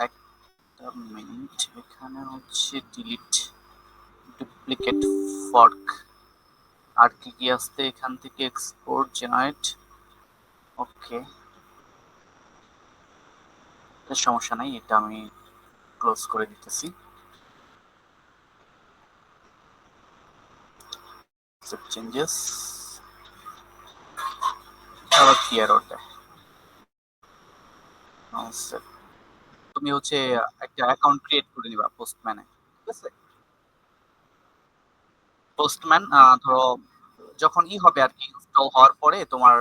একটা মিনিট, এখানে হচ্ছে ডিলিট, ডুপ্লিকেট, ফর্ক, আর কি কি আসতে এখান থেকে এক্সপোর্ট, জেনারেট। ওকে, সমস্যা নাই, এটা আমি ক্লোজ করে দিতেছি। চেঞ্জেস, আবার কি এরর দেয়। তুমি হচ্ছে একটা অ্যাকাউন্ট ক্রিয়েট করে নিবা পোস্টম্যানে, ঠিক আছে? পোস্টম্যান ধরো যখন হবে আর কি, ইনস্টল হওয়ার পরে তোমার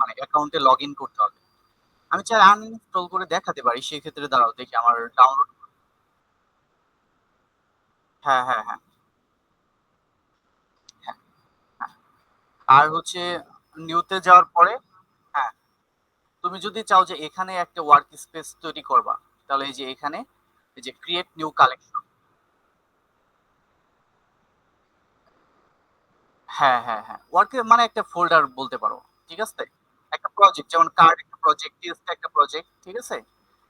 মানে অ্যাকাউন্টে লগ ইন করতে হবে। আমি চাই আনইনস্টল করে দেখাতে পারি, সেই ক্ষেত্রে দাঁড়াও দেখি আমার ডাউনলোড। হ্যাঁ হ্যাঁ হ্যাঁ হ্যাঁ হ্যাঁ। আর হচ্ছে নিউতে যাওয়ার পরে, হ্যাঁ, তুমি যদি চাও যে এখানে একটা ওয়ার্ক স্পেস তৈরি করবা, তাহলে এই যে এখানে এই যে ক্রিয়েট নিউ কালেকশন। হ্যাঁ হ্যাঁ হ্যাঁ, ওয়ার্কে মানে একটা ফোল্ডার বলতে পারো, ঠিক আছে? একটা প্রজেক্ট, যেমন কার্ড একটা প্রজেক্ট, টেস্ট একটা প্রজেক্ট, ঠিক আছে?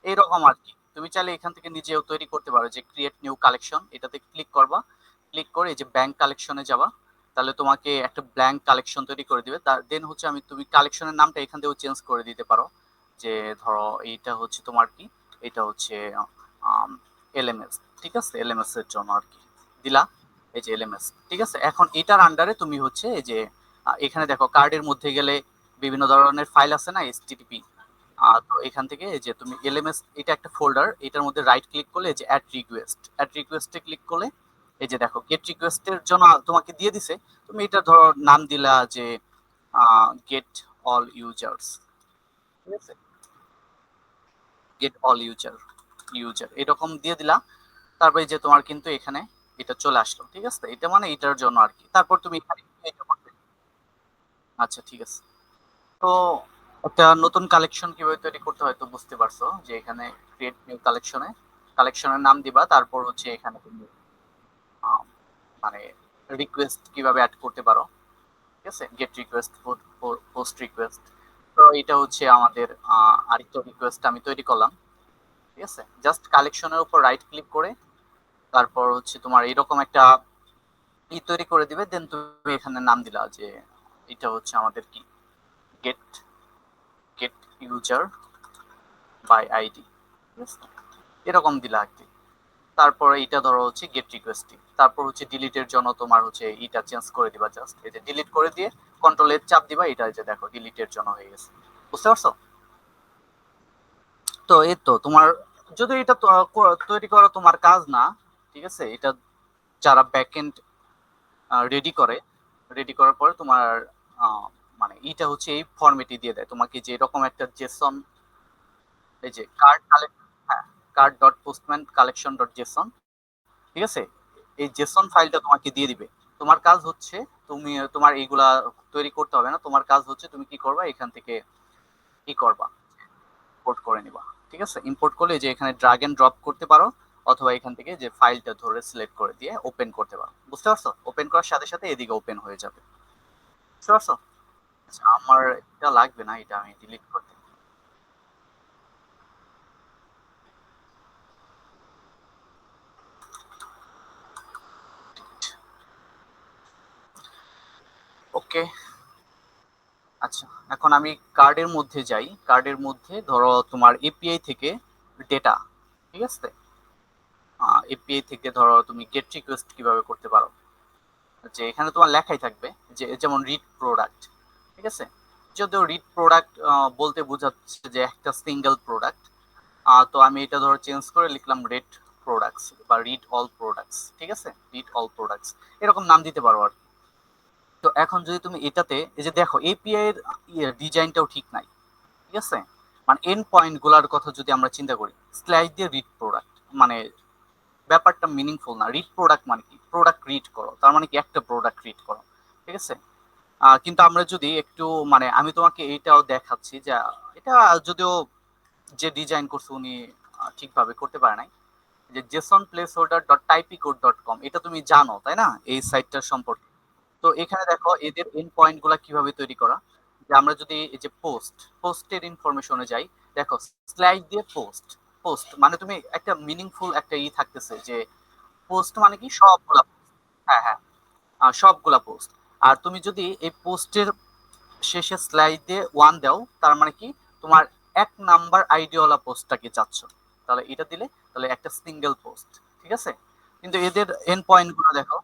এইরকম আর কি। তুমি চাইলে এখান থেকে নিজেও তৈরি করতে পারো, যে ক্রিয়েট নিউ কালেকশন, এটাতে ক্লিক করবা। ক্লিক করে এই যে ব্যাংক কালেকশনে যাবা, তাহলে তোমাকে একটা ব্ল্যাঙ্ক কালেকশন তৈরি করে দিবে। তার দেন হচ্ছে তুমি কালেকশনের নামটা এখান থেকেও চেঞ্জ করে দিতে পারো। যে ধরো এইটা হচ্ছে তোমার কি, এটা হচ্ছে এলএমএস, ঠিক আছে? এলএমএস এর জন্য আর কি দিলা, এই যে এলএমএস, ঠিক আছে? এখন এটার আন্ডারে তুমি হচ্ছে এই যে এখানে দেখো কার্ডের মধ্যে গেলে বিভিন্ন ধরনের ফাইল আছে না, এসটিটিপি। তো এখান থেকে এই যে তুমি এলএমএস, এটা একটা ফোল্ডার, এটার মধ্যে রাইট ক্লিক করলে এই যে অ্যাড রিকোয়েস্টে ক্লিক করলে এই যে দেখো গেট রিকোয়েস্টের জন্য তোমাকে দিয়ে দিছে। তুমি এটা ধরো নাম দিলা যে গেট অল ইউজার্স, ঠিক আছে? গেট অল ইউজার এরকম দিয়ে দিলা। তারপরে যে তোমার কিন্তু এখানে এটা চলে আসলো, ঠিক আছে? এটা মানে এটার জন্য আর কি। তারপর তুমি এখানে এটা করবে। আচ্ছা ঠিক আছে। তো একটা নতুন কালেকশন কিভাবে তৈরি করতে হয় তো বুঝতে পারছো, যে এখানে ক্রিয়েট নিউ কালেকশনে কালেকশনের নাম দিবা, তারপর হচ্ছে এখানে তুমি আহ, মানে রিকোয়েস্ট কিভাবে অ্যাড করতে পারো, ঠিক আছে? Gate request, post request. তো এটা হচ্ছে আমাদের আরেকটা রিকোয়েস্ট আমি তৈরি করলাম, ঠিক আছে? জাস্ট কালেকশনের উপর রাইট ক্লিক করে তারপর হচ্ছে তোমার এরকম একটা তৈরি করে দিবে। দেন তুমি এখানে নাম দিলা যে এটা হচ্ছে আমাদের কি, get get user by ID, ঠিক আছে? এরকম দিলা আর কি। তারপরে এটা ধরো হচ্ছে গেট রিকোয়েস্টিং, তারপর হচ্ছে ডিলিটের জন্য তোমার হচ্ছে এটা চেঞ্জ করে দিবা, জাস্ট এই যে ডিলিট করে দিয়ে কন্ট্রোল এর চাপ দিবা, এটা যে দেখো ডিলিটের জন্য হয়ে গেছে। বুঝতে পারছো? তো এই তো তোমার, যদি এটা তৈরি করা তোমার কাজ না, ঠিক আছে? এটা যারা ব্যাকএন্ড রেডি করে, রেডি করার পরে তোমার আহ, মানে এটা হচ্ছে এই ফরম্যাটে দিয়ে দেয় তোমাকে, যে এরকম একটা জেসন, এই যে কার্ড কালেক্ট, হ্যাঁ, card dot postman collection dot Jason, ঠিক আছে? এই জেসন ফাইলটা তোমাকে দিয়ে দিবে। তোমার কাজ হচ্ছে, তুমি তোমার এইগুলা তৈরি করতে হবে না, তোমার কাজ হচ্ছে তুমি কি করবা, এখান থেকে কি করবা, ইম্পোর্ট করে নিবা। ঠিক আছে? ইম্পোর্ট করলে যে এখানে ড্রাগ এন্ড ড্রপ করতে পারো, অথবা এখান থেকে যে ফাইলটা ধরে সিলেক্ট করে দিয়ে ওপেন করতে পারো। বুঝতে পারছো? ওপেন করার সাথে সাথে এদিকে ওপেন হয়ে যাবে। বুঝতে পারছো? আচ্ছা, আমার এটা লাগবে না, এটা আমি ডিলিট করতে। ওকে, আচ্ছা, এখন আমি কার্ডের মধ্যে যাই। কার্ডের মধ্যে ধরো তোমার এপিআই থেকে ডেটা, ঠিক আছে? এপিআই থেকে ধরো তুমি গেট রিকোয়েস্ট কিভাবে করতে পারো, যে এখানে তোমার লেখাই থাকবে, যে যেমন রিড প্রোডাক্ট, ঠিক আছে? যদিও রিড প্রোডাক্ট বলতে বোঝাচ্ছে যে একটা সিঙ্গেল প্রোডাক্ট। তো আমি এটা ধরো চেঞ্জ করে লিখলাম রেড প্রোডাক্টস বা রিড অল প্রোডাক্টস, ঠিক আছে? রিড অল প্রোডাক্টস এরকম নাম দিতে পারো আর কি। তো এখন যদি তুমি এটাতে এই যে দেখো এপিআই এর ডিজাইনটাও ঠিক নাই, ঠিক আছে? মানে এন্ড পয়েন্ট গুলার কথা যদি আমরা চিন্তা করি, স্ল্যাশ দিয়ে রিড প্রোডাক্ট, মানে ব্যাপারটা মিনিংফুল না। রিড প্রোডাক্ট মানে কি, প্রোডাক্ট রিড করো, তার মানে কি একটা প্রোডাক্ট রিড করো, ঠিক আছে? কিন্তু আমরা যদি একটু মানে আমি তোমাকে এইটাও দেখাচ্ছি যে এটা যদিও যে ডিজাইন করছে উনি ঠিকভাবে করতে পারে নাই, যে JSON placeholder dot typicode dot com, এটা তুমি জানো তাই না এই সাইটটার সম্পর্কে? তো এখানে দেখো এদের এন্ড পয়েন্ট গুলা কিভাবে তৈরি করা। যে আমরা যদি এই যে পোস্টের ইনফরমেশনে যাই, দেখো স্লাইড দিয়ে পোস্ট, পোস্ট মানে তুমি একটা মিনিংফুল একটা থাকতেছে যে পোস্ট মানে কি সবগুলা post। হ্যাঁ হ্যাঁ, সবগুলা পোস্ট। আর তুমি যদি এই পোস্টের শেষে স্লাইডে ওয়ান দাও, তার মানে কি তোমার 1 নাম্বার আইডিওয়ালা পোস্টটাকে চাচ্ছ, তাহলে এটা দিলে তাহলে একটা সিঙ্গেল পোস্ট। ঠিক আছে, কিন্তু এদের এন্ড পয়েন্ট গুলো দেখো।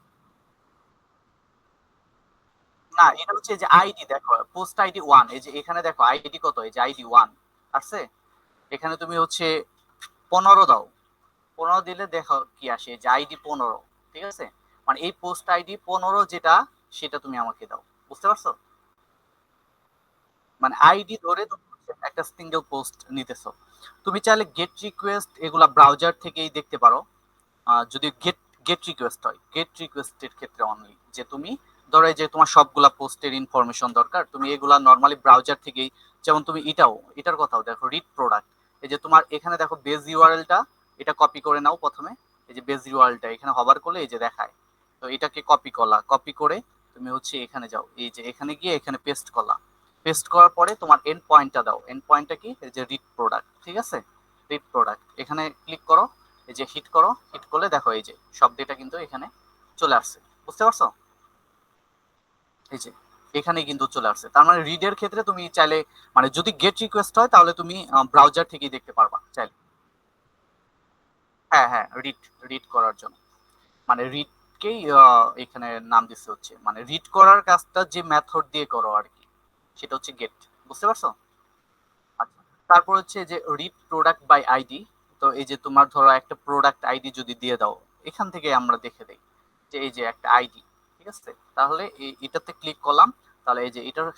না, এটা হচ্ছে যে আইডি দেখো, পোস্ট আইডি ওয়ান, এই যে এখানে দেখো আইডি কত, এই যে আইডি ওয়ান আসছে। এখানে তুমি হচ্ছে 15 দাও, 15 দিলে দেখো কি আসে, যে আইডি 15। ঠিক আছে, মানে এই পোস্ট আইডি 15 যেটা, সেটা তুমি আমাকে দাও। বুঝতে পারছো? মানে আইডি ধরে তুমি একটা সিঙ্গেল পোস্ট নিতেছো। তুমি চাইলে গেট রিকোয়েস্ট এগুলা ব্রাউজার থেকেই দেখতে পারো। যদি গেট গেট রিকোয়েস্ট হয়, গেট রিকোয়েস্টের ক্ষেত্রে অনলি, যে তুমি ধরো এই যে তোমার সবগুলা পোস্টের ইনফরমেশন দরকার, তুমি এগুলা নর্মালি ব্রাউজার থেকেই, যেমন তুমি এটার কথাও দেখো, রিড প্রোডাক্ট। এই যে তোমার এখানে দেখো বেজ ইউআরএলটা, এটা কপি করে নাও প্রথমে। এই যে বেজ ইউআরএলটা এখানে হবার করলে এই যে দেখায়, তো এটাকে কপি করলা, কপি করে তুমি হচ্ছে এখানে যাও, এই যে এখানে গিয়ে এখানে পেস্ট করলা। পেস্ট করার পরে তোমার এন্ড পয়েন্টটা দাও, এন্ড পয়েন্টটা কি, এই যে রিড প্রোডাক্ট। ঠিক আছে, রিড প্রোডাক্ট এখানে ক্লিক করো। এই যে হিট করো, হিট করলে দেখো এই যে সব ডেটা কিন্তু এখানে চলে আসছে। বুঝতে পারছো? এই যে এখানে কিন্তু চলে আসছে। তার মানে রিডের ক্ষেত্রে তুমি চাইলে, মানে যদি গেট রিকোয়েস্ট হয় তাহলে তুমি ব্রাউজার থেকেই দেখতে পারবা চাইলে। হ্যাঁ হ্যাঁ, রিড, রিড করার জন্য, মানে রিডকেই এখানে নাম দিচ্ছে হচ্ছে, মানে রিড করার কাজটা যে মেথড দিয়ে করো আর কি, সেটা হচ্ছে গেট। বুঝতে পারছো? আচ্ছা, তারপর হচ্ছে যে রিড প্রোডাক্ট বাই আইডি। তো এই যে তোমার ধরো একটা প্রোডাক্ট আইডি যদি দিয়ে দাও, এখান থেকে আমরা দেখে দেই যে এই যে একটা আইডি। ঠিক আছে, তাহলে এটাতে ক্লিক করলাম, তাহলে এই যে এটার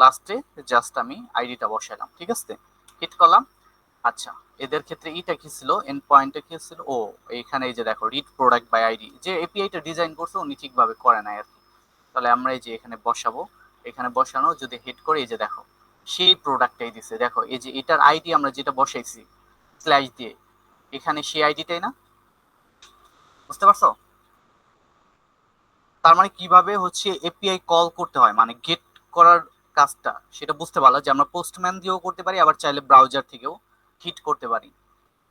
লাস্টে জাস্ট আমি আইডিটা বসাইলাম। ঠিক আছে, হিট করলাম। আচ্ছা, এদের ক্ষেত্রে এটা কি ছিল, এন্ড পয়েন্টটা কি ছিল, ও এইখানে এই যে দেখো রিড প্রোডাক্ট বাই আইডি, যে এপিআইটা ডিজাইন করছে উনি ঠিকভাবে করে নাই আর কি। তাহলে আমরা এই যে এখানে বসাবো, এখানে বসানো যদি হিট করে এই যে দেখো সেই প্রোডাক্টটাই দিছে। দেখো এই যে এটার আইডি আমরা যেটা বসাইছি স্ল্যাশ দিয়ে, এখানে সেই আইডিটাই না। বুঝতে পারছো? তার মানে কিভাবে হচ্ছে এপিআই কল করতে হয়, মানে গেট করার কাজটা সেটা বুঝতে পারলা, যে আমরা পোস্টম্যান দিয়েও করতে পারি, আবার চাইলে ব্রাউজার থেকেও হিট করতে পারি।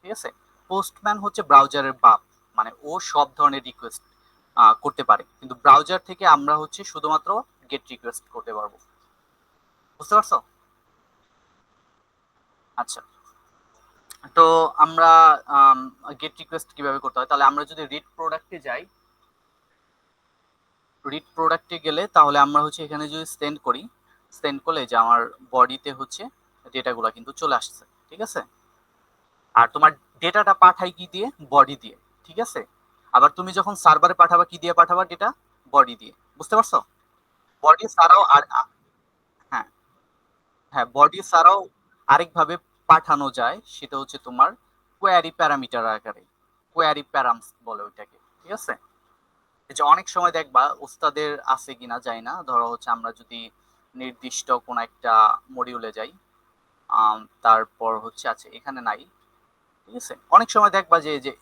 ঠিক আছে, পোস্টম্যান হচ্ছে ব্রাউজারের বাপ, মানে ও সব ধরনের রিকোয়েস্ট করতে পারে, কিন্তু ব্রাউজার থেকে আমরা হচ্ছে শুধুমাত্র গেট রিকোয়েস্ট করতে পারবো। বুঝতে পারছো? আচ্ছা, তো আমরা গেট রিকোয়েস্ট কিভাবে করতে হয়, তাহলে আমরা যদি রিড প্রোডাক্টে যাই, রিড প্রোডাক্টে গেলে তাহলে আমরা হচ্ছে এখানে যদি সেন্ড করি, সেন্ড করলে যে আমার বডিতে হচ্ছে ডেটাগুলো কিন্তু চলে আসছে। ঠিক আছে, আর তোমার ডেটাটা পাঠাই কি দিয়ে, বডি দিয়ে। ঠিক আছে, আবার তুমি যখন সার্ভারে পাঠাবা কি দিয়ে পাঠাবা ডেটা, বডি দিয়ে। বুঝতে পারছো? বডি ছাড়াও হ্যাঁ হ্যাঁ, বডি ছাড়াও আরেকভাবে পাঠানো যায়, সেটা হচ্ছে তোমার কোয়ারি প্যারামিটার আকারে, কোয়ারি প্যারামস বলে ওইটাকে। ঠিক আছে, এই যে অনেক সময় দেখবা ওস্তাদের আছে কিনা যায় না, ধরো হচ্ছে আমরা যদি নির্দিষ্ট কোন একটা মডিউলে যাই, তারপর হচ্ছে আছে এখানে নাই। ঠিক আছে, অনেক সময় দেখবা যে যে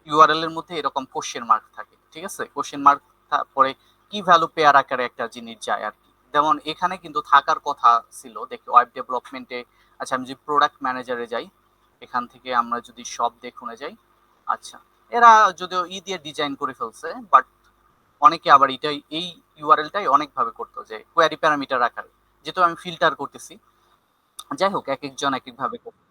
ইউআরএল এর মধ্যে এরকম কোশ্চেন মার্ক থাকে। ঠিক আছে, কোশ্চেন মার্ক পরে কি ভ্যালু পেয়ার আকারে একটা জিনিস যায় আর কি। যেমন এখানে কিন্তু থাকার কথা ছিল, দেখি ওয়েব ডেভেলপমেন্টে। আচ্ছা, আমি যদি প্রোডাক্ট ম্যানেজারে যাই, এখান থেকে আমরা যদি সব দেখুনে যাই, আচ্ছা, এরা যদিও দিয়ে ডিজাইন করে ফেলছে, বাট অনেকে আবার এটাই, এই ইউআরএলটাই অনেক ভাবে করতো, যে কোয়ারি প্যারামিটার আকারে, যেহেতু আমি ফিল্টার করতেছি। যাই হোক, এক একজন এক এক ভাবে করতো।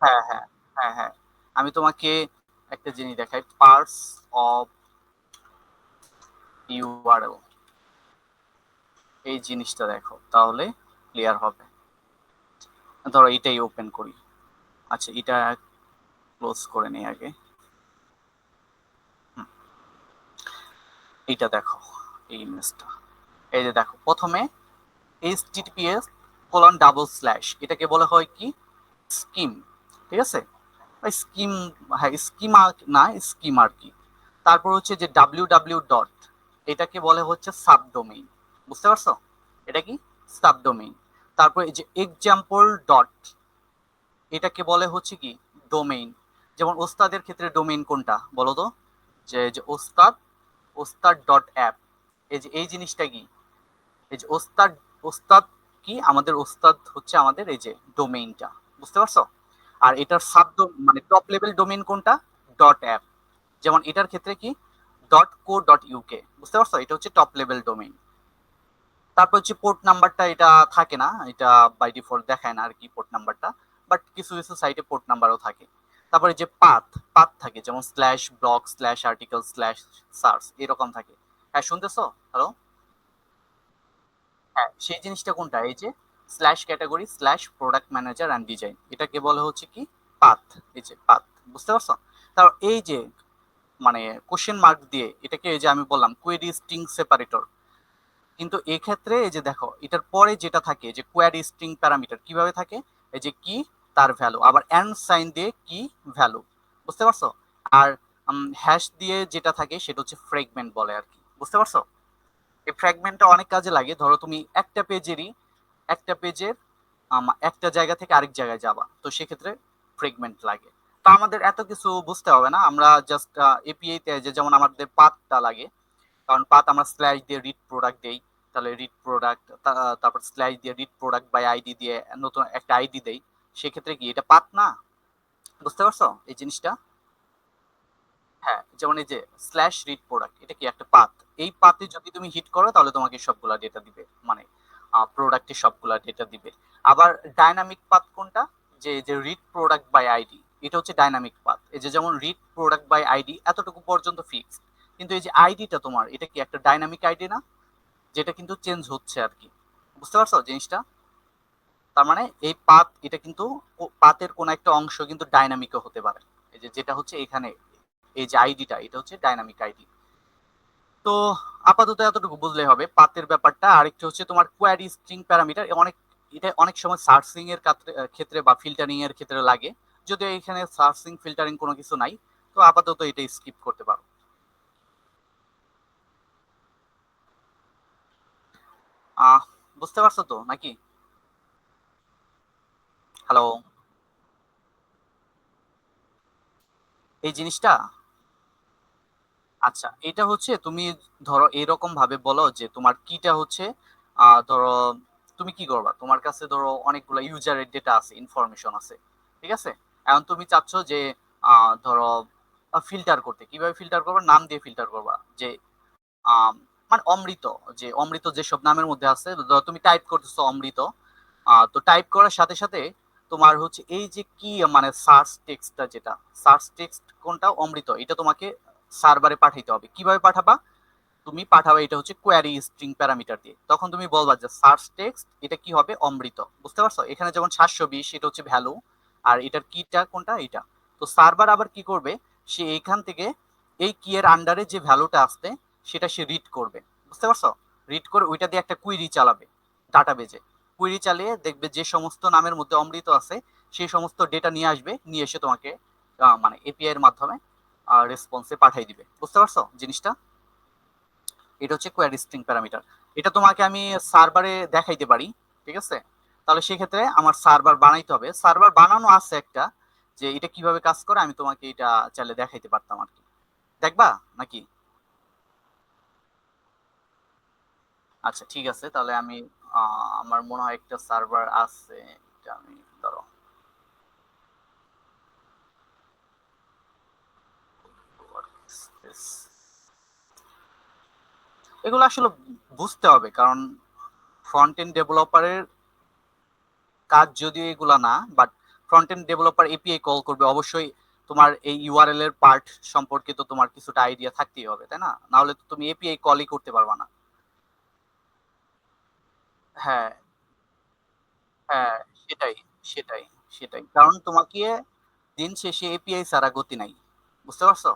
হ্যাঁ হ্যাঁ হ্যাঁ হ্যাঁ, আমি তোমাকে একটা জিনিস দেখাই, পার্টস অফ ইউআরএল, এই জিনিসটা দেখো তাহলে ক্লিয়ার হবে। ধরো এটাই ওপেন করি। আচ্ছা, এটা ক্লোজ করে নিই আগে। হুম, এইটা দেখো, এই ইমেজটা, এই যে দেখো প্রথমে https:/, এটাকে বলা হয় কি, স্কিম। ঠিক আছে, স্কিম, হ্যাঁ স্কিমা, না স্কিম আর কি। তারপর হচ্ছে যে ডাব্লিউ ডট, এটাকে বলে হচ্ছে সাবডোমেইন। বুঝতে পারছো? এটা কি, সাবডোমেইন। তারপর এই যে এক্সাম্পল ডট, এটাকে বলে হচ্ছে কি, ডোমেইন। যেমন ওস্তাদের ক্ষেত্রে ডোমেইন কোনটা বলো তো, যে যে ওস্তাদ, ওস্তাদ ডট অ্যাপ। এই যে এই জিনিসটা কি, এই যে ওস্তাদ, ওস্তাদ কি আমাদের ওস্তাদ হচ্ছে আমাদের এই যে ডোমেইনটা, বুঝতে পারছো? আর এটার সাব মানে টপ লেভেল ডোমেইন কোনটা? Dot app. যেমন এটার ক্ষেত্রে কি ডট কো ডট ইউকে, বুঝতে পারছো? এটা হচ্ছে টপ লেভেল ডোমেইন। তারপর হচ্ছে পোর্ট নাম্বারটা এটা থাকে না, এটা বাই ডিফল্ট দেখায় না আর কি পোর্ট নাম্বারটা, বাট কিছু কিছু সাইটে পোর্ট নাম্বারও থাকে। তারপরে যে পাথ পাথ থাকে, যেমন slash blog slash article slash search এরকম থাকে। হ্যাঁ শুনতেছো? হ্যালো? হ্যাঁ সেই জিনিসটা কোনটা? এই যে slash category slash product manager and design, এটাকে বলে হচ্ছে কি পাথ। এই যে পাথ, বুঝতে পারছো? তার এই যে মানে কোশ্চেন মার্ক দিয়ে এটাকে এই যে আমি বললাম কোয়েরি স্ট্রিং সেপারেটর, কিন্তু এক্ষেত্রে এই যে দেখো এটার পরে যেটা থাকে যে কোয়ারি স্ট্রিং প্যারামিটার কিভাবে থাকে, এই যে কি তার ভ্যালু, আবার এন্ড সাইন দিয়ে কি ভ্যালু, বুঝতে পারছো? আর হ্যাশ দিয়ে যেটা থাকে সেটা হচ্ছে ফ্রেগমেন্ট বলে আর কি, বুঝতে পারছো? এই ফ্র্যাগমেন্টটা অনেক কাজে লাগে। ধরো তুমি একটা পেজের একটা জায়গা থেকে আরেক জায়গায় যাবা, তো সেক্ষেত্রে ফ্রেগমেন্ট লাগে। তো আমাদের এত কিছু বুঝতে হবে না, আমরা জাস্ট এপিআই তে যে যেমন আমাদের পাথটা লাগে, কারণ পাথ আমরা স্ল্যাশ দিয়ে রিড প্রোডাক্ট দেই, তাহলে রিড প্রোডাক্ট, তারপর স্ল্যাশ দিয়ে রিড প্রোডাক্ট বাই আইডি দিয়ে নতুন একটা আইডি দেই, সেক্ষেত্রে কি এটা পাথ না? বুঝতে পারছো এই জিনিসটা? হ্যাঁ যেমন এই যে স্ল্যাশ রিড প্রোডাক্ট, এটা কি একটা পাথ। এই পাথে যদি তুমি হিট করো তাহলে তোমাকে সবগুলা ডেটা দিবে, মানে প্রোডাক্টের সবগুলা ডেটা দিবে। আবার ডাইনামিক পাথ কোনটা? যে যে রিড প্রোডাক্ট বাই আইডি, এটা হচ্ছে ডাইনামিক পাথ। এই যে যেমন রিড প্রোডাক্ট বাই আইডি এতটুকু পর্যন্ত ফিক্স, কিন্তু এই যে আইডিটা তোমার এটা কি একটা ডাইনামিক আইডি না, যেটা কিন্তু চেঞ্জ হচ্ছে আর কি, বুঝতে পারছো জিনিসটা? তার মানে এই পাথ এটা কিন্তু পাথের কোন একটা অংশ কিন্তু ডাইনামিকও হতে পারে। এই যে যেটা হচ্ছে এখানে এই যে আইডিটা এটা হচ্ছে ডাইনামিক আইডি। তো আপাতত এতটুকু বুঝলেই হবে পাথের ব্যাপারটা। আরেকটা হচ্ছে তোমার কোয়ারি স্ট্রিং প্যারামিটার, অনেক এটা অনেক সময় সার্চিং এর ক্ষেত্রে বা ফিল্টারিং এর ক্ষেত্রে লাগে, যদিও এখানে সার্চিং ফিল্টারিং কোনো কিছু নাই, তো আপাতত এটা স্কিপ করতে পারো। আহ বুঝতে পারছো তো নাকি? হ্যালো? এই জিনিসটা, আচ্ছা এটা হচ্ছে তুমি ধরো এরকম ভাবে বলো যে তোমার কিটা হচ্ছে ধরো তুমি কি করবা, তোমার কাছে ধরো অনেকগুলো ইউজারের ডেটা আছে, ইনফরমেশন আছে, ঠিক আছে? এখন তুমি চাচ্ছ যে ধরো ফিল্টার করতে, কিভাবে ফিল্টার করবা? নাম দিয়ে ফিল্টার করবা, যে আম, মানে অমৃত, যে অমৃত যেসব নামের মধ্যে আছে, ধরো তুমি টাইপ করতেছো অমৃত, তো টাইপ করার সাথে সাথে তোমার হচ্ছে এই যে কি মানে সার্চ টেক্সটটা, যেটা সার্চ টেক্সট কোনটা অমৃত, এটা তোমাকে সার্ভারে পাঠাইতে হবে। কিভাবে পাঠাবা? তুমি পাঠাবে এটা হচ্ছে কোয়ারি স্ট্রিং প্যারামিটার দিয়ে, তখন তুমি বলবা যে সার্চ টেক্সট এটা কি হবে অমৃত, বুঝতে পারছো? এখানে যেমন 720 এটা হচ্ছে ভ্যালু, আর এটার কিটা কোনটা এটা। তো সার্ভার আবার কি করবে, সে এখান থেকে এই কি এর আন্ডারে যে ভ্যালুটা আসছে সেটা সে রিড করবে, বুঝতে পারছো? রিড করে ওইটা দিয়ে একটা কুইরি চালাবে ডাটাবেজে, কুইরি চালিয়ে দেখবে যে সমস্ত নামের মধ্যে অমৃত আছে সেই সমস্ত ডেটা নিয়ে আসবে, নিয়ে এসে তোমাকে মানে এপিআই এর মাধ্যমে রেসপন্সে পাঠিয়ে দিবে, বুঝতে পারছো জিনিসটা? এটা হচ্ছে কোয়ারি স্ট্রিং প্যারামিটার। এটা তোমাকে আমি সার্ভারে দেখাইতে পারি, ঠিক আছে? তাহলে সেক্ষেত্রে আমার সার্ভার বানাইতে হবে, সার্ভার বানানো আছে একটা, যে এটা কিভাবে কাজ করে আমি তোমাকে এটা চাইলে দেখাইতে পারতাম আর কি। দেখবা নাকি? আচ্ছা ঠিক আছে, তাহলে আমি আমার মনে হয় একটা সার্ভার আছে, এটা আমি ধরো এগুলো আসলে বুঝতে হবে, কারণ ফ্রন্ট এন্ড ডেভেলপারের কাজ যদিও এগুলা না, but front end developer API call করবে অবশ্যই, তোমার এই ইউআরএল এর পার্ট সম্পর্কে তো তোমার কিছুটা আইডিয়া থাকতেই হবে, তাই না? না হলে তো তুমি এপিআই কলই করতে পারবা না। হ্যাঁ, হ্যাঁ, সেটাই, সেটাই, সেটাই, কারণ তোমাকে দিন শেষে এপিআই ছাড়া গতি নাই, বুঝতে পারছো?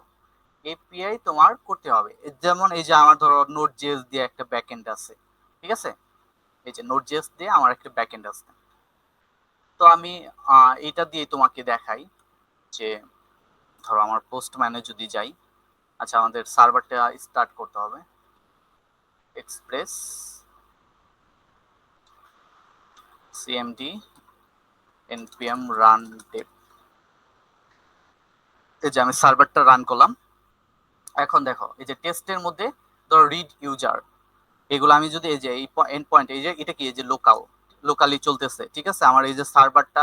এপিআই তোমার করতে হবে। যেমন এই যে আমার ধরো নোট জেএস দিয়ে একটা ব্যাকএন্ড আছে, ঠিক আছে? এই যে নোট জেএস দিয়ে আমার একটা ব্যাকএন্ড আছে, তো আমি এটা দিয়ে তোমাকে দেখাই যে ধরো আমার পোস্ট ম্যানে যদি যাই, আচ্ছা আমাদের সার্ভারটা স্টার্ট করতে হবে, express CMD NPM run dev, এই যে আমি সার্ভারটা রান করলাম। এখন দেখো এই যে টেস্টের মধ্যে ধরো রিড ইউজার, এগুলো আমি যদি এই যে এই এন্ড পয়েন্ট, এই যে এটা কি এই যে লোকাল, লোকালি চলতেছে, ঠিক আছে। আমার এই যে সার্ভারটা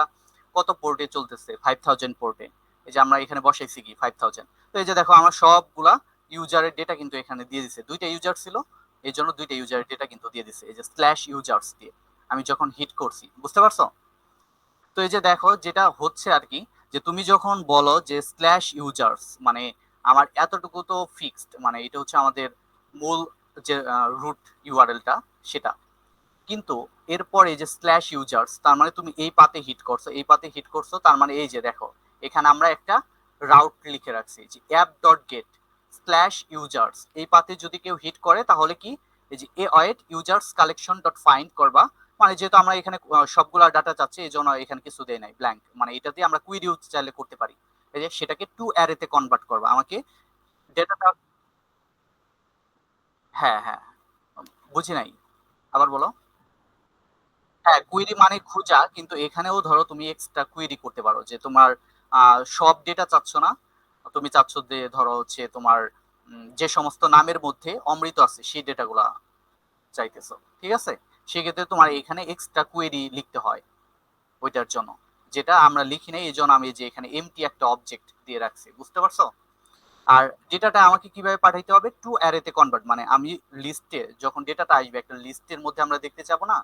কত পোর্টে চলতেছে, 5000 পোর্টে। এই যে আমরা এখানে বসাইছি কি 5000। তো এই যে দেখো আমার সবগুলা ইউজারের ডেটা কিন্তু এখানে দিয়ে দিছে। দুইটা ইউজার ছিল, এই জন্য দুইটা ইউজারের ডেটা কিন্তু দিয়ে দিছে এই যে স্ল্যাশ ইউজার্স দিয়ে। আমি যখন হিট করছি, বুঝতে পারছো? তো এই যে দেখো যেটা হচ্ছে আর কি, যে তুমি যখন বলো যে স্ল্যাশ ইউজার্স, মানে আমার এতটুকু তো ফিক্সড, মানে এটা হচ্ছে আমাদের মূল যে রুট ইউআরএলটা সেটা। কিন্তু এরপরে এই যে স্ল্যাশ ইউজার্স, তার মানে তুমি এই পাতে হিট করছো, এই পাতে হিট করছো, তার মানে এই যে দেখো এখানে আমরা একটা রাউট লিখে রাখছি যে app dot gate slash users. এই পাতে যদি কেউ হিট করে তাহলে কি, এই যে await users collection dot find করবা। মানে যেহেতু আমরা এখানে সবগুলা ডাটা চাচ্ছি, এই জন্য এখানে কিছু দেয় নাই, ব্ল্যাঙ্ক। মানে এটা দিয়ে আমরা কুইরি চাইলে করতে পারি। এই যে সেটাকে টু অ্যারেতে কনভার্ট করবা আমাকে ডেটাটা। হ্যাঁ হ্যাঁ, বুঝি নাই, আবার বলো। হ্যাঁ, কুয়েরি মানে খোঁজা, কিন্তু এখানেও ধরো তুমি এক্সট্রা কুয়েরি করতে পারো যে তোমার সব ডেটা চাচ্ছ না, তুমি চাচ্ছ যে ধরো হচ্ছে তোমার যে সমস্ত নামের মধ্যে অমৃত আছে সেই ডেটাগুলা চাইতেছো, ঠিক আছে। সেক্ষেত্রে তোমার এখানে এক্সট্রা কুয়েরি লিখতে হয় ওইটার জন্য, যেটা আমরা লিখি নাই, এই জন্য আমি যে এখানে এমটি একটা অবজেক্ট দিয়ে রাখছি, বুঝতে পারছো? আর ডেটাটা আমাকে কিভাবে পাঠাইতে হবে, টু অ্যারেতে কনভার্ট, মানে আমি লিস্টে যখন ডেটাটা আসবে একটা লিস্টের মধ্যে আমরা দেখতে চাবো না,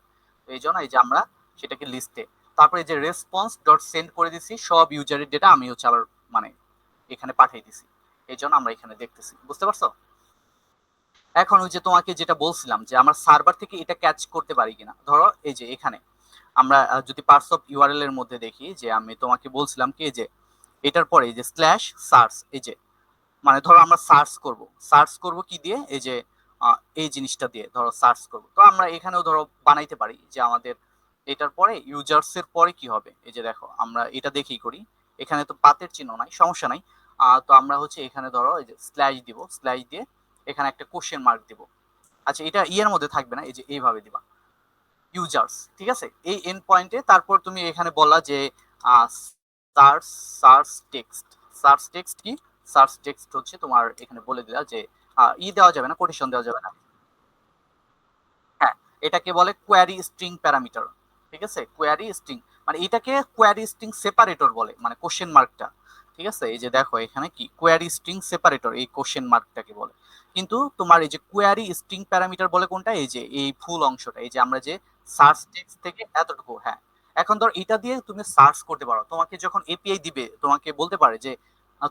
তো এই জন্য এই যে আমরা সেটাকে লিস্টে, তারপরে এই যে রেসপন্স ডট সেন্ড করে দিছি সব ইউজারের ডেটা আমি হচ্ছে আবার মানে এখানে পাঠিয়ে দিছি, এই জন্য আমরা এখানে দেখতেছি, বুঝতে পারছো? এখন ওই যে তোমাকে যেটা বলছিলাম যে আমার সার্ভার থেকে এটা ক্যাচ করতে পারি কিনা, ধরো এই যে এখানে আমরা যদি পার্টস অফ ইউআরএল এর মধ্যে দেখি, যে আমি তোমাকে বলছিলাম কি যে এটার পরে এই যে স্ল্যাশ সার্চ, এই যে মানে ধরো আমরা সার্চ করব কি দিয়ে, এই যে এই জিনিসটা দিয়ে ধরো সার্চ করব। তো আমরা এখানেও ধরো বানাইতে পারি যে আমাদের এটার পরে ইউজার্স এর পরে কি হবে, এই যে দেখো আমরা এটা দেখেই করি, এখানে তো পাতের চিহ্ন নাই, সমস্যা নাই। তো আমরা হচ্ছে এখানে ধরো এই যে স্ল্যাশ দিব, স্ল্যাশ দিয়ে এখানে একটা কোশ্চেন মার্ক দিব। আচ্ছা, এটা ইয়ের মধ্যে থাকবে না, এই যে এইভাবে দিবা ইউজার্স, ঠিক আছে, এই এন্ড পয়েন্টে। তারপর তুমি এখানে বললা যে search search text. Search text কি, সার্চ টেক্সট হচ্ছে তোমার এখানে বলে দিলা যে দেওয়া যাবে না, কোটেশন দেওয়া যাবে না। হ্যাঁ, এটাকে বলে কোয়ারি স্ট্রিং প্যারামিটার, ঠিক আছে। কোয়ারি স্ট্রিং মানে এটাকে কোয়ারি স্ট্রিং সেপারেটর বলে, মানে কোশ্চেন মার্কটা, ঠিক আছে। এই যে দেখো এখানে কি কোয়ারি স্ট্রিং সেপারেটর, এই কোশ্চেন মার্কটাকে বলে। কিন্তু তোমার এই যে কোয়ারি স্ট্রিং প্যারামিটার বলে কোনটা, এই যে এই ফুল অংশটা, এই যে আমরা যে সার্চ টেক্সট থেকে এতটুকু, হ্যাঁ। এখন ধর এটা দিয়ে তুমি সার্চ করতে পারো, তোমাকে যখন এপিআই দিবে তোমাকে বলতে পারে যে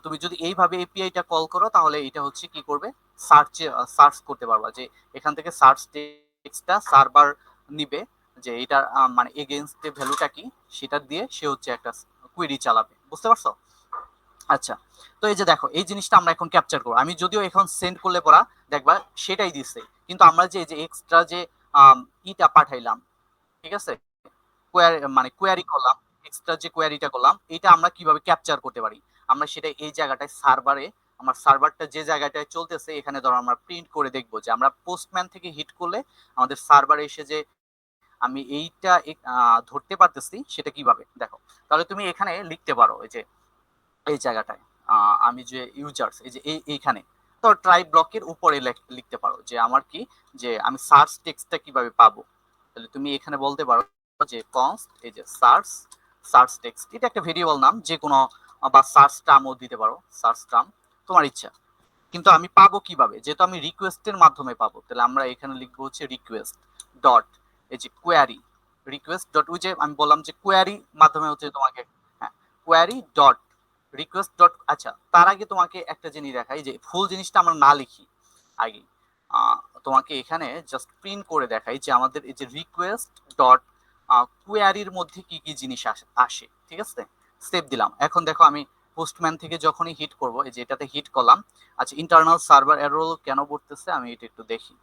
তুমি যদি এইভাবে এপিআইটা কল করো তাহলে এটা হচ্ছে কি করবে, সার্চ করতে পারবা, যে এখান থেকে সার্চ টেক্সটটা সার্ভার নিবে, যে এটা মানে এগেইনস্ট এর ভ্যালুটা কি সেটা দিয়ে সে হচ্ছে একটা কুইরি চালাবে, বুঝতে পারছো? আচ্ছা, তো এই যে দেখো এই জিনিসটা আমরা এখন ক্যাপচার করবো। আমি যদিও এখন সেন্ড করলে পড়া দেখবা সেটাই দিচ্ছে, কিন্তু আমরা যে যে এক্সট্রা যে ইটা পাঠাইলাম, ঠিক আছে, মানে কোয়ারি করলাম, এক্সট্রা যে কোয়ারিটা করলাম, এটা আমরা কিভাবে ক্যাপচার করতে পারি, আমরা সেটা এই জায়গাটায় সার্ভারে, আমার সার্ভারটা যে জায়গাটায় চলতেছে এখানে ধরো আমরা প্রিন্ট করে দেখবো যে আমরা পোস্টম্যান থেকে হিট করলে আমাদের সার্ভারে এসে যে আমি এইটা ধরতে পারতেছি সেটা কিভাবে, দেখো। তাহলে তুমি এখানে লিখতে পারো এই যে এই জায়গাটায় আমি যে ইউজার্স, এই যে এইখানে তো ট্রাই ব্লকের উপরে লিখতে পারো যে আমার কি, যে আমি সার্চ টেক্সটটা কিভাবে পাবো। তাহলে তুমি এখানে বলতে পারো যে কনস্ট এই যে সার্চ সার্চ টেক্সট, এটা একটা ভেরিয়েবল নাম যে কোনো, বা সার্চ টার্মও দিতে পারো, সার্চ টার্ম তোমার ইচ্ছা। কিন্তু আমি পাবো কিভাবে, যেহেতু আমি রিকোয়েস্টের মাধ্যমে পাবো, তাহলে আমরা এখানে লিখবো হচ্ছে রিকোয়েস্ট ডট এই যে কোয়ারি, রিকোয়েস্ট ডট ওই যে আমি বললাম যে কোয়ারি মাধ্যমে হচ্ছে তোমাকে, হ্যাঁ, কোয়ারি ডট রিকোয়েস্ট ডট। আচ্ছা, তার আগে তোমাকে একটা জিনিস দেখাই, যে ফুল জিনিসটা আমরা না লিখি আগে, তোমাকে এখানে জাস্ট প্রিন্ট করে দেখাই যে আমাদের এই যে রিকোয়েস্ট ডট কোয়ারির মধ্যে কি কি জিনিস আসে, ঠিক আছে। সেভ দিলাম। এখন দেখো আমি পোস্টম্যান থেকে যখনই হিট করব, এই যে এটাতে হিট করলাম। আচ্ছা, ইন্টারনাল সার্ভার এরর কেন পড়তেছে আমি এটা একটু দেখি।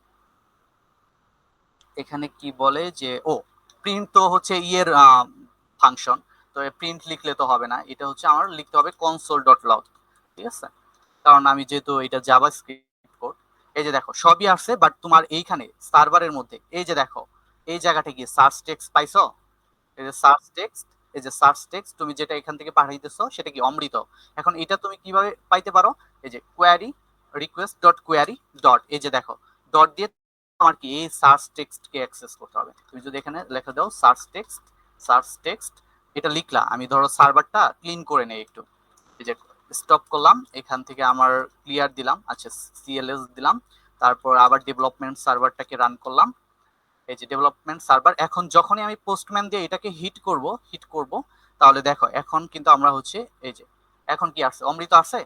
এখানে কি বলে যে ও প্রিন্ট তো হচ্ছে ইয়ের ফাংশন, তো প্রিন্ট লিখলে তো হবে না, এটা হচ্ছে আমার লিখতে হবে কনসোল ডট লগ, ঠিক আছে। কারণ আমি যেহেতু এটা জাভা স্ক্রিপ্ট কোড, এই যে দেখো সবই আসছে, বাট তোমার এইখানে সার্ভারের মধ্যে এই যে দেখো এই জায়গাটা গিয়ে সার্চ টেক্সট পাইছো, এই যে সার্চ টেক্সট, এই যে সার্চ টেক্সট তুমি যেটা এখান থেকে পাঠাইতেছো সেটা কি অমৃত। এখন এটা তুমি কিভাবে পাইতে পারো, এই যে query request dot query dot, এই যে দেখো ডট দিয়ে আমার কি এই সার্চ টেক্সটকে অ্যাক্সেস করতে হবে। তুমি যদি এখানে লেখা দাও সার্চ টেক্সট, এটা লিখলা, আমি ধরো সার্ভারটা ক্লিন করে নেই একটু, এই যে স্টপ করলাম, এখান থেকে আমার ক্লিয়ার দিলাম, আচ্ছা সিএলএস দিলাম, তারপর আবার ডেভেলপমেন্ট সার্ভারটাকে রান করলাম, এই যে ডেভেলপমেন্ট সার্ভার। এখন যখনই আমি পোস্টম্যান দিয়ে এটাকে হিট করব, তাহলে দেখো এখন কিন্তু আমরা হচ্ছে এই যে এখন কি আসছে, অমৃত আসে।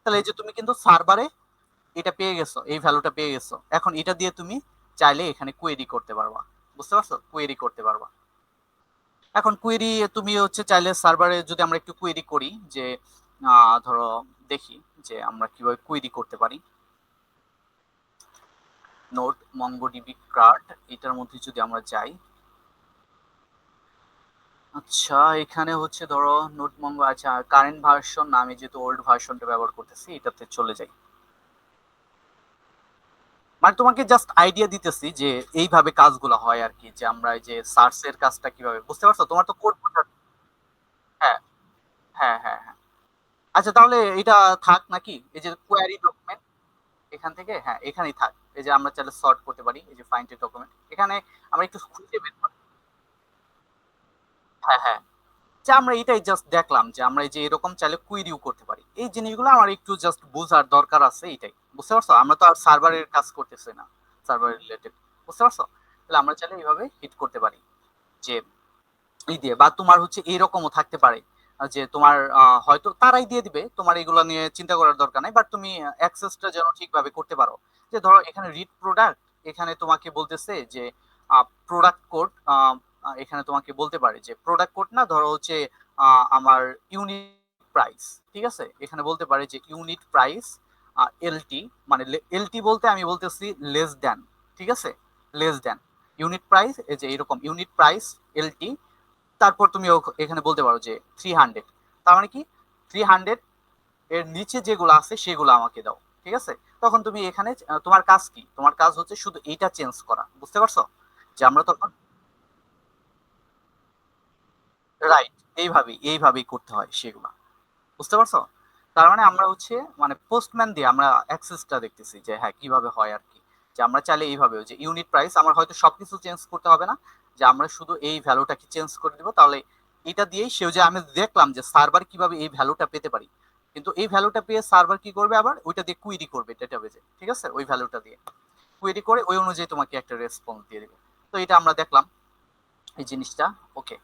তাহলে এই যে তুমি কিন্তু সার্ভারে এটা পেয়ে গেছো, এই ভ্যালুটা পেয়ে গেছো, এখন এটা দিয়ে তুমি চাইলে এখানে কোয়েরি করতে পারবা, বুঝতে পারছো, কোয়েরি করতে পারবা। এখন কোয়েরি তুমি হচ্ছে চাইলে সার্ভারে যদি আমরা একটু কোয়েরি করি, যে ধরো দেখি যে আমরা কিভাবে কোয়েরি করতে পারি। নোড মঙ্গোডিবি কার্ড, এটার মধ্যে যদি আমরা যাই, আচ্ছা এখানে হচ্ছে ধরো নোট মঙ্গো, আচ্ছা কারেন্ট ভার্সন না, আমি যেহেতু ওল্ড ভার্সনটা ব্যবহার করতেছি, এটাতে চলে যাই। মানে তোমাকে জাস্ট আইডিয়া দিতেছি যে এইভাবে কাজগুলো হয় আর কি, যে আমরা এই যে সার্চের কাজটা কিভাবে, বুঝতে পারছো, তোমার তো কোড। হ্যাঁ, হ্যাঁ। আচ্ছা তাহলে এটা থাক নাকি, এই যে কোয়ারি ডকুমেন্ট, এখান থেকে হ্যাঁ এখানেই থাক। এই যে আমরা চাইলে সর্ট করতে পারি, এই যে ফাইন্ড এ ডকুমেন্ট, এখানে আমরা একটু খুঁজে বের করি। হ্যাঁ, যে আমরা এটাই জাস্ট দেখলাম যে আমরা এই যে এরকম চাইলে কুইরিও করতে পারি, এই জিনিসগুলো আমার একটু জাস্ট বোঝার দরকার আছে, এটাই, বুঝতে পারছো, আমরা তো আর সার্ভারের কাজ করতেছি না, সার্ভার রিলেটেড, বুঝতে পারছো। তাহলে আমরা চাইলে এইভাবে হিট করতে পারি, যে এই দিয়ে, বা তোমার হচ্ছে এইরকমও থাকতে পারে, যে তোমার হয়তো তারাই দিয়ে দিবে, তোমার এগুলো নিয়ে চিন্তা করার দরকার নাই, বাট তুমি অ্যাক্সেসটা যেন ঠিকভাবে করতে পারো। যে ধরো এখানে রিড প্রোডাক্ট, এখানে তোমাকে বলতেছে যে প্রোডাক্ট কোড, এখানে তোমাকে বলতে পারে যে প্রোডাক্ট কোড না, ধরো হচ্ছে আমার ইউনিট প্রাইস, ঠিক আছে, এখানে বলতে পারে যে ইউনিট প্রাইস এলটি, মানে এলটি বলতে আমি বলতেছি লেস দ্যান, ঠিক আছে, লেস দ্যান ইউনিট প্রাইস, এই যে এরকম ইউনিট প্রাইস এলটি, তারপর তুমি এখানে বলতে পারো যে 300, তার মানে কি 300 এর নিচে যেগুলো আছে সেগুলো আমাকে দাও, ঠিক আছে। তখন তুমি এখানে তোমার কাজ কি, তোমার কাজ হচ্ছে শুধু এইটা চেঞ্জ করা, বুঝতে পারছো, যে আমরা তখন রাইট, এইভাবেই করতে হয় সেগুলো, বুঝতে পারছো। তার মানে আমরা হচ্ছে মানে পোস্টম্যান দিয়ে আমরা অ্যাক্সেসটা দেখতেছি যে হ্যাঁ কিভাবে হয় আর কি, যে আমরা চাইলে এইভাবে যে ইউনিট প্রাইস আমার হয়তো সবকিছু চেঞ্জ করতে হবে না, যে আমরা শুধু এই ভ্যালুটাকে চেঞ্জ করে দিব, তাহলে এটা দিয়েই সেও, যে আমি দেখলাম যে সার্ভার কিভাবে এই ভ্যালুটা পেতে পারি, কিন্তু এই ভ্যালুটা পেয়ে সার্ভার কি করবে, আবার ওইটা দিয়ে কুইরি করবে ডেটাবেজে, ঠিক আছে, ওই ভ্যালুটা দিয়ে কুইরি করে ওই অনুযায়ী তোমাকে একটা রেসপন্স দিয়ে দিবে। তো এটা আমরা দেখলাম এই জিনিসটা, ওকে।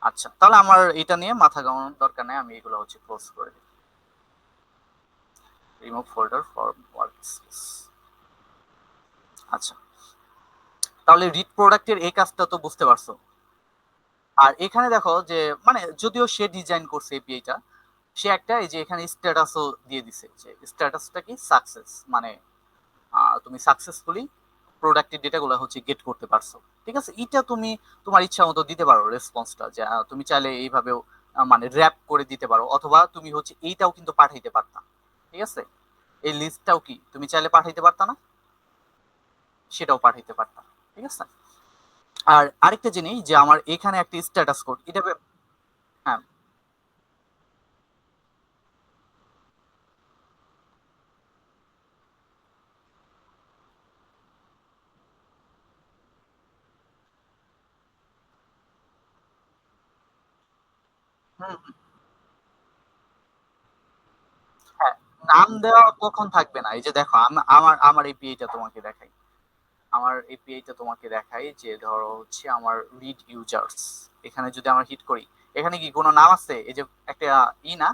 আচ্ছা তাহলে আমার এটা নিয়ে মাথা ঘামানোর দরকার নেই, আমি এগুলো হচ্ছে ক্লোজ করে দিই, রিমুভ ফোল্ডার ফর ওয়ার্কস্পেস। আচ্ছা তাহলে রিড প্রোডাক্টের এই কাজটা তো বুঝতে পারছো। আর এখানে দেখো যে মানে যদিও সে ডিজাইন করছে এপিআইটা, সে একটা এই যে এখানে স্ট্যাটাসও দিয়ে দিছে, যে স্ট্যাটাসটা কি সাকসেস, মানে তুমি সাকসেসফুলি প্রোডাক্টের ডেটাগুলো হচ্ছে গেট করতে পারছো, ঠিক আছে। এটা তুমি তোমার ইচ্ছা মতো দিতে পারো রেসপন্সটা, যে তুমি চাইলে এইভাবেও মানে র্যাপ করে দিতে পারো, অথবা তুমি হচ্ছে এইটাও কিন্তু পাঠাইতে পারতা, ঠিক আছে, এই লিস্টটাও কি তুমি চাইলে পাঠাইতে পারতা না, সেটাও পাঠাইতে পারতা, ঠিক আছে। আর আরেকটা জিনিস, যে আমার এখানে একটা স্ট্যাটাস কোড, এটা হ্যাঁ। হুম, হ্যাঁ, নাম দেওয়া কখন থাকবে না, এই যে দেখো আমার এপিআইটা তোমাকে দেখাই, আমার এপিআইটা তোমাকে দেখাই, যে ধরো হচ্ছে আমার রিড ইউজার্স, এখানে যদি আমরা হিট করি, এখানে কি কোনো নাম আছে, এই যে একটা না,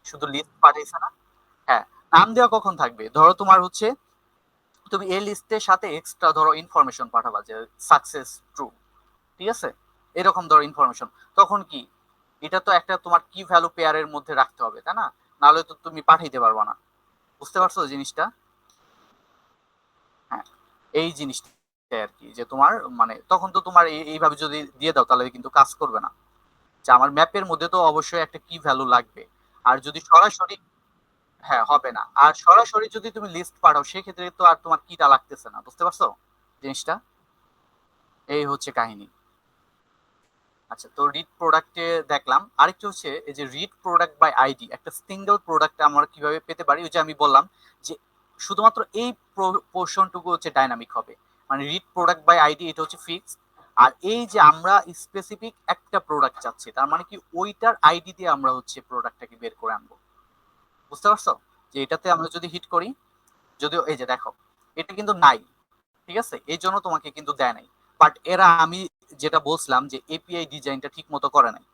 শুধু লিস্ট পাঠাইছে না। হ্যাঁ, নাম দেওয়া কখন থাকবে, ধরো তোমার হচ্ছে তুমি এই লিস্টের সাথে এক্সট্রা ধরো ইনফরমেশন পাঠাবা, যে সাকসেস ট্রু, ঠিক আছে, এরকম ধরো ইনফরমেশন, তখন কি এটা তো একটা তোমার কি ভ্যালু পেয়ারের মধ্যে রাখতে হবে, তাই না, নাহলে তো তুমি পাঠাইতে পারবা না, বুঝতে পারছো জিনিসটা। হ্যাঁ, এই জিনিসটা আর কি, যে তোমার মানে তখন তো তোমার এইভাবে যদি দিয়ে দাও তাহলে কিন্তু কাজ করবে না, যে আমার ম্যাপের মধ্যে তো অবশ্যই একটা কি ভ্যালু লাগবে। আর যদি সরাসরি, হ্যাঁ হবে না, আর সরাসরি যদি তুমি লিস্ট পাঠাও সেক্ষেত্রে তো আর তোমার কিটা লাগতেছে না, বুঝতে পারছো জিনিসটা, এই হচ্ছে কাহিনী। আচ্ছা তো রিড প্রোডাক্টে দেখলাম, আরেকটা হচ্ছে এই যে রিড প্রোডাক্ট বাই আইডি, একটা সিঙ্গেল প্রোডাক্ট আমরা কিভাবে পেতে পারি, ওই যে আমি বললাম যে শুধুমাত্র এই পোর্শনটুকু হচ্ছে ডাইনামিক হবে, মানে রিড প্রোডাক্ট বাই আইডি এটা হচ্ছে ফিক্সড। আর এই যে আমরা স্পেসিফিক একটা প্রোডাক্ট চাচ্ছি, তার মানে কি ওইটার আইডি দিয়ে আমরা হচ্ছে প্রোডাক্টটাকে বের করে আনবো। বুঝতে পারছো? যে এটাতে আমরা যদি হিট করি, যদিও এই যে দেখো এটা কিন্তু নাই, ঠিক আছে, এই জন্য তোমাকে কিন্তু দেয় নাই। বাট এরা আমি যেটা বলছিলাম যে এপিআই ডিজাইনটা ঠিক মতো করে নাই।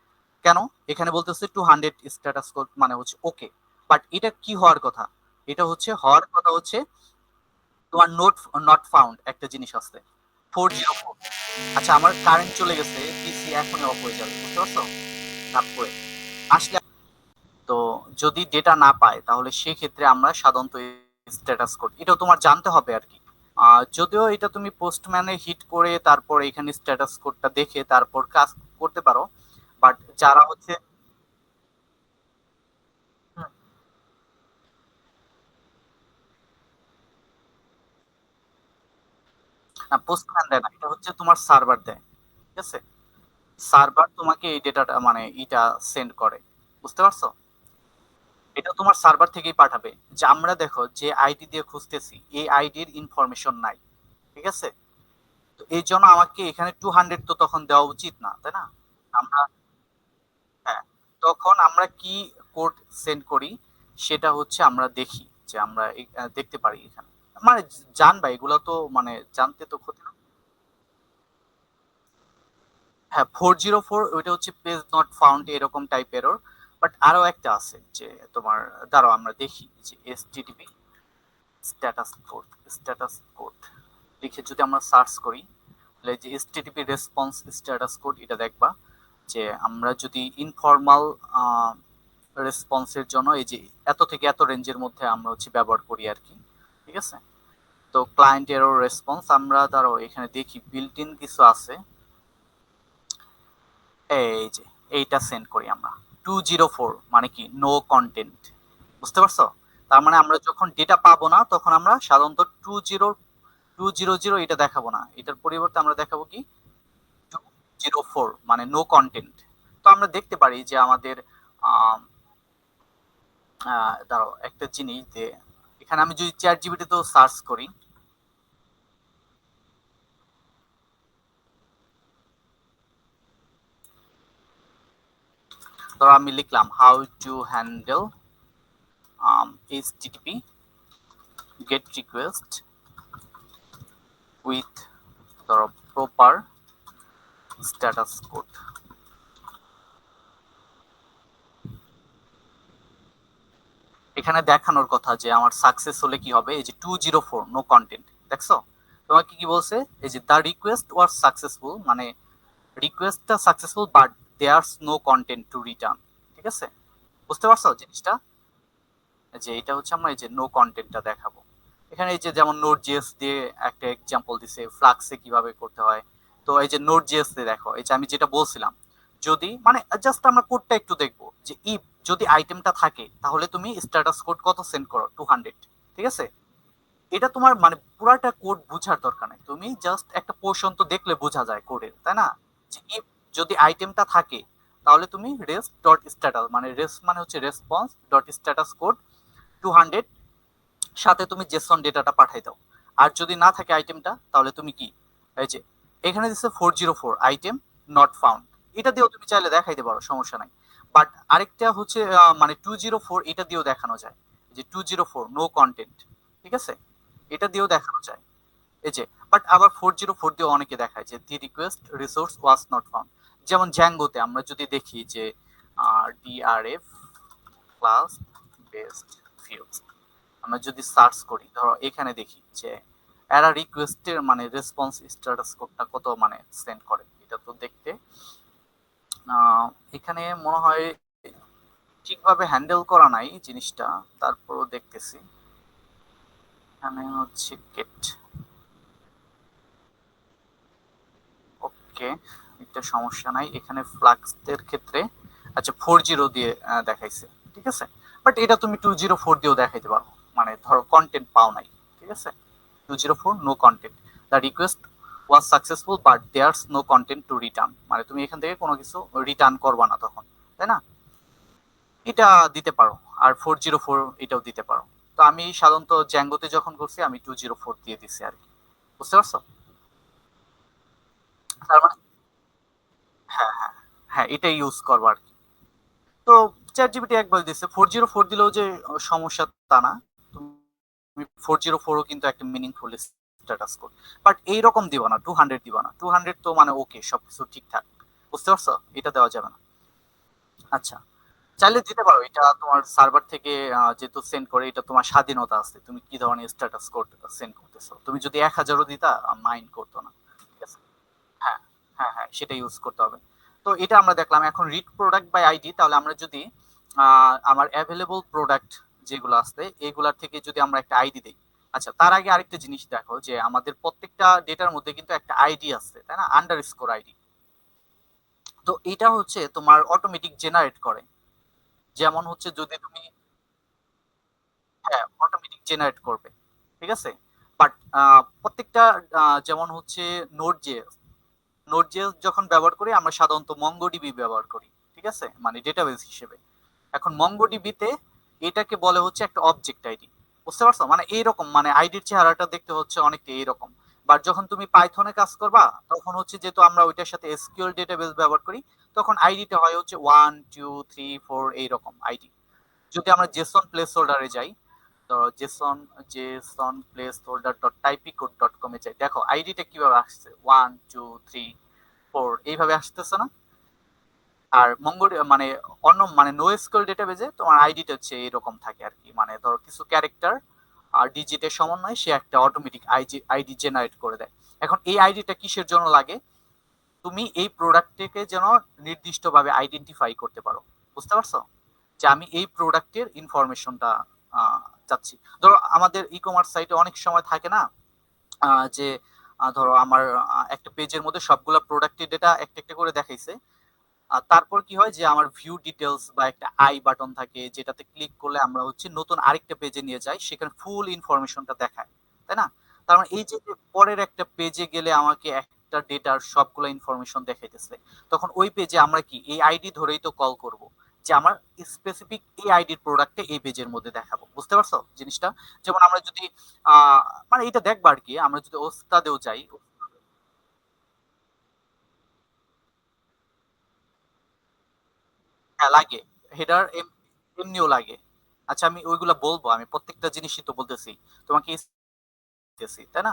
কেন? এখানে বলতেছে 200 স্ট্যাটাস কোড মানে হচ্ছে ওকে, বাট এটা কি হওয়ার কথা? এটা হচ্ছে হওয়ার কথা হচ্ছে তোমার নোট নট ফাউন্ড একটা জিনিস আছে 404। আচ্ছা আমার কারেন্ট চলে গেছে, পিসি এখনই অফ হয়ে যাবে, বুঝতে পারছো? তারপরে আসলে তো যদি ডেটা না পায় তাহলে সেক্ষেত্রে আমরা সাধারণত স্ট্যাটাস কোড এটাও তোমার জানতে হবে আর কি। যদিও এটা তুমি পোস্টম্যানে হিট করে তারপর এখানে স্ট্যাটাস কোডটা দেখে তারপর কাজ করতে পারো, বাট যারা হচ্ছে পোস্টম্যান দেয় না, এটা হচ্ছে তোমার সার্ভার দেয়, ঠিক আছে? সার্ভার তোমাকে এই ডেটাটা মানে এটা সেন্ড করে, বুঝতে পারছো? এটা তোমার সার্ভার থেকেই পাঠাবে। যে আমরা দেখো যে আইডি দিয়ে খুঁজতেছি এই আইডির ইনফরমেশন নাই, ঠিক আছে? তো এই জন্য আমাকে এখানে 200 তো তখন দেওয়া উচিত না, তাই না? আমরা হ্যাঁ, তখন আমরা কি কোড সেন্ড করি সেটা হচ্ছে আমরা দেখি যে আমরা দেখতে পারি এখানে, মানে জানবা এগুলো তো মানে জানতে তো ক্ষতি না। হ্যাঁ 404 ওইটা হচ্ছে পেজ নট ফাউন্ড এরকম টাইপ এরর। বাট আরো একটা আছে যে তোমার, দাঁড়াও আমরা দেখি যে এসটিটিপি স্ট্যাটাস কোড, স্ট্যাটাস কোড লিখে যদি আমরা সার্চ করি তাহলে যে এসটিটিপি রেসপন্স স্ট্যাটাস কোড এটা দেখবা যে আমরা যদি ইনফর্মাল রেসপন্সের জন্য এই যে এত থেকে এত রেঞ্জের মধ্যে আমরা হচ্ছে ব্যবহার করি আর কি, ঠিক আছে? তো ক্লায়েন্ট এরর রেসপন্স আমরা ধরো এখানে দেখি বিল্ট ইন কিছু আছে, এই যে এইটা সেন্ড করি আমরা 204 মানে কি নো কন্টেন্ট, বুঝতে পারছো? তার মানে আমরা যখন ডেটা পাবো না তখন আমরা সাধারণত 200 এটা দেখাবো না, এটার পরিবর্তে আমরা দেখাবো কি 204 মানে নো কন্টেন্ট। তো আমরা দেখতে পারি যে আমাদের দাঁড়াও একটা জিনিস যে এখানে আমি যদি চ্যাট জিপিটি তো সার্চ করি, ধরো আমি লিখলাম how to handle HTTP gate request with ধরো প্রপার স্ট্যাটাস কোড। এখানে দেখানোর কথা যে আমার সাকসেস হলে কি হবে, এই যে 204 নো কন্টেন্ট, দেখছো? তোমাকে কি বলছে, এই যে দা রিকোয়েস্ট ওয়াজ সাকসেসফুল মানে রিকোয়েস্টটা successful but there's no content to return, ঠিক আছে? বুঝতে পারছো জিনিসটা? যে এটা হচ্ছে আমরা এই যে নো কন্টেন্টটা দেখাবো। এখানে এই যে যেমন নোট জিএস দিয়ে একটা এক্সাম্পল দিছে ফ্লাক্সে কিভাবে করতে হয়। তো এই যে নোট জিএস দিয়ে দেখো এই যে আমি যেটা বলছিলাম, যদি মানে জাস্ট আমরা কোডটা একটু দেখবো যে ইফ যদি আইটেমটা থাকে তাহলে তুমি স্ট্যাটাস কোড কত সেন্ড করো 200, ঠিক আছে? এটা তোমার মানে পুরাটা কোড বুঝার দরকার নেই, তুমি জাস্ট একটা পোর্শন তো দেখলে বোঝা যায় কোডের, তাই না? যে if যদি আইটেমটা থাকে তাহলে তুমি রেস্ট ডট স্ট্যাটাস মানে রেস্ট মানে হচ্ছে রেসপন্স ডট স্ট্যাটাস কোড 200 সাথে তুমি জেসন ডেটাটা পাঠাই দাও। আর যদি না থাকে আইটেমটা তাহলে তুমি কি, এই যে এখানে দিচ্ছে 404 আইটেম নট ফাউন্ড, এটা দিয়েও তুমি চাইলে দেখাইতে পারো, সমস্যা নাই। বাট আরেকটা হচ্ছে মানে 204 এটা দিয়েও দেখানো যায়, যে 204 নো কন্টেন্ট, ঠিক আছে? এটা দিয়েও দেখানো যায় এই যে। বাট আবার 404 দিয়েও অনেকে দেখায় যে the request resource was not found. যেমন জ্যাঙ্গোতে আমরা যদি দেখি যে ডিআরএফ ক্লাস বেসড ফিউজ, আমরা যদি সার্চ করি ধরো এখানে দেখি যে এরা রিকোয়েস্টের মানে রেসপন্স স্ট্যাটাস কোডটা কত মানে সেন্ড করে, এটা তো দেখতে আহ, এখানে মনে হয় ঠিকভাবে হ্যান্ডেল করা নাই জিনিসটা, তারপরও দেখতেছি এখানে হচ্ছে গেট ওকে, একটা সমস্যা নাই এখানে ফ্লাক্সের ক্ষেত্রে। আচ্ছা 40 দিয়ে দেখাইছে, ঠিক আছে? বাট এটা তুমি 204 দিয়েও দেখাইতে পারো, মানে ধরো কন্টেন্ট পাও নাই, ঠিক আছে? 204 no content, the request was successful but there's no content to return, মানে তুমি এখান থেকে কোনো কিছু রিটার্ন করবা না তখন, তাই না? এটা দিতে পারো। আর 404 এটাও দিতে পারো। তো আমি সাধারণত জ্যাঙ্গোতে যখন করছি আমি 204 দিয়ে দিছি আর কি, বুঝতে পারছো? তার মানে হ্যাঁ হ্যাঁ হ্যাঁ, এটাই ইউজ করবো আর কি। তো চ্যাট জিপিটি একবার দিচ্ছে, 404 দিলেও যে সমস্যা তা না, তুমি 404ও কিন্তু একটা মিনিংফুল স্ট্যাটাস কোড, বাট এইরকম দিবা না, 200 দিবা না, 200 তো মানে ওকে সবকিছু ঠিকঠাক, বুঝতে পারছো? এটা দেওয়া যাবে না। আচ্ছা, চাইলে দিতে পারো, এটা তোমার সার্ভার থেকে যেহেতু সেন্ড করে, এটা তোমার স্বাধীনতা আছে, তুমি কি ধরনের স্ট্যাটাস কোড সেন্ড করতেছো। তুমি যদি 1000ও দিতা মাইন্ড করতো না, ঠিক আছে? হ্যাঁ হ্যাঁ হ্যাঁ, সেটা ইউজ করতে হবে। তো এটা আমরা দেখলাম। এখন রিড প্রোডাক্ট বাই আইডি, তাহলে আমরা যদি আমার অ্যাভেলেবল প্রোডাক্ট যেগুলো আছে এগুলার থেকে যদি আমরা একটা আইডি দিই। আচ্ছা, তার আগে আরেকটা জিনিস দেখো, যে আমাদের প্রত্যেকটা ডেটার মধ্যে কিন্তু একটা আইডি আছে, তাই না? Underscore ID. তো এটা হচ্ছে তোমার অটোমেটিক জেনারেট করে। যেমন হচ্ছে যদি তুমি, হ্যাঁ, অটোমেটিক জেনারেট করবে, ঠিক আছে? বাট প্রত্যেকটা যেমন হচ্ছে নোট জেএস, নোট জেএস যখন ব্যবহার করি আমরা সাধারণত মঙ্গোডিবি ব্যবহার করি, ঠিক আছে, মানে ডেটাবেস হিসেবে। এখন মঙ্গোডিবিতে এটাকে বলে হচ্ছে একটা অবজেক্ট আইডি, বুঝতে পারছো? মানে এইরকম, মানে আইডির চেহারাটা দেখতে হচ্ছে অনেকটা এইরকম। বাট যখন তুমি পাইথনে কাজ করবা তখন হচ্ছে, যেহেতু আমরা ওইটার সাথে এসকিউএল ডেটাবেস ব্যবহার করি, তখন আইডিটা হয় হচ্ছে 1 2 3 4 এইরকম আইডি। যদি আমরা জেসন প্লেস হোল্ডারে যাই, ধরো JSON JSON placeholder dot typicode dot কমে যাই, দেখো আইডিটা কিভাবে আসছে, 1 2 3 4 এইভাবে আসতেছে না? আর মঙ্গল মানে অন্য মানে নো এসকিউএল ডেটাবেজে তোমার আইডিটা হচ্ছে এরকম থাকে আর কি, মানে ধরো কিছু ক্যারেক্টার আর ডিজিটের সমন্বয়ে সে একটা অটোমেটিক আইডি জেনারেট করে দেয়। এখন এই আইডিটা কিসের জন্য লাগে? তুমি এই প্রোডাক্টটিকে যেন নির্দিষ্টভাবে আইডেন্টিফাই করতে পারো, বুঝতে পারছো? যে আমি এই প্রোডাক্টের ইনফরমেশনটা চাচ্ছি। ধরো আমাদের ই কমার্স সাইটে অনেক সময় থাকে না, যে ধরো আমার একটা পেজের মধ্যে সবগুলা প্রোডাক্টের ডেটা একটা একটা করে দেখাইছে। আর তারপর কি হয়, যে আমার ভিউ ডিটেলস বা একটা আই বাটন থাকে, যেটাতে ক্লিক করলে আমরা হচ্ছে নতুন আরেকটা পেজে নিয়ে যাই, সেখানে ফুল ইনফরমেশনটা দেখায়, তাই না? তার মানে এই যে যে পরের একটা পেজে গেলে আমাকে একটা ডেটার সবগুলো ইনফরমেশন দেখাইতেছে, তখন ওই পেজে আমরা কি এই আইডি ধরেই তো কল করব, যে আমার স্পেসিফিক এই আইডির প্রোডাক্টে এই পেজের মধ্যে দেখাবো, বুঝতে পারছো জিনিসটা? যেমন আমরা যদি আহ মানে এটা দেখবা আর কি, আমরা যদি ওস্তাদেও যাই। হ্যাঁ লাগে, হেডার এমনিও লাগে। আচ্ছা, আমি ওইগুলা বলবো, আমি প্রত্যেকটা জিনিসই তো বলতেছি তোমাকে, দিতেছি, তাই না?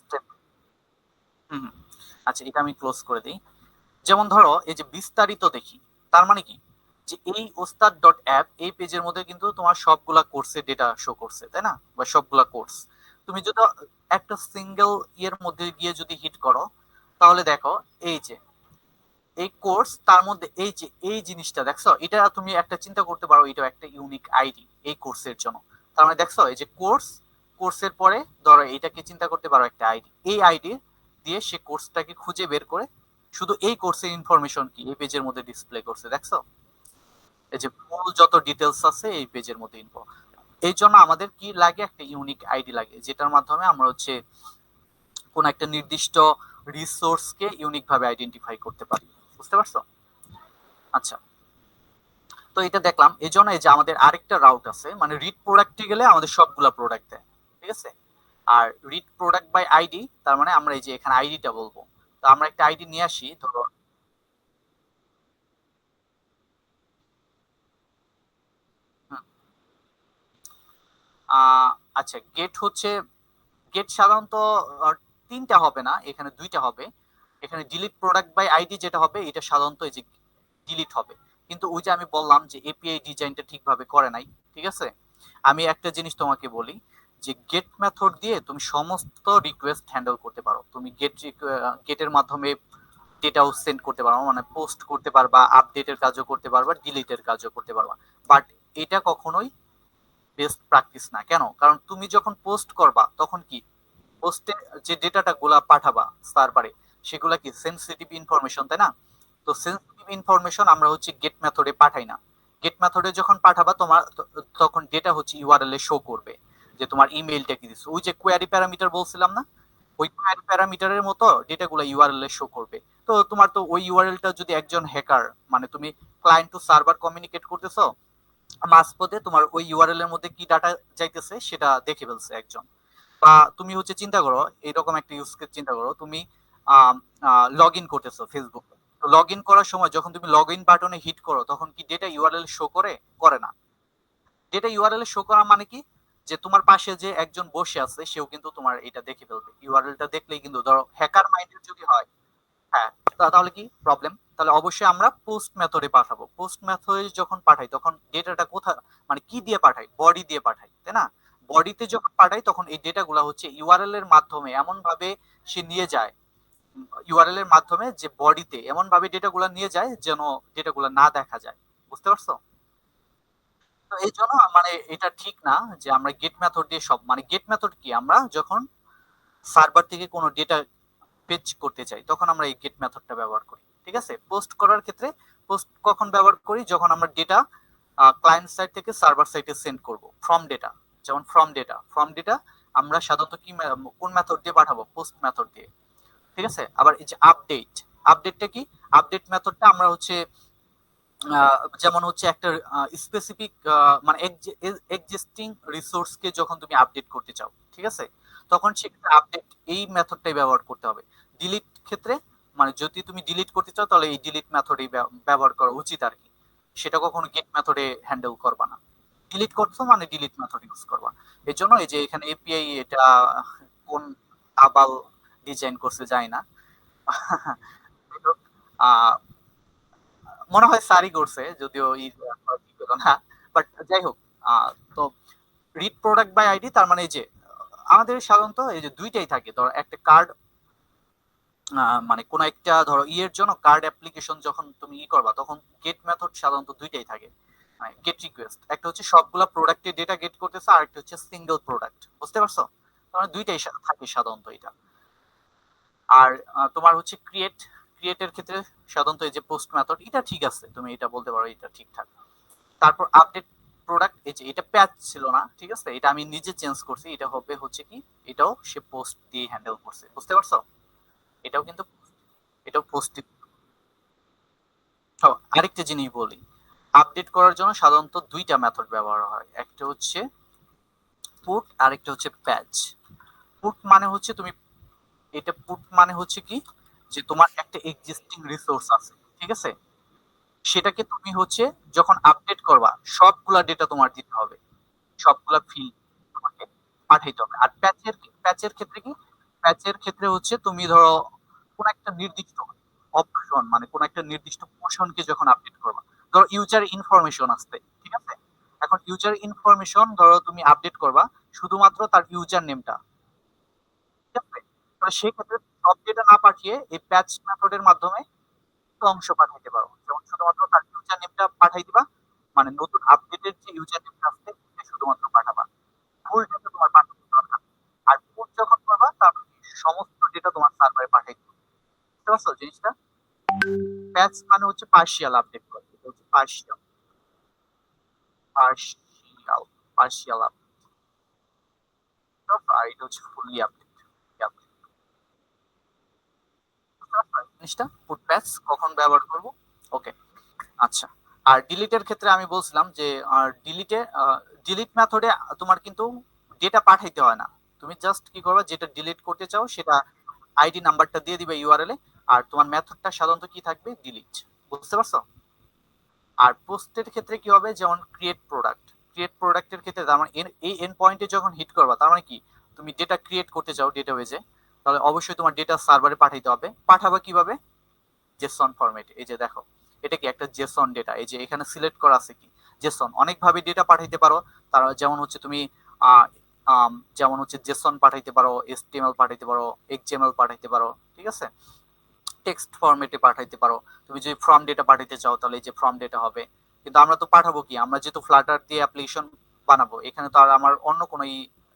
Step- হুম হুম। আচ্ছা, এটা আমি ক্লোজ করে দিই। যেমন ধরো এই যে বিস্তারিত দেখি, তার মানে কি, যে এই ওস্তাদ ডট অ্যাপ এই পেজের মধ্যে কিন্তু তোমার সবগুলা কোর্সের ডেটা শো করছে, তাই না? বা সবগুলা কোর্স তুমি যদি একটা সিঙ্গেল ইয়ের মধ্যে গিয়ে যদি হিট করো, তাহলে দেখো এই যে এই কোর্স, তার মধ্যে এই যে এই জিনিসটা দেখছো, এটা তুমি একটা চিন্তা করতে পারো, এটা একটা ইউনিক আইডি এই কোর্সের জন্য। তার মানে দেখছো এই যে কোর্স, কোর্সের পরে ধরো এটাকে চিন্তা করতে পারো একটা আইডি, এই আইডি দিয়ে সে কোর্সটাকে খুঁজে বের করে শুধু এই কোর্সের ইনফরমেশন কি এই পেজের মধ্যে ডিসপ্লে করছে, দেখছো? এই যে মূল যত ডিটেলস আছে এই পেজের মধ্যে ইনফো। এই জন্য আমাদের কি লাগে, একটা ইউনিক আইডি লাগে, যেটার মাধ্যমে আমরা হচ্ছে কোন একটা নির্দিষ্ট রিসোর্সকে ইউনিক ভাবে আইডেন্টিফাই করতে পারি, বুঝতে পারছো? আচ্ছা, তো এটা দেখলাম। এই জন্য এই যে আমাদের আরেকটা রাউট আছে, মানে রিড প্রোডাক্টে গেলে আমাদের সবগুলা প্রোডাক্ট দেয়, ঠিক আছে? আর রিড প্রোডাক্ট বাই আইডি, তার মানে আমরা এই যে এখানে আইডিটা বলবো। তো আমরা একটা আইডি নিয়ে আসি, ধরো হুম, আচ্ছা, গেট হচ্ছে, গেট সাধারণত আহ, তিনটা হবে না, এখানে দুইটা হবে। এখানে ডিলিট প্রোডাক্ট বাই আইডি যেটা হবে, এটা সাধারণত এই যে ডিলিট হবে। কিন্তু ওই যে আমি বললাম যে এপিআই ডিজাইনটা ঠিকভাবে করে নাই, ঠিক আছে? আমি একটা জিনিস তোমাকে বলি, যে গেট মেথড দিয়ে তুমি সমস্ত রিকোয়েস্ট হ্যান্ডেল করতে পারো। তুমি গেটের মাধ্যমে ডেটাও সেন্ড করতে পারো, মানে পোস্ট করতে পারবা, আপডেটের কাজও করতে পারবা, ডিলিটের কাজও করতে পারবা। বাট এটা কখনোই বেস্ট প্র্যাকটিস না। কেন? কারণ তুমি যখন পোস্ট করবা তখন কি, পোস্টে যে ডেটাটা গুলা পাঠাবা সার্ভারে, সেগুলা কি সেনসিটিভ ইনফরমেশন, তাই না? তো সেনসিটিভ ইনফরমেশন আমরা হচ্ছে গেট মেথডে পাঠাই না। গেট মেথডে যখন পাঠাবা তোমার তখন ডেটা হচ্ছে ইউআরএল এ শো করবে, যে তোমার ইমেইলটা কি দিচ্ছে, ওই যে কোয়ারি প্যারামিটার বলছিলাম না, ওই কোয়ারি প্যারামিটারের মতো ডেটাগুলো ইউআরএল এ শো করবে। তো তোমার তো ওই ইউআরএলটা যদি একজন হ্যাকার, মানে তুমি ক্লায়েন্ট টু সার্ভার কমিউনিকেট করতেছো, মাঝপথে তোমার ওই ইউআরএল এর মধ্যে কি ডাটা যাইতেছে সেটা দেখে ফেলছে একজন। বা তুমি হচ্ছে চিন্তা করো, এইরকম একটা ইউজ কেস চিন্তা করো, তুমি লগ ইন করতেছো ফেসবুকে। তো লগ ইন করার সময় যখন তুমি লগ ইন বাটনে হিট করো, তখন কি ডেটা ইউআরএল শো করে? করে না। ডেটা ইউআরএল শো করা মানে কি, যে তোমার পাশে যে একজন বসে আছে সেও কিন্তু তোমার এটা দেখে ফেলবে। ইউআরএলটা দেখলেই কিন্তু, ধরো হ্যাকার মাইন্ডেড যদি হয়, হ্যাঁ, তাহলে কি প্রবলেম? তাহলে অবশ্যই আমরা পোস্ট মেথডে পাঠাবো। পোস্ট মেথডে যখন পাঠাই তখন ডেটাটা কোথায়, মানে কি দিয়ে পাঠাই? বডি দিয়ে পাঠাই, তাই না? বডিতে যখন পাঠাই তখন এই ডেটাগুলো হচ্ছে ইউআরএল এর মাধ্যমে এমন ভাবে সে নিয়ে যায়, ইউআরএল এর মাধ্যমে যে বডিতে এমন ভাবে ডেটাগুলো নিয়ে যায় যেন ডেটাগুলো না দেখা যায়। বুঝতে পারছো? তো এই জন্য মানে এটা ঠিক না যে আমরা গেট মেথড দিয়ে সব, মানে গেট মেথড কি, আমরা যখন সার্ভার থেকে কোনো ডেটা পেজ করতে চাই তখন আমরা এই গেট মেথডটা ব্যবহার করি। ঠিক আছে? পোস্ট করার ক্ষেত্রে পোস্ট কখন ব্যবহার করি? যখন আমরা ডেটা ক্লায়েন্ট সাইড থেকে সার্ভার সাইডে সেন্ড করব ফ্রম ডেটা। যেমন ফ্রম ডেটা আমরা সাধারণত কি কোন মেথড দিয়ে পাঠাবো? পোস্ট মেথড দিয়ে। ঠিক আছে? আবার এই যে আপডেটটা কি? আপডেট মেথডটা আমরা হচ্ছে যেমন হচ্ছে একটা স্পেসিফিক মানে এক্সিস্টিং রিসোর্সকে যখন তুমি আপডেট করতে চাও, ঠিক আছে, তখন সেক্ষেত্রে আপডেট এই মেথডটাই ব্যবহার করতে হবে। ডিলিট ক্ষেত্রে, মানে যদি তুমি ডিলিট করতে চাও তাহলে এই ডিলিট মেথডই ব্যবহার করা উচিত আর কি। সেটা কখনো গেট মেথডে হ্যান্ডেল করবা না। ডিলিট করছো মানে ডিলিট মেথড ইউজ করবা। এর জন্য এই যে এখানে এপিআই এটা কোন আবাল ডিজাইন করছে যায় না। আহ মনে হয় সারি করছে, যদিও ই ঠিক হলো না। বাট যাই হোক, তো রিড প্রোডাক্ট বাই আইডি তার মানে এই যে আমাদের সাধারণত এই যে দুইটাই থাকে। ধরো একটা কার্ড, মানে কোন একটা ধরো ইয়ের জন্য কার্ড অ্যাপ্লিকেশন যখন তুমি করবা তখন গেট মেথড সাধারণত দুইটাই থাকে। গেট রিকোয়েস্ট একটা হচ্ছে সবগুলা প্রোডাক্টের ডেটা গেট করতেছে, আর একটা হচ্ছে সিঙ্গেল প্রোডাক্ট। বুঝতে পারছো? তার দুইটাই থাকে সাধারণত এটা। আর তোমার হচ্ছে ক্রিয়েটের ক্ষেত্রে সাধারণত এই যে পোস্ট মেথড, এটা ঠিক আছে, তুমি এটা বলতে পারো এটা ঠিকঠাক। তারপর আপডেট প্রোডাক্ট, এই যে এটা প্যাচ ছিল না, ঠিক আছে, এটা আমি নিজে চেঞ্জ করছি, এটা হবে হচ্ছে কি, এটাও সে পোস্ট দিয়ে হ্যান্ডেল করছে। বুঝতে পারছো? এটাও কিন্তু, এটাও পোস্ট। আরেকটা জিনিস বলি, আপডেট করার জন্য সাধারণত দুইটা মেথড ব্যবহার হয়, একটা হচ্ছে পুট আর একটা হচ্ছে প্যাচ। পুট মানে হচ্ছে তুমি, এটা পুট মানে হচ্ছে কি, যে তোমার একটা এক্সিস্টিং রিসোর্স আছে, ঠিক আছে, সেটাকে তুমি হচ্ছে যখন আপডেট করবা সবগুলা ডেটা তোমার দিতে হবে, সবগুলা ফিল্ড তোমাকে পাঠাইতে হবে। আর প্যাচের ক্ষেত্রে কি, প্যাচের ক্ষেত্রে হচ্ছে তুমি ধরো কোন একটা নির্দিষ্ট অপশন, মানে কোন একটা নির্দিষ্ট পোর্শনকে যখন আপডেট করবা, ধরো ইউজার ইনফরমেশন আসছে, ঠিক আছে, এখন ইউজার ইনফরমেশন ধরো তুমি আপডেট করবা শুধুমাত্র তার ইউজার নেমটা, ঠিক আছে, তাহলে সেক্ষেত্রে সব ডেটা না পাঠিয়ে এই প্যাচ মেথডের মাধ্যমে একটা অংশ পাঠাইতে পারো। যেমন শুধুমাত্র তার ইউজার নেমটা পাঠাই দিবা, মানে নতুন আপডেটের যে ইউজার নেমটা আছে সেটা শুধুমাত্র পাঠাবা, ফুল ডেটা তোমার পাঠাতে দরকার নেই। আর পুট যখন করবা তারপর সমস্ত ডেটা তোমার সার্ভারে পাঠাই দিবে। বুঝতে পারছো জিনিসটা? প্যাচ মানে হচ্ছে পার্শিয়াল আপডেট করে, এটা হচ্ছে পার্শিয়াল পার্শিয়াল আপডেট, আর এটা হচ্ছে ফুললি আপডেট। জিনিসটা পুট প্যাচ কখন ব্যবহার করব? ওকে, আচ্ছা। আর ডিলিটের ক্ষেত্রে আমি বলছিলাম যে ডিলিট মেথডে তোমার কিন্তু ডেটা পাঠাইতে হয় না। তুমি জাস্ট কি করবে, যেটা ডিলিট করতে চাও সেটা আইডি নাম্বারটা দিয়ে দিবে ইউআরএল এ, আর তোমার মেথডটা সাধারণত কি থাকবে? ডিলিট। বুঝতে পারছো? আর পোস্টের ক্ষেত্রে কি হবে, যেমন ক্রিয়েট প্রোডাক্টের ক্ষেত্রে তার মানে এই এন্ড পয়েন্টে যখন হিট করবা তার মানে কি, তুমি ডেটা ক্রিয়েট করতে চাও ডেটাবেজে, তাহলে অবশ্যই তোমার ডেটা সার্ভারে পাঠাইতে হবে। পাঠাবা কিভাবে? Jason format. এই যে দেখো, এটা কি একটা জেসন ডেটা, এই যে এখানে সিলেক্ট করা আছে কি জেসন। অনেকভাবে ডেটা পাঠাইতে পারো, তারা যেমন হচ্ছে তুমি আহ, যেমন হচ্ছে জেসন পাঠাইতে পারো, এসটিএমএল পাঠাইতে পারো, এক্সএমএল পাঠাইতে পারো, ঠিক আছে, টেক্সট ফরম্যাটে পাঠাইতে পারো। তুমি যদি ফর্ম ডেটা পাঠাইতে চাও তাহলে এই যে ফর্ম ডেটা হবে। কিন্তু আমরা তো পাঠাবো কি, আমরা যেহেতু ফ্লাটার দিয়ে অ্যাপ্লিকেশন বানাবো, এখানে তো আর আমার অন্য কোনো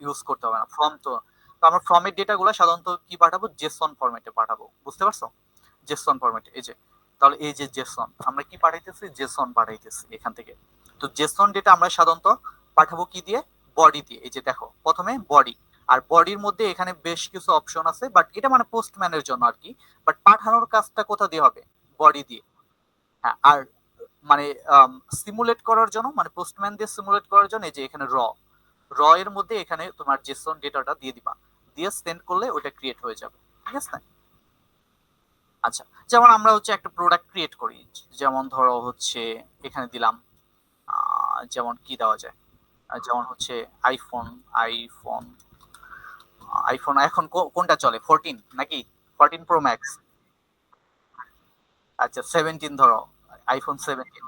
ইউজ করতে হবে না, ফর্ম তো। তো আমরা ফর্মের ডেটাগুলো সাধারণত কি পাঠাবো? জেসন ফরম্যাটে পাঠাবো। বুঝতে পারছো? জেসন ফরম্যাট, এই যে, তাহলে এই যে জেসন আমরা কি পাঠাইতেছি? জেসন পাঠাইতেছি এখান থেকে। তো জেসন ডেটা আমরা সাধারণত পাঠাবো কি দিয়ে? বডি দিয়ে। এই যে দেখো, প্রথমে বডি, আর বডির মধ্যে এখানে বেশ কিছু অপশন আছে, বাট এটা মানে পোস্টম্যানের জন্য আর কি। বাট পাঠানোর কাজটা কোথা দিয়ে হবে? বডি দিয়ে। হ্যাঁ, আর মানে সিমুলেট করার জন্য, মানে পোস্টম্যান দিয়ে সিমুলেট করার জন্য এই যে এখানে র এর মধ্যে এখানে তোমার জেসন ডেটাটা দিয়ে দিবা, দিয়ে সেন্ড করলে ওটা ক্রিয়েট হয়ে যাবে, ঠিক আছে। আচ্ছা, যেমন আমরা হচ্ছে একটা প্রোডাক্ট ক্রিয়েট করি, যেমন ধরো হচ্ছে এখানে দিলাম যেমন কি দেওয়া যায়, যেমন হচ্ছে আইফোন আইফোন আইফোন এখন কোনটা চলে, 14 নাকি 14 প্রো ম্যাক্স? আচ্ছা 17 ধরো, আইফোন 17।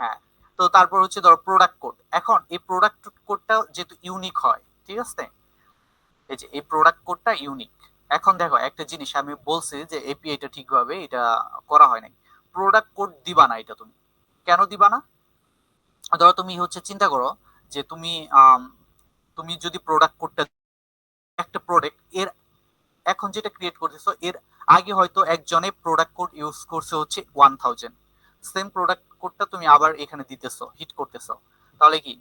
হ্যাঁ, তো তারপর হচ্ছে ধরো প্রোডাক্ট কোড। এখন এই প্রোডাক্ট কোডটা যেহেতু ইউনিক হয়, ঠিক আছে, এই যে এই প্রোডাক্ট কোডটা ইউনিক। এখন দেখো একটা জিনিস আমি বলছি যে এপিআইটা ঠিকভাবে এটা করা হয় নাই। প্রোডাক্ট কোড দিবা না এটা তুমি, কেন দিবা না? ধরো তুমি হচ্ছে চিন্তা করো যে তুমি আম, তুমি যদি প্রোডাক্ট কোডটা, একটা প্রোডাক্ট এর এখন যেটা ক্রিয়েট করতেছো এর আগে হয়তো একজনে প্রোডাক্ট কোড ইউজ করছে হচ্ছে 1000, সেম প্রোডাক্ট কোডটা তুমি আবার এখানে দিতেছো, হিট করতেছো, তাহলে কি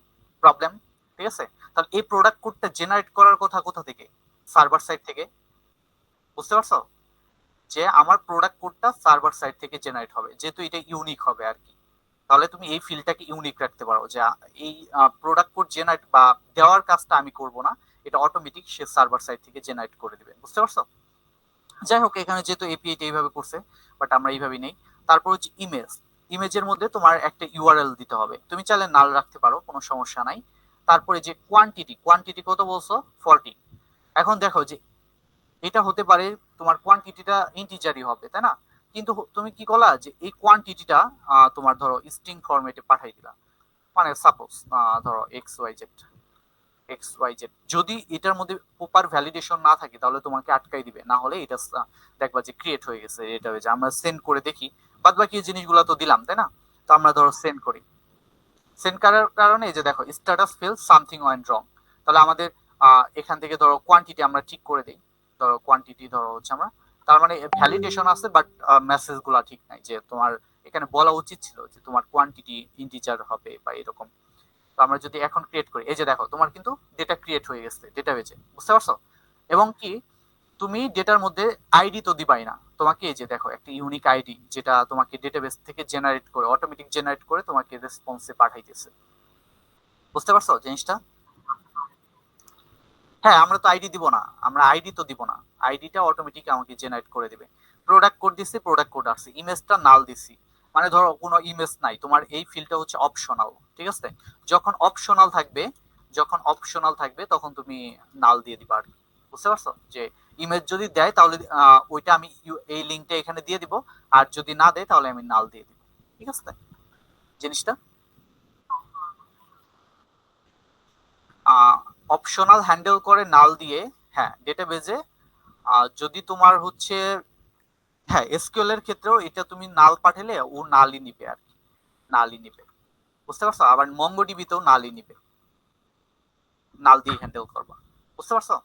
প্রবলেম? ঠিক আছে, তাহলে এই প্রোডাক্ট কোডটা জেনারেট করার কথা কোথা থেকে? সার্ভার সাইড থেকে। বুঝতে পারছো যে আমার প্রোডাক্ট কোডটা সার্ভার সাইড থেকে জেনারেট হবে, যেহেতু এটা ইউনিক হবে আর কি। তাহলে তুমি এই ফিল্ডটাকে ইউনিক রাখতে পারো যে এই প্রোডাক্ট কোড জেনারেট বা দেওয়ার কাজটা আমি করব না, এটা অটোমেটিক সে সার্ভার সাইড থেকে জেনারেট করে দিবে। বুঝতে পারছো? যাই হোক, এখানে যেহেতু এপিআই টা এইভাবে করছে, বাট আমরা এইভাবেই নেই। তারপর হচ্ছে ইমেজ, ইমেজের মধ্যে তোমার একটা ইউআরএল দিতে হবে, তুমি চাইলে নাল রাখতে পারো, কোনো সমস্যা নাই। তারপরে যে কোয়ান্টিটি, কোয়ান্টিটি কত বলছো? 40। এখন দেখো যে এটা হতে পারে তোমার কোয়ান্টিটিটা ইন্টিজারই হবে, তাই না? কিন্তু তুমি কি করলা যে এই কোয়ান্টিটিটা তোমার ধরো স্ট্রিং ফরম্যাটে পাঠাই দিলা, মানে সাপোজ ধরো এক্স ওয়াই জেড। যদি এটার মধ্যে প্রপার ভ্যালিডেশন না থাকে তাহলে তোমাকে আটকাই দিবে, না হলে এটা দেখবা যে ক্রিয়েট হয়ে গেছে, এটা হয়ে যায়। আমরা সেন্ড করে দেখি, বাদ বাকি জিনিসগুলো তো দিলাম, তাই না? তো আমরা ধরো সেন্ড করি, সেন্ড করার কারণে এই যে দেখো status fail something went wrong. তাহলে আমাদের এখান থেকে ধরো কোয়ান্টিটি আমরা ঠিক করে দিই, ধরো কোয়ান্টিটি ধরো হচ্ছে আমরা, তার মানে ভ্যালিডেশন আছে বাট মেসেজ গুলা ঠিক নাই, যে তোমার এখানে বলা উচিত ছিল যে তোমার কোয়ান্টিটি ইন্টিজার হবে বা এরকম। তো আমরা যদি এখন ক্রিয়েট করি, এই যে দেখো তোমার কিন্তু ডেটা ক্রিয়েট হয়ে গেছে ডেটাবেজে। বুঝতে পারছো? এবং কি তুমি ডেটার মধ্যে আইডি তো দিবাই না, তোমাকে এই যে দেখো একটা ইউনিক আইডি যেটা তোমাকে ডেটাবেস থেকে জেনারেট করে, অটোমেটিক জেনারেট করে তোমাকে রেসপন্সে পাঠাইতেছে। বুঝতে পারছো জিনিসটা? হ্যাঁ, আমরা তো আইডি দিব না, আমরা আইডি তো দিব না, আইডিটা অটোমেটিক আমাকে জেনারেট করে দিবে। প্রোডাক্ট কোড দিছি, প্রোডাক্ট কোড আসছে, ইমেজটা নাল দিছি, মানে ধরো কোনো ইমেজ নাই, তোমার এই ফিল্ডটা হচ্ছে অপশনাল, ঠিক আছে? যখন অপশনাল থাকবে, যখন অপশনাল থাকবে তখন তুমি নাল দিয়ে দিবা আর কি। বুঝতে পারছো যে ইমেজ যদি দেয় তাহলে ওইটা আমি এই লিঙ্কটা এখানে দিয়ে দিব, আর যদি না দেয় তাহলে আমি নাল দিয়ে দিব। ঠিক আছে জিনিসটা? অপশনাল হ্যান্ডেল করে নাল দিয়ে, হ্যাঁ ডেটাবেজে যদি তোমার হচ্ছে, হ্যাঁ এসকিউএল এর ক্ষেত্রেও এটা তুমি নাল পাঠালে ও নালই নিবে আর কি, নালই নিবে। বুঝতে পারছো? আবার মঙ্গোডিবিতেও নালই নিবে, নাল দিয়ে হ্যান্ডেল করবা। বুঝতে পারছো?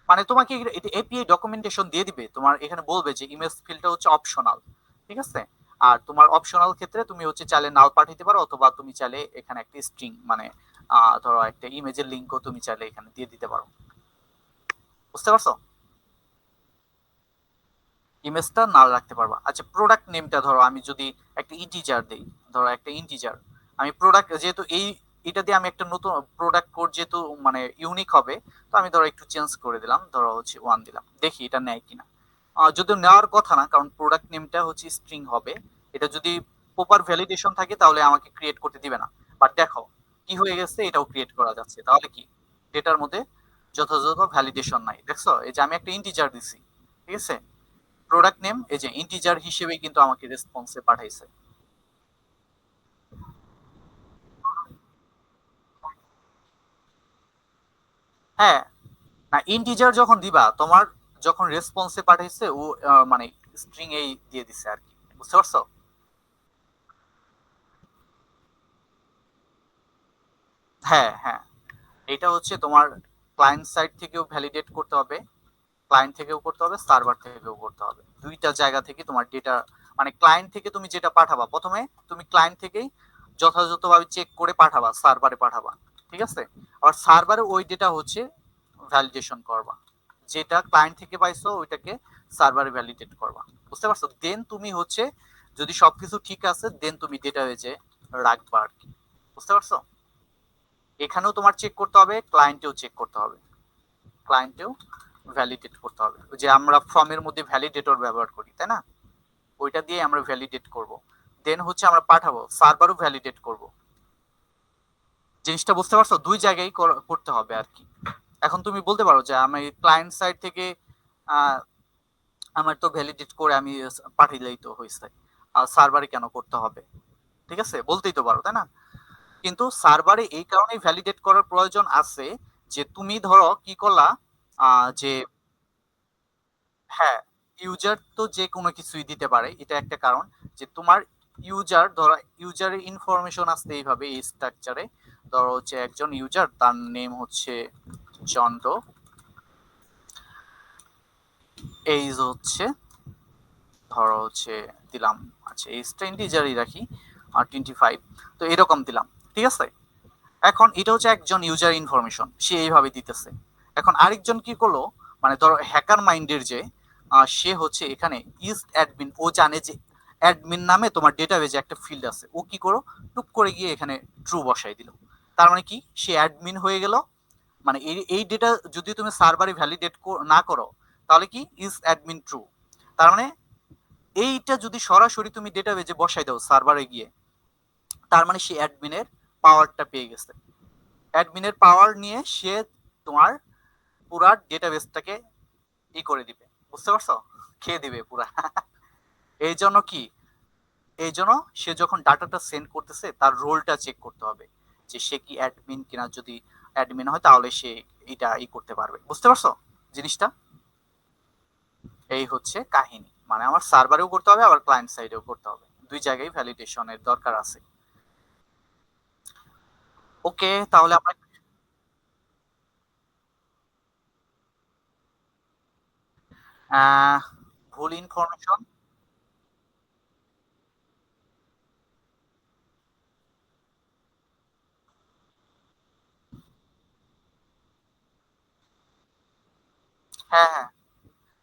মানে তোমাকে এটা এপিআই ডকুমেন্টেশন দিয়ে দিবে, তোমার এখানে বলবে যে ইমেজ ফিল্ডটা হচ্ছে অপশনাল, ঠিক আছে? আর তোমার অপশনাল ক্ষেত্রে তুমি হচ্ছে চাইলে নাল পাঠাইতে পারো, অথবা তুমি চাইলে এখানে একটা স্ট্রিং মানে ধরো একটা ইমেজের লিঙ্কও তুমি চাইলে এখানে দিয়ে দিতে পারো। বুঝতে পারছো? ইমেজটা নাল রাখতে পারবা। আচ্ছা, প্রোডাক্ট নেমটা ধরো আমি যদি একটা ইন্টিজার দেই, ধরো একটা ইন্টিজার, আমি প্রোডাক্ট যেহেতু এটা দিয়ে আমি একটা নতুন প্রোডাক্ট কোড যেহেতু মানে ইউনিক হবে, তো আমি ধরো একটু চেঞ্জ করে দিলাম, ধরো হচ্ছে 1 দিলাম, দেখি এটা নেয় কিনা। যদিও নেওয়ার কথা না, কারণ প্রোডাক্ট নেমটা হচ্ছে স্ট্রিং হবে, এটা যদি প্রপার ভ্যালিডেশন থাকে তাহলে আমাকে ক্রিয়েট করতে দিবে না। বাট দেখো কি হয়ে গেছে, এটাও ক্রিয়েট করা যাচ্ছে, তাহলে কি ডেটার মধ্যে যথাযথ ভ্যালিডেশন নাই। দেখছো এই যে আমি একটা ইন্টিজার দিছি, ঠিক আছে, প্রোডাক্ট নেম এই যে ইন্টিজার হিসেবেই কিন্তু আমাকে রেসপন্সে পাঠাইছে। হ্যাঁ, না ইন্টিজার যখন দিবা তোমার, যখন রেসপন্সে পাঠাইছে ও মানে স্ট্রিং এই দিয়ে দিছে আর কি। বুঝতে পারছো? হ্যাঁ হ্যাঁ, এটা হচ্ছে তোমার ক্লায়েন্ট সাইড থেকেও ভ্যালিডেট করতে হবে, ক্লায়েন্ট থেকেও করতে হবে, সার্ভার থেকেও করতে হবে, দুইটা জায়গা থেকে তোমার ডেটা, মানে ক্লায়েন্ট থেকে তুমি যেটা পাঠাবা প্রথমে, তুমি ক্লায়েন্ট থেকেই যথাযথভাবে চেক করে পাঠাবা, সার্ভারে পাঠাবা, ঠিক আছে? আর সার্ভারে ওই ডেটা হচ্ছে ভ্যালিডেশন করবা, যেটা ক্লায়েন্ট থেকে পাইছো ওইটাকে সার্ভারে ভ্যালিডেট করবা। বুঝতে পারছো? দেন তুমি হচ্ছে যদি সবকিছু ঠিক আছে দেন তুমি ডেটাবেজে রাখবা আর কি। বুঝতে পারছো? এখানেও তোমার চেক করতে হবে, ক্লায়েন্টেও চেক করতে হবে, ক্লায়েন্টেও ভ্যালিডেট করতে হবে। যে আমরা ফর্মের মধ্যে ভ্যালিডেটর ব্যবহার করি তাই না, ওইটা দিয়ে আমরা ভ্যালিডেট করব, দেন হচ্ছে আমরা পাঠাবো, সার্ভারও ভ্যালিডেট করব। জিনিসটা বুঝতে পারছো? দুই জায়গায় করতে হবে আর কি। এখন তুমি বলতে পারো যে আমি ক্লায়েন্ট সাইড থেকে আমার তো ভ্যালিডেট করে আমি পাঠাইলেই তো হয়েছে, আর সার্ভারে কেন করতে হবে? ঠিক আছে, বলতেই তো পারো তাই না? কিন্তু সার্ভারে এই কারণেই ভ্যালিডেট করার প্রয়োজন আছে যে তুমি ধরো কি করলা, যে হ্যাঁ, ইউজার তো যে কোনো কিছুই দিতে পারে, এটা একটা কারণ। যে তোমার ইউজার ধরো, ইউজারের ইনফরমেশন আসতে এইভাবে এই স্ট্রাকচারে, ধরো হচ্ছে একজন ইউজার, তার নেম হচ্ছে চন্দ্র, এইজ হচ্ছে ধরো হচ্ছে দিলাম, আচ্ছা এইজটা ইন্টিজারই রাখি, আর 25, তো এরকম দিলাম। ঠিক আছে, এখন এটা হচ্ছে একজন ইউজার ইনফরমেশন, সে এইভাবে দিতেছে। এখন আরেকজন কি করলো, মানে ধরো হ্যাকার মাইন্ডের যে সে হচ্ছে এখানে ইজ অ্যাডমিন, ও জানে যে অ্যাডমিন নামে তোমার ডেটাবেজে একটা ফিল্ড আছে, ও কি করো টুক করে গিয়ে এখানে ট্রু বসাই দিল। তার মানে কি, সে অ্যাডমিন হয়ে গেল। মানে এই ডেটা যদি তুমি সার্ভারে ভ্যালিডেট না করো, তাহলে কি ইজ অ্যাডমিন ট্রু। তার মানে এইটা যদি সরাসরি তুমি ডেটাবেজে বসাই দাও সার্ভারে গিয়ে, তার মানে সে অ্যাডমিনের পাওয়ারটা পেয়ে গেছে। অ্যাডমিনের পাওয়ার নিয়ে সে তোমার পুরা ডেটাবেসটাকে করে দিবে। বুঝতে পারছো? খেয়ে দিবে পুরা। এই জন্য কি, এই জন্য সে যখন ডাটাটা সেন্ড করতেছে তার রোলটা চেক করতে হবে যে সে কি অ্যাডমিন কিনা। যদি অ্যাডমিন হয় তাহলে সে এটা করতে পারবে। বুঝতে পারছো জিনিসটা? এই হচ্ছে কাহিনী। মানে আমার সার্ভারেও করতে হবে, আবার ক্লায়েন্ট সাইডেও করতে হবে, দুই জায়গায় ভ্যালিডেশনের দরকার আছে। ওকে, তাহলে আমরা ভুল ইনফরমেশন। হ্যাঁ হ্যাঁ,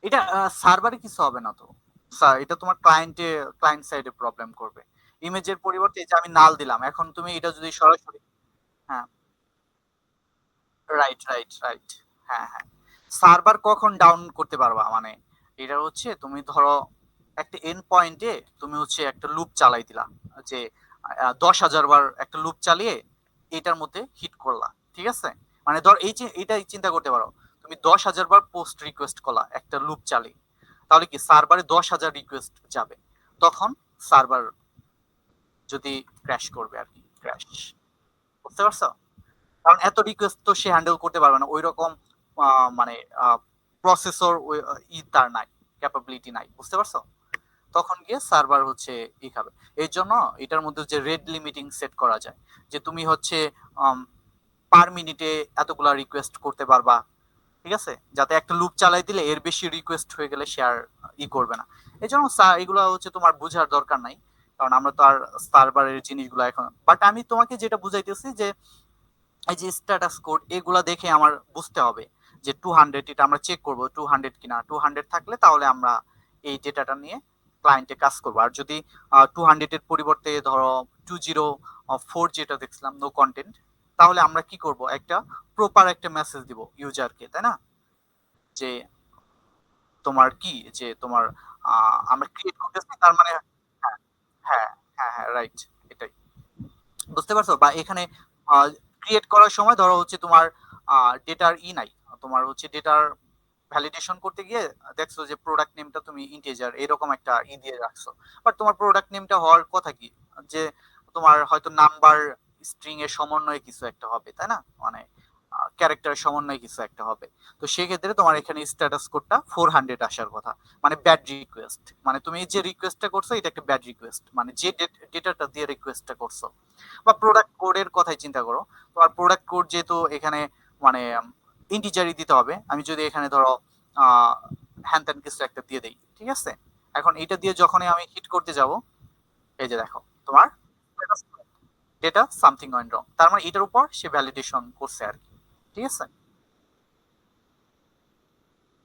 এটা সার্ভারে কিছু হবে না তো স্যার, এটা তোমার ক্লায়েন্ট সাইডে প্রবলেম করবে। ইমেজের পরিবর্তে এই যে আমি নাল দিলাম, এখন তুমি এটা যদি সরাসরি, হ্যাঁ রাইট রাইট রাইট, হ্যাঁ হ্যাঁ, সার্ভার কখন ডাউন করতে পারবা, মানে এটা হচ্ছে তুমি ধরো একটা এন্ড পয়েন্টে তুমি হচ্ছে একটা লুপ চালাই দিলা, যে 10,000 বার একটা লুপ চালিয়ে এটার মধ্যে হিট করলা। ঠিক আছে, মানে ধর এই যে এটাই চিন্তা করতে পারো, তুমি 10,000 বার পোস্ট রিকোয়েস্ট করলা একটা লুপ চালিয়ে, তাহলে কি সার্ভারে 10,000 রিকোয়েস্ট যাবে, তখন সার্ভার যদি ক্র্যাশ করবে আর কি, ক্র্যাশ। বুঝতে পারছো? কারণ এত রিকোয়েস্ট তো সে হ্যান্ডেল করতে পারবে না ওই রকম, মানে প্রসেসর তার নাই, ক্যাপাবিলিটি নাই। বুঝতে পারছো? তখন গিয়ে সার্ভার হচ্ছে খাবে। এই জন্য এটার মধ্যে যে রেট লিমিটিং সেট করা যায়, যে তুমি হচ্ছে পার মিনিটে এতগুলা রিকোয়েস্ট করতে পারবা। ঠিক আছে, যাতে একটা লুপ চালাই দিলে এর বেশি রিকোয়েস্ট হয়ে গেলে সে আর করবে না। এই জন্য এগুলো হচ্ছে তোমার বোঝার দরকার নাই, কারণ আমরা তো আর সার্ভারের জিনিসগুলো এখন। বাট আমি তোমাকে যেটা বুঝাইতেছি যে এই যে স্ট্যাটাস কোড এগুলা দেখে আমার বুঝতে হবে যে 200, এটা আমরা চেক করব 200 কিনা। 200 থাকলে তাহলে আমরা এই ডেটাটা নিয়ে ক্লায়েন্টে কাজ করবো। আর যদি 200 এর পরিবর্তে ধরো 204 যেটা দেখছিলাম নো কন্টেন্ট, তাহলে আমরা কি করব, একটা প্রপার একটা মেসেজ দিব ইউজারকে, তাই না? যে তোমার কি, যে তোমার আমরা ক্রিয়েট করতেছি, তার মানে হ্যাঁ হ্যাঁ হ্যাঁ হ্যাঁ রাইট, এটাই। বুঝতে পারছো? বা এখানে ক্রিয়েট করার সময় ধরো হচ্ছে তোমার ডেটার নাই, তোমার হচ্ছে ডেটার ভ্যালিডেশন করতে গিয়ে দেখছো যে প্রোডাক্ট নেমটা তুমি ইন্টিজার এরকম একটা দিয়ে রাখছো, বাট তোমার প্রোডাক্ট নেমটা হওয়ার কথা কি, যে তোমার হয়তো নাম্বার স্ট্রিং এর সমন্বয়ে কিছু একটা হবে, তাই না? মানে ক্যারেক্টারের সমন্বয়ে কিছু একটা হবে। তো সেক্ষেত্রে তোমার এখানে স্ট্যাটাস কোডটা 400 আসার কথা, মানে ব্যাড রিকোয়েস্ট। মানে তুমি যে রিকোয়েস্টটা করছো এটা একটা ব্যাড রিকোয়েস্ট, মানে যে ডেটাটা দিয়ে রিকোয়েস্টটা করছো। বা প্রোডাক্ট কোডের কথাই চিন্তা করো, তোমার প্রোডাক্ট কোড যেহেতু এখানে মানে ইন্টিজারই দিতে হবে, আমি যদি এখানে ধরো হ্যান ত্যান কিছু একটা দিয়ে দেই, ঠিক আছে? এখন এটা দিয়ে যখনই আমি হিট করতে যাব, এই যে দেখো তোমার ডেটা সামথিং ওয়েন্ট রং, তার মানে এটার উপর সে ভ্যালিডেশন করছে আর কি। ঠিক আছে,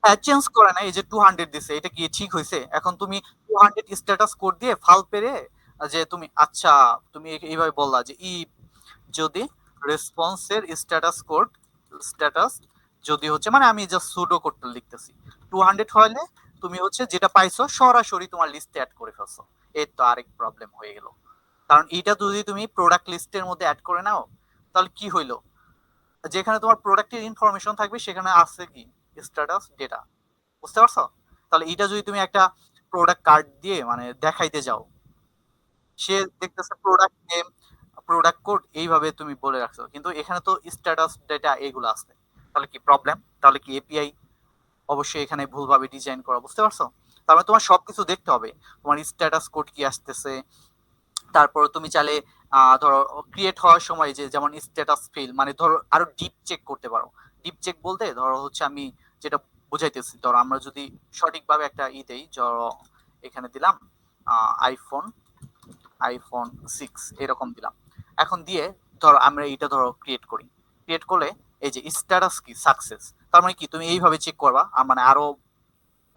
হ্যাঁ চেঞ্জ করে না, এই যে 200 দিছে, এটা কি ঠিক হয়েছে? এখন তুমি 200 স্ট্যাটাস কোড দিয়ে ফাল পেরে যে তুমি আচ্ছা তুমি এইভাবে বললা যে যদি রেসপন্সের স্ট্যাটাস যদি হচ্ছে মানে আমি জাস্ট সুডো কোডটা লিখতেছি 200 হলে তুমি হচ্ছে যেটা পাইছো সরাসরি তোমার লিস্টে অ্যাড করে ফেলছো। এই তো আরেক প্রবলেম হয়ে গেল, কারণ এটা যদি তুমি প্রোডাক্ট লিস্টের মধ্যে অ্যাড করে নাও তাহলে কি হইলো, যেখানে তোমার প্রোডাক্টের ইনফরমেশন থাকবে সেখানে আছে কি স্ট্যাটাস ডেটা, বুঝতে পারছো? তাহলে এটা যদি তুমি একটা প্রোডাক্ট কার্ড দিয়ে মানে দেখাইতে যাও, সে দেখতেছে প্রোডাক্ট নেম প্রোডাক্ট কোড এইভাবে তুমি বলে রাখছো, কিন্তু এখানে তো স্ট্যাটাস ডেটা এগুলো আছে, তাহলে কি প্রবলেম? তাহলে কি এপিআই অবশ্যই এখানে ভুলভাবে ডিজাইন করা, বুঝতে পারছো? তারপরে তোমার সবকিছু দেখতে হবে, তোমার স্ট্যাটাস কোড কি আসতেছে, তারপর তুমি চাইলে ধরো ক্রিয়েট হওয়ার সময় যে যেমন স্ট্যাটাস ফিল মানে ধরো আরো ডিপ চেক করতে পারো। ডিপ চেক বলতে ধরো হচ্ছে আমি যেটা বুঝাইতেছি, ধরো আমরা যদি সঠিকভাবে একটা দেই, ধরো এখানে দিলাম আইফোন আইফোন 6 এরকম দিলাম, এখন দিয়ে ধরো আমরা এইটা ধরো ক্রিয়েট করলে এই যে স্ট্যাটাস কি সাকসেস, তার মানে কি তুমি এইভাবে চেক করবা মানে আরো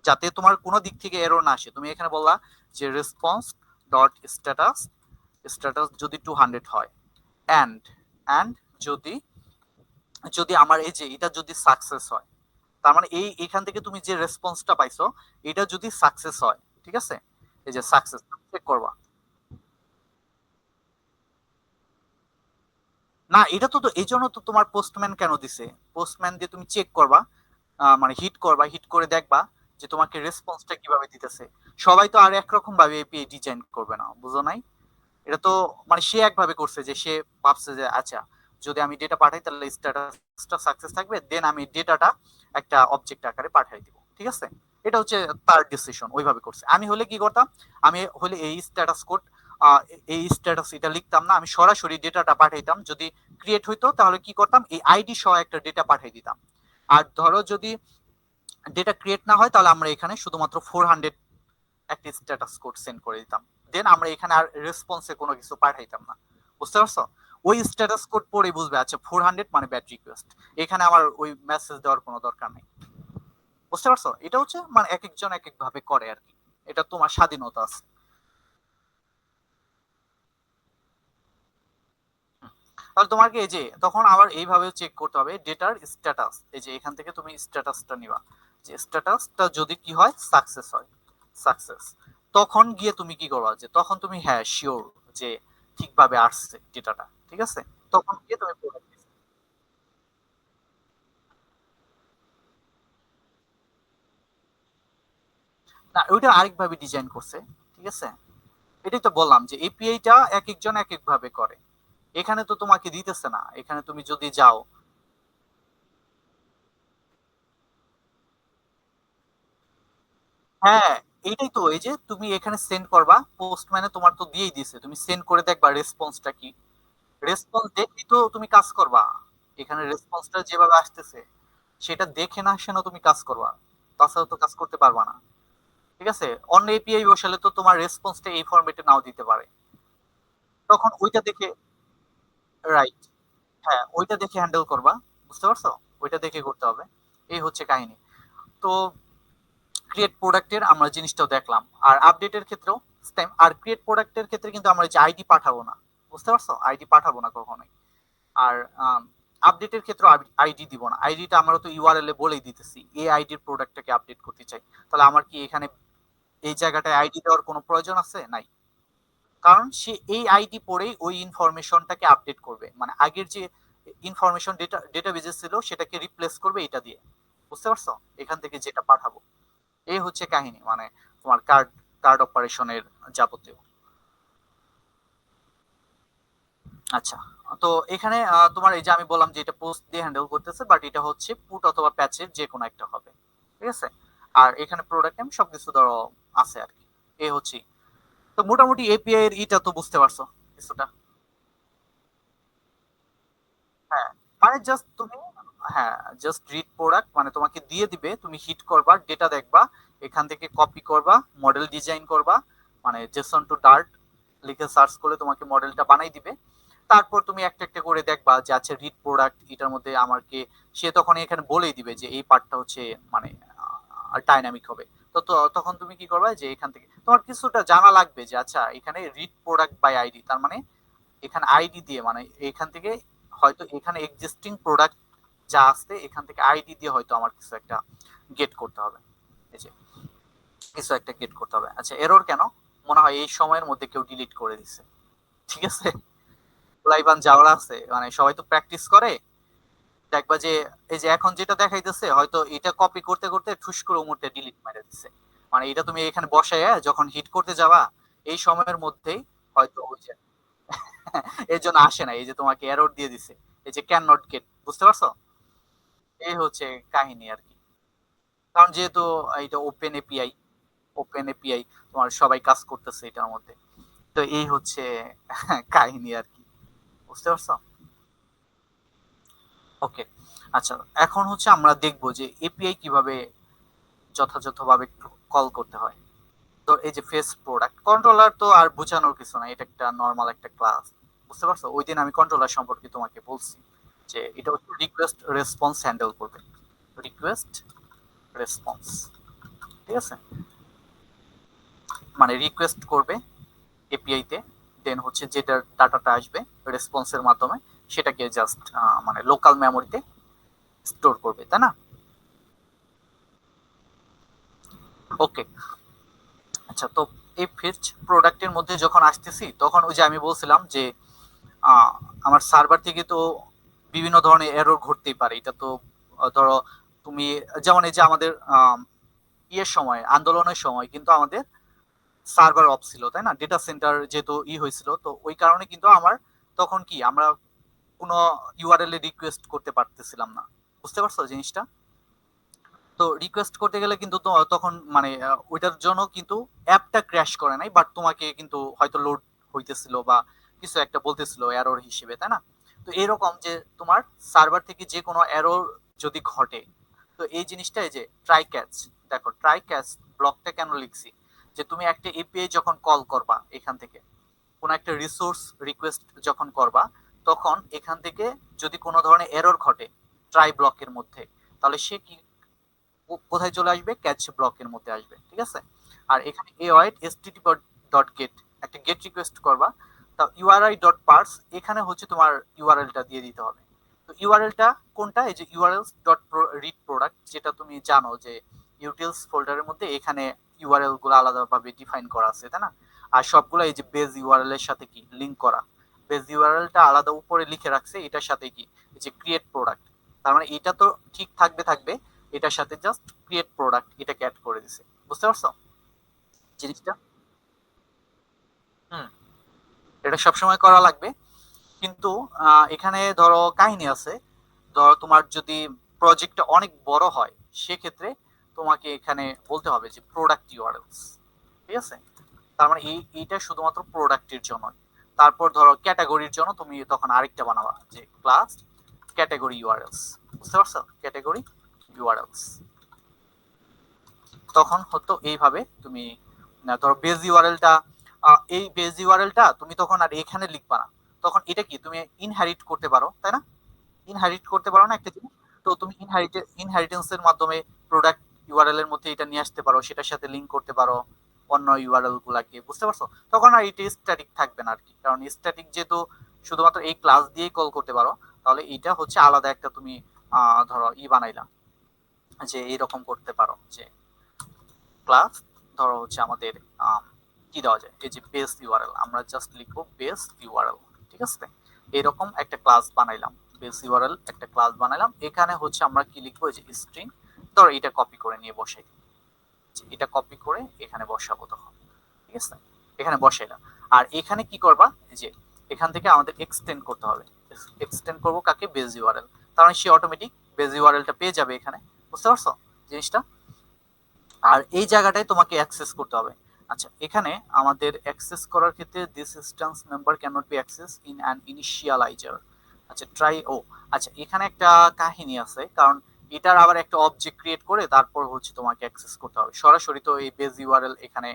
যাতে তোমার কোনো দিক থেকে এরর না আসে, তুমি এখানে বললা যে রেসপন্স ডট স্ট্যাটাস স্ট্যাটাস যদি 200 হয় অ্যান্ড অ্যান্ড যদি যদি আমার এই যে এটা যদি সাকসেস হয়, তার মানে এখান থেকে তুমি যে রেসপন্সটা পাইছো এটা যদি সাকসেস হয়, ঠিক আছে, এই যে সাকসেস চেক করবা। না এটা তো এই জন্য তো তোমার পোস্টম্যান কেন দিছে, পোস্টম্যান দিয়ে তুমি চেক করবা, মানে হিট করে দেখবা যে তোমাকে রেসপন্সটা কিভাবে দিতেছে। সবাই তো আর একরকম ভাবে এপিআই ডিজাইন করবে না, বুঝো নাই? এটা তো মানে সে একভাবে করছে যে সে ভাবছে যে আচ্ছা যদি আমি ডেটা পাঠাই তাহলে স্ট্যাটাসটা সাকসেস থাকবে, দেন আমি ডেটাটা একটা অবজেক্ট আকারে পাঠাই দিব, ঠিক আছে? এটা হচ্ছে তার ডিসিশন, ওইভাবে করছে। আমি হলে কি করতাম, আমি হলে এই স্ট্যাটাস কোড এই স্ট্যাটাস এটা লিখতাম না, আমি সরাসরি ডেটাটা পাঠাইতাম। যদি ক্রিয়েট হইতো তাহলে কি করতাম, এই আইডি সহ একটা ডেটা পাঠিয়ে দিতাম। আর ধরো যদি ডেটা ক্রিয়েট না হয় তাহলে আমরা এখানে শুধুমাত্র 400 একটা স্ট্যাটাস কোড সেন্ড করে দিতাম, দেন আমরা এখানে আর রেসপন্সে কোনো কিছু পাঠাইতাম না, বুঝতে পারছো? ওই স্ট্যাটাস কোড পড়ে বুঝবে আচ্ছা 400 মানে ব্যাড রিকোয়েস্ট, এখানে আমার ওই মেসেজ দেওয়ার কোনো দরকার নেই, বুঝতে পারছো? এটা হচ্ছে মানে এক একজন এক এক ভাবে করে আর কি, এটা তোমার স্বাধীনতা আছে। তাহলে তোমাকে এই যে তখন আবার এইভাবে চেক করতে হবে ডেটার স্ট্যাটাস, এই যে এখান থেকে তুমি স্ট্যাটাসটা নিবা, যে স্ট্যাটাসটা যদি কি হয় সাকসেস হয়, সাকসেস, তখন গিয়ে তুমি কি করবা, যে তখন তুমি হ্যাঁ শিওর যে ঠিকভাবে আসছে ডেটাটা, ঠিক আছে, তখন গিয়ে তুমি product দিবে। না ওইটা আরেকভাবে ডিজাইন করছে, ঠিক আছে, এটাই তো বললাম যে এপিআইটা এক একজন এক এক ভাবে করে, এখানে তো তোমাকে দিতেছে না, এখানে তুমি যদি যাও। হ্যাঁ এইটাই তো, এই যে তুমি এখানে সেন্ড করবা, পোস্টম্যানে তোমার তো দিয়েই দিছে, তুমি সেন্ড করে দেখবা রেসপন্সটা কি, রেসপন্স দেখি তো তুমি কাজ করবা, এখানে রেসপন্সটা যেভাবে আসতেছে সেটা দেখে না আসে না তুমি কাজ করবা, তাছাড়া তো কাজ করতে পারবা না, ঠিক আছে? অন্য এপিআই বসালে তো তোমার রেসপন্সটা এই ফরম্যাটে নাও দিতে পারে, তখন ওইটা দেখে, রাইট, হ্যাঁ ওইটা দেখে হ্যান্ডেল করবা, বুঝতে পারছো? ওইটা দেখে করতে হবে, এই হচ্ছে কাহিনী। তো ক্রিয়েট প্রোডাক্টের আমরা জিনিসটাও দেখলাম, আর আপডেটের ক্ষেত্রেও সেম। আর ক্রিয়েট প্রোডাক্টের ক্ষেত্রে কিন্তু আমরা যে আইডি পাঠাবো না, বুঝতে পারছো? আইডি পাঠাবো না কখনোই। আর আপডেটের ক্ষেত্রে আইডি দিব না, আইডিটা আমরা তো ইউআরএল এ বলেই দিতেছি এই আইডির প্রোডাক্টটাকে আপডেট করতে চাই, তাহলে আমার কি এখানে এই জায়গাটায় আইডি দেওয়ার কোনো প্রয়োজন আছে? নাই, কারণ সে এই আইডি পড়েই ওই ইনফরমেশনটাকে আপডেট করবে, মানে আগের যে ইনফরমেশন ডেটাবেজে ছিল সেটাকে রিপ্লেস করবে এটা দিয়ে, বুঝতে পারছো? এখান থেকে যেটা পাঠাবো, এই হচ্ছে কাহিনী, মানে তোমার কার্ড কার্ড অপারেশনের যাবতীয়। আচ্ছা, তো এখানে তোমার এই যে আমি বললাম যে এটা পোস্ট দিয়ে হ্যান্ডেল করতেছে, বাট এটা হচ্ছে পুট অথবা প্যাচের যে কোনো একটা হবে, ঠিক আছে? আর এখানে প্রোডাক্ট নেম সবকিছু ধরো আছে আর কি, এই হচ্ছে। তো মোটামুটি এপিআই এর ইটা তো বুঝতে পারছো কিছুটা? হ্যাঁ মানে জাস্ট তুমি, হ্যাঁ জাস্ট রিড প্রোডাক্ট মানে তোমাকে দিয়ে দিবে, তুমি হিট করবা, ডেটা দেখবা, এখান থেকে কপি করবা, মডেল ডিজাইন করবা, মানে জেসন টু ডার্ট লিখে সার্চ করলে তোমাকে মডেলটা বানাই দিবে। তারপর তুমি একটা একটা করে দেখবা যে আচ্ছা রিড প্রোডাক্ট এটার মধ্যে আমাকে, সে তখন এখানে বলেই দিবে যে এই পার্টটা হচ্ছে মানে ডাইনামিক হবে। তখন তুমি কি করবে যে এখান থেকে তোমার কিছুটা জানা লাগবে যে আচ্ছা এখানে রিড প্রোডাক্ট বাই আইডি, তার মানে এখানে আইডি দিয়ে মানে এখান থেকে হয়তো এখানে এক্সিস্টিং প্রোডাক্ট যা আছে এখান থেকে আইডি দিয়ে হয়তো আমার কিছু একটা গেট করতে হবে। এই যে কিছু একটা গেট করতে হবে। আচ্ছা এরর কেন? মনে হয় এই সময়ের মধ্যে কেউ ডিলিট করে দিছে, ঠিক আছে। লাইবান যাওয়ার আছে মানে সবাই তো প্র্যাকটিস করে, দেখবা যে এই যে এখন যেটা দেখাইতেছে হয়তো এটা কপি করতে করতে ঠুস করে মুহূর্তে ডিলিট মেরে দিচ্ছে। মানে এটা তুমি এখানে বসায় যখন হিট করতে যাবা এই সময়ের মধ্যেই হয়তো ওই যে এর জন্য আসে না, এই যে তোমাকে এরর দিয়ে দিছে, এই যে ক্যান নট গেট, বুঝতে পারছো? এই হচ্ছে কাহিনী আর কি। কারণ যেহেতু এটা ওপেন এপিআই তোমার সবাই কাজ করতেছে এটার মধ্যে, তো এই হচ্ছে কাহিনী আর কি, বুঝতে পারছো? ওকে। আচ্ছা এখন হচ্ছে আমরা দেখবো যে এপিআই কিভাবে যথাযথভাবে কল করতে হয়। তো এই যে ফেস প্রোডাক্ট কন্ট্রোলার তো আর বোঝানোর কিছু না, এটা একটা নর্মাল একটা ক্লাস, বুঝতে পারছো? ওই দিন আমি কন্ট্রোলার সম্পর্কে তোমাকে বলছি যে এটা হচ্ছে রিকোয়েস্ট রেসপন্স হ্যান্ডেল করবে, রিকোয়েস্ট রেসপন্স, ঠিক আছে। মানে রিকোয়েস্ট করবে এপিআই তে, দেন হচ্ছে যেটা ডাটাটা আসবে রেসপন্সের মাধ্যমে সেটাকে জাস্ট মানে লোকাল মেমোরিতে স্টোর করবে, তাই না? ওকে। আচ্ছা তো এই ফেচ প্রোডাক্টের মধ্যে যখন আসতেছি তখন ওই যে আমি বলছিলাম যে আহ, আমার সার্ভার থেকে তো বিভিন্ন ধরনের এরর ঘটতেই পারে, এটা তো ধরো তুমি যেমন এই যে আমাদের ইয়ের সময় আন্দোলনের সময় কিন্তু আমাদের সার্ভার অফ ছিল, তাই না? ডেটা সেন্টার যেহেতু হয়েছিল, তো ওই কারণে কিন্তু আমার তখন কি আমরা কোনো ইউআরএল এ রিকোয়েস্ট করতে পারতেছিলাম না, বুঝতে পারছো জিনিসটা? তো রিকোয়েস্ট করতে গেলে কিন্তু তো তখন মানে ওইটার জন্য কিন্তু অ্যাপটা ক্র্যাশ করে নাই, বাট তোমাকে কিন্তু হয়তো লোড হইতেছিল বা কিছু একটা বলতেছিল এরর হিসেবে, তাই না? তো এরকম যে তোমার সার্ভার থেকে যে কোনো এরর যদি ঘটে, তো এই জিনিসটা এই যে ট্রাই ক্যাচ, দেখো ট্রাই ক্যাচ ব্লকটা কেন লিখছি, যে তুমি একটা এপিআই যখন কল করবা এখান থেকে কোনো একটা রিসোর্স রিকোয়েস্ট যখন করবা, তখন এখান থেকে যদি কোনো ধরনের এরর ঘটে ট্রাই ব্লকের মধ্যে, তাহলে সে কি কোথায় চলে আসবে? ক্যাচ ব্লকের মধ্যে আসবে, ঠিক আছে। আর এখানে a wide STT dot gate একটা গেট রিকোয়েস্ট করবা, তা ইউআরআই ডট পার্স এখানে হচ্ছে তোমার ইউআরএলটা দিয়ে দিতে হবে। তো ইউআরএলটা কোনটা? এই যে ইউআরএলস ডট রিড প্রোডাক্ট, যেটা তুমি জানো যে ইউটিলস ফোল্ডারের মধ্যে এখানে ইউআরএল গুলো আলাদাভাবে ডিফাইন করা আছে, তাই না? আর সবগুলো এই যে বেজ ইউআরএল এর সাথে কি লিংক করা, বেজ ইউআরএলটা আলাদা উপরে লিখে রাখছে, এটার সাথে কি এই যে ক্রিয়েট প্রোডাক্ট, তার মানে এটা তো ঠিক থাকবে থাকবে, এটার সাথে জাস্ট ক্রিয়েট প্রোডাক্ট এটাকে অ্যাড করে দিছে, বুঝতে পারছো জিনিসটা? হুম। এটা সবসময় করা লাগবে, কিন্তু এখানে ধরো কাহিনী আছে, ধরো তোমার যদি প্রজেক্টটা অনেক বড় হয় সেক্ষেত্রে তোমাকে এখানে বলতে হবে যে প্রোডাক্ট ইউআরএলস, ঠিক আছে। তার মানে এইটা শুধুমাত্র প্রোডাক্টের জন্য। তারপর ধরো ক্যাটাগরির জন্য তুমি তখন আরেকটা বানাবা যে ক্লাস ক্যাটাগরি ইউআরএলস, বুঝতে পারছো? ক্যাটাগরি ইউআরএলস তখন হতো এইভাবে তুমি ধরো বেজ ইউআরএলটা, এই বেজ ইউআরএলটা তুমি তখন আর এখানে লিখবা না, তখন এটা কি তুমি ইনহেরিট করতে পারো, তাই না? ইনহেরিট করতে পারো না একটা জিনিস? তো তুমি ইনহেরিটেন্সের মাধ্যমে প্রোডাক্ট ইউআরএল এর মধ্যে এটা নিয়ে আসতে পারো, সেটার সাথে লিংক করতে পারো অন্য ইউআরএল গুলাকে, বুঝতে পারছো? তখন আর এটা স্ট্যাটিক থাকবে না আর কি, কারণ স্ট্যাটিক যেহেতু শুধুমাত্র এই ক্লাস দিয়েই কল করতে পারো, তাহলে এটা হচ্ছে আলাদা একটা তুমি ধরো বানাইলা যে এইরকম করতে পারো যে ক্লাস ধরো হচ্ছে আমাদের কি দেওয়া যায়, এই যে বেস ইউআরএল, আমরা জাস্ট লিখবো বেস ইউআরএল, ঠিক আছে। এরকম একটা ক্লাস বানাইলাম, বেস ইউআরএল একটা ক্লাস বানাইলাম, এখানে হচ্ছে আমরা কি লিখবো, এই যে স্ট্রিং, ধরো এটা কপি করে নিয়ে বসাই, এটা কপি করে এখানে বসাবো তখন, ঠিক আছে, এখানে বসাইলাম। আর এখানে কি করবা, এই যে এখান থেকে আমাদের এক্সটেন্ড করতে হবে, এক্সটেন্ড করবো কাকে? বেস ইউআরএল, তার মানে সে অটোমেটিক বেস ইউআরএলটা পেয়ে যাবে এখানে, বুঝতে পারছো জিনিসটা? আর এই জায়গাটায় তোমাকে অ্যাক্সেস করতে হবে। আচ্ছা এখানে আমাদের অ্যাক্সেস করার ক্ষেত্রে this instance member can not be access in an initializer. আচ্ছা ট্রাই ও, আচ্ছা এখানে একটা কাহিনী আছে, কারণ এটার আবার একটা অবজেক্ট ক্রিয়েট করে তারপর হচ্ছে তোমাকে অ্যাক্সেস করতে হবে, সরাসরি তো এই বেজ ইউআরএল এখানে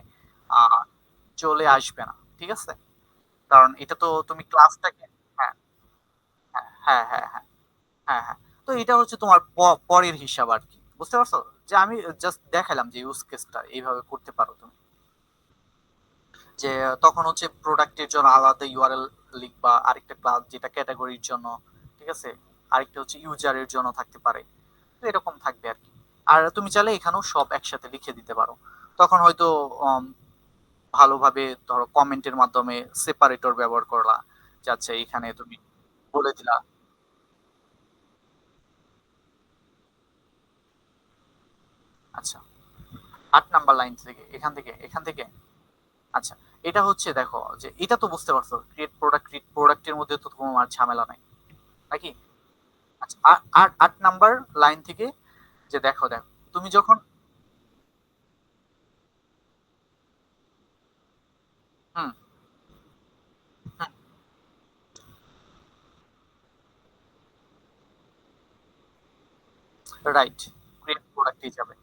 আহ, চলে আসবে না, ঠিক আছে। কারণ এটা তো তুমি ক্লাসটাকে, হ্যাঁ হ্যাঁ হ্যাঁ হ্যাঁ হ্যাঁ হ্যাঁ হ্যাঁ, তো এটা হচ্ছে তোমার পরের হিসাব আর কি, বুঝতে পারছো? যে আমি জাস্ট দেখালাম যে ইউজ কেসটা এইভাবে করতে পারো তুমি। যে তখন হচ্ছে প্রোডাক্টের জন্য আলাদা ইউআরএল লিখবা, আরেকটা ক্লাস যেটা ক্যাটাগরির জন্য, ঠিক আছে, আরেকটা হচ্ছে ইউজারের জন্য থাকতে পারে। তো এরকম থাকবে আর কি। আর তুমি চাইলে এখানেও সব একসাথে লিখে দিতে পারো। তখন হয়তো উম, ভালোভাবে ধরো কমেন্টের মাধ্যমে সেপারেটর ব্যবহার করলা, যাচ্ছে এখানে তুমি বলে দিলা। আচ্ছা, 8 নাম্বার লাইন থেকে, এখান থেকে। আচ্ছা, এটা হচ্ছে দেখো যে এটা তো বুঝতে পারছো, ক্রিয়েট প্রোডাক্টের মধ্যে তো তোমার ঝামেলা নাই নাকি? আচ্ছা, 8 নাম্বার লাইন থেকে, যে দেখো দেখো তুমি যখন, হুম হুম, রাইট, ক্রিয়েট প্রোডাক্টই যাবে।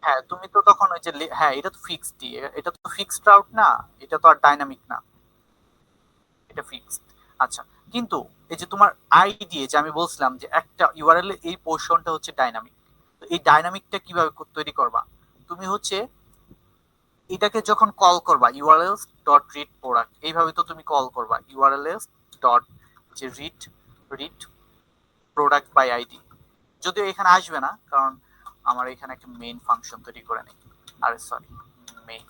হ্যাঁ, তুমি তো তখন ওই যে হ্যাঁ, এটা তো ফিক্সডই, এটা তো ফিক্সড রাউট না, এটা তো আর ডাইনামিক না, এটা ফিক্সড। আচ্ছা, কিন্তু এই যে তোমার আইডি, যে আমি বলছিলাম যে একটা ইউআরএল এর এই পোর্শনটা হচ্ছে ডাইনামিক। তো এই ডাইনামিকটা কিভাবে তৈরি করবা? তুমি হচ্ছে এটাকে যখন কল করবা ইউআরএলস ডট রিড প্রোডাক্ট, এইভাবে তো তুমি কল করবা ইউআরএলস ডট, যে রিড প্রোডাক্ট বাই আইডি। যদিও এখানে আসবে না, কারণ আমার এখানে একটা মেইন ফাংশন তৈরি করে নেই। আরে সরি, মেইন,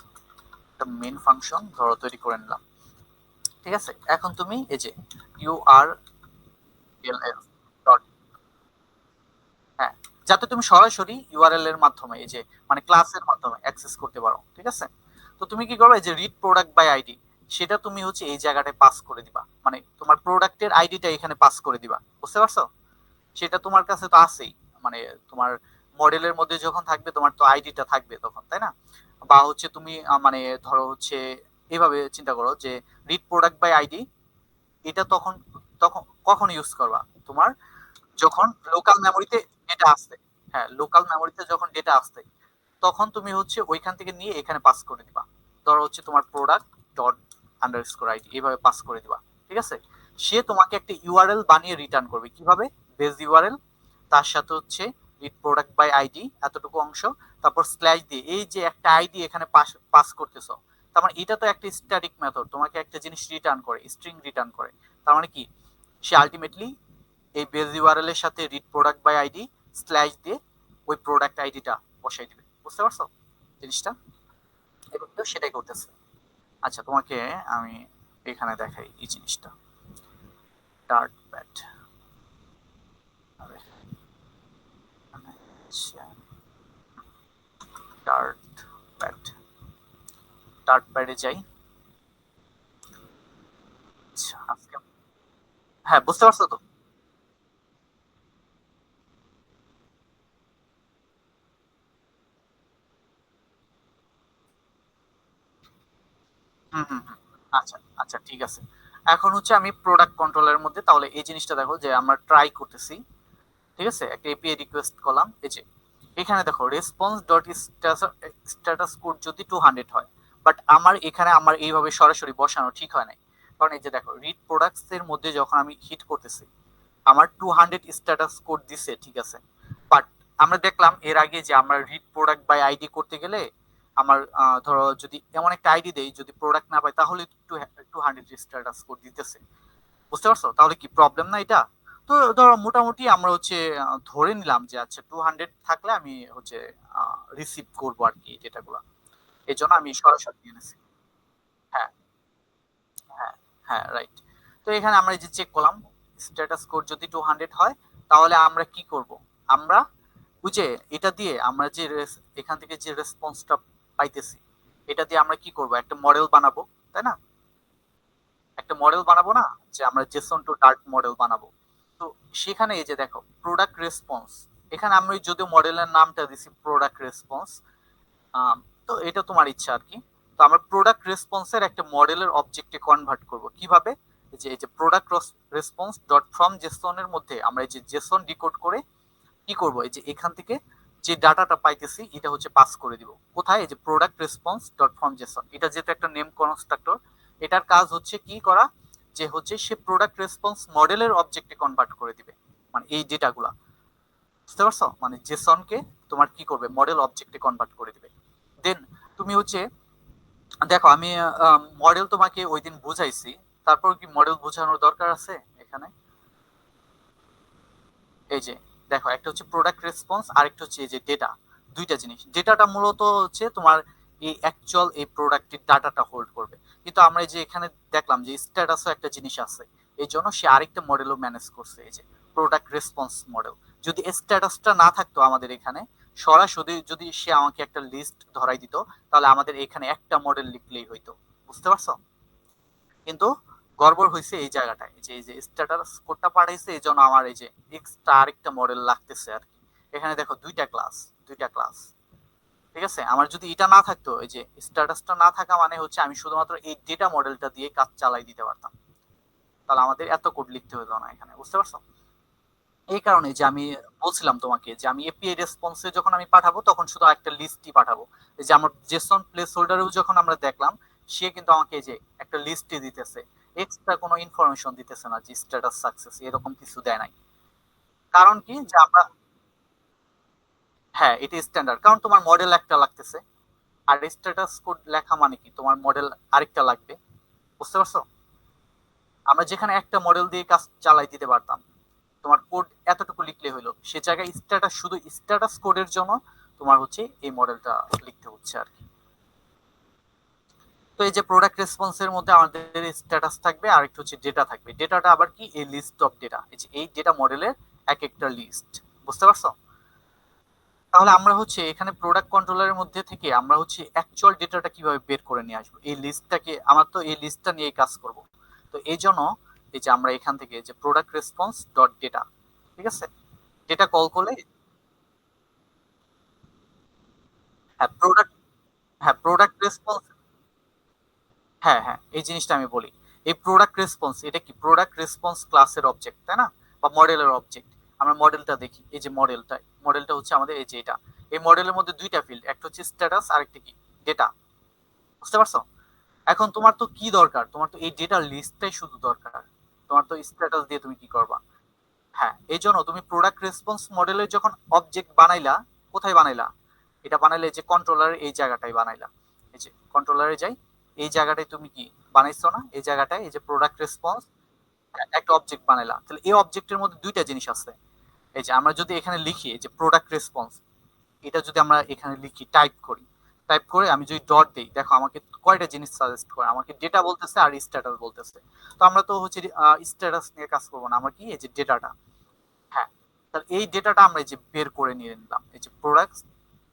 একটা মেইন ফাংশন ধরো তৈরি করে নিলাম। ঠিক আছে, এখন তুমি এই যে ইউআরএলএস ডট, হ্যাঁ, যাতে তুমি সরাসরি ইউআরএল এর মাধ্যমে এই যে মানে ক্লাসের মাধ্যমে অ্যাক্সেস করতে পারো। ঠিক আছে, তো তুমি কি করবে, যে রিড প্রোডাক্ট বাই আইডি, সেটা তুমি হচ্ছে এই জায়গাটায় পাস করে দিবা, মানে তোমার প্রোডাক্টের আইডিটা এখানে পাস করে দিবা। বুঝতে পারছো? সেটা তোমার কাছে তো আছেই, মানে তোমার মডেলের মধ্যে যখন থাকবে তোমার তো আইডিটা থাকবে তখন, তাই না? বা হচ্ছে তুমি মানে ধরো হচ্ছে এভাবে চিন্তা করো যে রিড প্রোডাক্ট বাই আইডি, এটা তখন তখন কখন ইউজ করবা? তোমার যখন লোকাল মেমোরিতে ডেটা আসছে, হ্যাঁ, লোকাল মেমোরিতে যখন ডেটা আসছে, তখন তুমি হচ্ছে ওইখান থেকে নিয়ে এখানে পাস করে দিবা। ধরো হচ্ছে তোমার প্রোডাক্ট ডট আন্ডারস্কোর আইডি, এইভাবে পাস করে দিবা। ঠিক আছে, সে তোমাকে একটা ইউআরএল বানিয়ে রিটার্ন করবে কিভাবে? বেস ইউআরএল, তার সাথে হচ্ছে রিড প্রোডাক্ট বাই আইডি এতটুকু অংশ, তারপর স্ল্যাশ দিয়ে এই যে একটা আইডি এখানে পাস পাস করতেছো। তার মানে এটা তো একটা স্ট্যাটিক মেথড, তোমাকে একটা জিনিস রিটার্ন করে, স্ট্রিং রিটার্ন করে। তার মানে কি, সে আলটিমেটলি এই বেস ইউআরএল এর সাথে read product by ID slash দিয়ে ওই প্রোডাক্ট আইডিটা বসাই দিবে। বুঝতে পারছো জিনিসটা? এবং তো সেটাই করতেছে। আচ্ছা, তোমাকে আমি এখানে দেখাই এই জিনিসটা, ডার্ট প্যাড। আচ্ছা, ডার্ট প্যাড, ডার্ট প্যাডে যাই। আচ্ছা, আজকে, হ্যাঁ, বুঝতে পারছো তো? হুম হুম হুম। আচ্ছা আচ্ছা, ঠিক আছে। এখন হচ্ছে আমি প্রোডাক্ট কন্ট্রোলের মধ্যে তাহলে এই জিনিসটা দেখো যে আমরা ট্রাই করতেছি। ঠিক আছে, একটা এপিআই রিকোয়েস্ট করলাম, এই যে এখানে দেখো রেসপন্স ডট স্ট্যাটাস কোড যদি 200 হয়, বাট আমার এখানে আমার এইভাবে সরাসরি বসানো ঠিক হয় নাই। কারণ এই যে দেখো রিড প্রোডাক্টস এর মধ্যে যখন আমি হিট করতেছি, আমার 200 স্ট্যাটাস কোড দিছে, ঠিক আছে, বাট আমরা দেখলাম এর আগে যে আমরা রিড প্রোডাক্ট বাই আইডি করতে গেলে আমার ধরো যদি এমন একটা আইডি দেই, যদি প্রোডাক্ট না পাই তাহলে 200 স্ট্যাটাস কোড দিতেছে। বুঝতে পারছো? তাহলে কি প্রবলেম না এটা? তো ধরো মোটামুটি আমরা হচ্ছে ধরে নিলাম যে আচ্ছা 200 থাকলে আমি হচ্ছে রিসিভ করবো আর কি ডেটাগুলো। এই জন্য আমি সরাসরি নিয়ে নিছি। হ্যাঁ হ্যাঁ হ্যাঁ, রাইট। তো এখানে আমরা এই যে চেক করলাম, স্ট্যাটাস কোড যদি 200 হয়, তাহলে আমরা কি করব? আমরা ওই যে এটা দিয়ে আমরা যে এখান থেকে যে রেসপন্সটা পাইতেছি, এটা দিয়ে আমরা কি করব? একটা মডেল বানাবো, তাই না? একটা মডেল বানাবো না, যে আমরা জেসন টু ডার্ট মডেল বানাবো। তো সেখানে এই যে দেখো প্রোডাক্ট রেসপন্স, এখানে আমি যদিও মডেলের নামটা দিছি প্রোডাক্ট রেসপন্স, তো এটা তোমার ইচ্ছা আর কি। তো আমরা প্রোডাক্ট রেসপন্সের একটা মডেলের অবজেক্টে কনভার্ট করব কিভাবে? এই যে product response dot from Jason এর মধ্যে আমরা এই যে জেসন ডিকোড করে কি করব, এই যে এখান থেকে যে ডাটাটা পাইতেছি এটা হচ্ছে পাস করে দিব কোথায়, এই যে product response dot from Jason, এটা যেহেতু একটা নেম কনস্ট্রাক্টর, এটার কাজ হচ্ছে কি করা, যে হচ্ছে সে প্রোডাক্ট রেসপন্স মডেলের অবজেক্টে কনভার্ট করে দিবে, মানে এই ডেটাগুলা। বুঝতে পারছো? মানে জেসন কে তোমার কি করবে, মডেল অবজেক্টে কনভার্ট করে দিবে। দেন তুমি হচ্ছে দেখো আমি মডেল তোমাকে ওই দিন বুঝাইছি, তারপর কি মডেল বোঝানোর দরকার আছে এখানে? এই যে দেখো, একটা হচ্ছে প্রোডাক্ট রেসপন্স আর একটা হচ্ছে এই যে ডেটা, দুইটা জিনিস। ডেটাটা মূলত হচ্ছে তোমার এই অ্যাকচুয়াল এই প্রোডাক্টের ডাটাটা হোল্ড করবে, কিন্তু আমরা এই যে এখানে দেখলাম যে স্ট্যাটাসও একটা জিনিস আছে, এই জন্য সে আরেকটা মডেলও ম্যানেজ করছে, এই যে প্রোডাক্ট রেসপন্স মডেল। যদি স্ট্যাটাসটা না থাকতো আমাদের এখানে, সরাসরি যদি সে আমাকে একটা লিস্ট ধরাই দিত, তাহলে আমাদের এখানে একটা মডেল লিখলেই হইতো। বুঝতে পারছো? কিন্তু গড়বড় হয়েছে এই জায়গাটায়, যে এই যে স্ট্যাটাস কোডটা পাঠাইছে, এই জন্য আমার এই যে এক্সট্রা আরেকটা মডেল লাগতেছে আর কি। এখানে দেখো দুইটা ক্লাস, ঠিক আছে? আমার যদি এটা না থাকতো, এই যে স্ট্যাটাসটা না থাকা মানে হচ্ছে আমি শুধুমাত্র এই ডেটা মডেলটা দিয়ে কাজ চালাই দিতে পারতাম, তাহলে আমাদের এত কোড লিখতে হতো না এখানে। বুঝতে পারছো? এই কারণে যে আমি বলছিলাম তোমাকে যে আমি এপিআই রেসপন্সে যখন আমি পাঠাবো তখন শুধু একটা লিস্টই পাঠাবো। এই যে আমার জেসন প্লেস হোল্ডারেও যখন আমরা দেখলাম, সে কিন্তু আমাকে এই যে একটা লিস্টই দিতেছে, এক্সট্রা কোনো ইনফরমেশন দিতেছে না যে স্ট্যাটাস সাকসেস এরকম কিছু দেয় নাই। কারণ কি যে আমরা, হ্যাঁ এটা স্ট্যান্ডার্ড, কারণ তোমার মডেল একটা লাগতেছে, আর স্ট্যাটাস কোড লেখা মানে কি তোমার মডেল আরেকটা লাগবে। বুঝতে পারছো? আমরা যেখানে একটা মডেল দিয়ে কাজ চালাই দিতে পারতাম, তোমার কোড এতটুকু লিখলে হলো, সে জায়গায় স্ট্যাটাস, শুধু স্ট্যাটাস কোডের জন্য তোমার হচ্ছে এই মডেলটা লিখতে হচ্ছে আর কি। তো এই যে প্রোডাক্ট রেসপন্সের মধ্যে আমাদের স্ট্যাটাস থাকবে আর একটু হচ্ছে ডেটা থাকবে। ডেটাটা আবার কি, এই লিস্ট অফ ডেটা, এই যে এই ডেটা মডেলের এক একটা লিস্ট। বুঝতে পারছো? তাহলে আমরা হচ্ছে এখানে প্রোডাক্ট কন্ট্রোলারের মধ্যে থেকে আমরা হচ্ছে অ্যাকচুয়াল ডেটাটা কিভাবে বের করে নিয়ে আসবো, এই লিস্টটাকে, আমার তো এই লিস্টটা নিয়ে কাজ করব। তো এই জন্য এই যে আমরা এখান থেকে যে প্রোডাক্ট রেসপন্স ডট ডেটা, ঠিক আছে, ডেটা কল করলে, হ্যাঁ প্রোডাক্ট, হ্যাঁ প্রোডাক্ট রেসপন্স, হ্যাঁ হ্যাঁ এই জিনিসটা আমি বলি। এই প্রোডাক্ট রেসপন্স এটা কি, প্রোডাক্ট রেসপন্স ক্লাসের অবজেক্ট, তাই না? বা মডেলের অবজেক্ট। আমরা মডেলটা দেখি, এই যে মডেলটা হচ্ছে আমাদের এই যে এটা। এই মডেলের মধ্যে দুইটা ফিল্ড, একটা হচ্ছে স্ট্যাটাস আর একটা কি, ডেটা। বুঝতে পারছো? এখন তোমার তো কি দরকার, তোমার তো এই ডেটার লিস্টটাই শুধু দরকার, তোমার তো স্ট্যাটাস দিয়ে তুমি কি করবা? হ্যাঁ এই জন্য তুমি প্রোডাক্ট রেসপন্স মডেলের যখন অবজেক্ট বানাইলা, কোথায় বানাইলা? এটা বানাইলে যে কন্ট্রোলারের এই জায়গাটায় বানাইলা, এই যে কন্ট্রোলারে যাই, এই জায়গাটায় তুমি কি বানাইছো না, এই জায়গাটায় এই যে প্রোডাক্ট রেসপন্স একটা অবজেক্ট বানাইলা। তাহলে এই অবজেক্টের মধ্যে দুইটা জিনিস আছে। এই যে আমরা যদি এখানে লিখি এই যে প্রোডাক্ট রেসপন্স, এটা যদি আমরা এখানে লিখি, টাইপ করে আমি যদি ডট দিই, দেখো আমাকে কয়টা জিনিস সাজেস্ট করে, আমাকে ডেটা বলতেছে আর স্ট্যাটাস বলতেছে। তো আমরা তো হচ্ছে স্ট্যাটাস নিয়ে কাজ করবো না, আমার কি এই যে ডেটাটা, হ্যাঁ। তাহলে এই ডেটাটা আমরা এই যে বের করে নিয়ে নিলাম, এই যে প্রোডাক্ট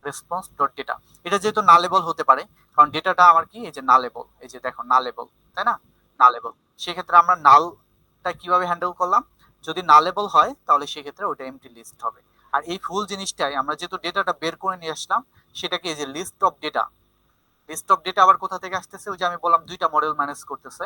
রেসপন্স ডট ডেটা। এটা যেহেতু নালেবল হতে পারে, কারণ ডেটাটা আমার কি এই যে নালেবল, এই যে দেখো নালেবল, তাই না? নালেবল, সেক্ষেত্রে আমরা নালটা কিভাবে হ্যান্ডেল করলাম, যদি নালেবল হয় তাহলে সেক্ষেত্রে ওটা এমটি লিস্ট হবে। আর এই ফুল জিনিসটাই আমরা যেহেতু ডেটাটা বের করে নিয়ে আসলাম, সেটাকে এই যে list of data, list of data আবার কোথা থেকে আসতেছে, ওই যে আমি বললাম দুইটা মডেল ম্যানেজ করতেছে,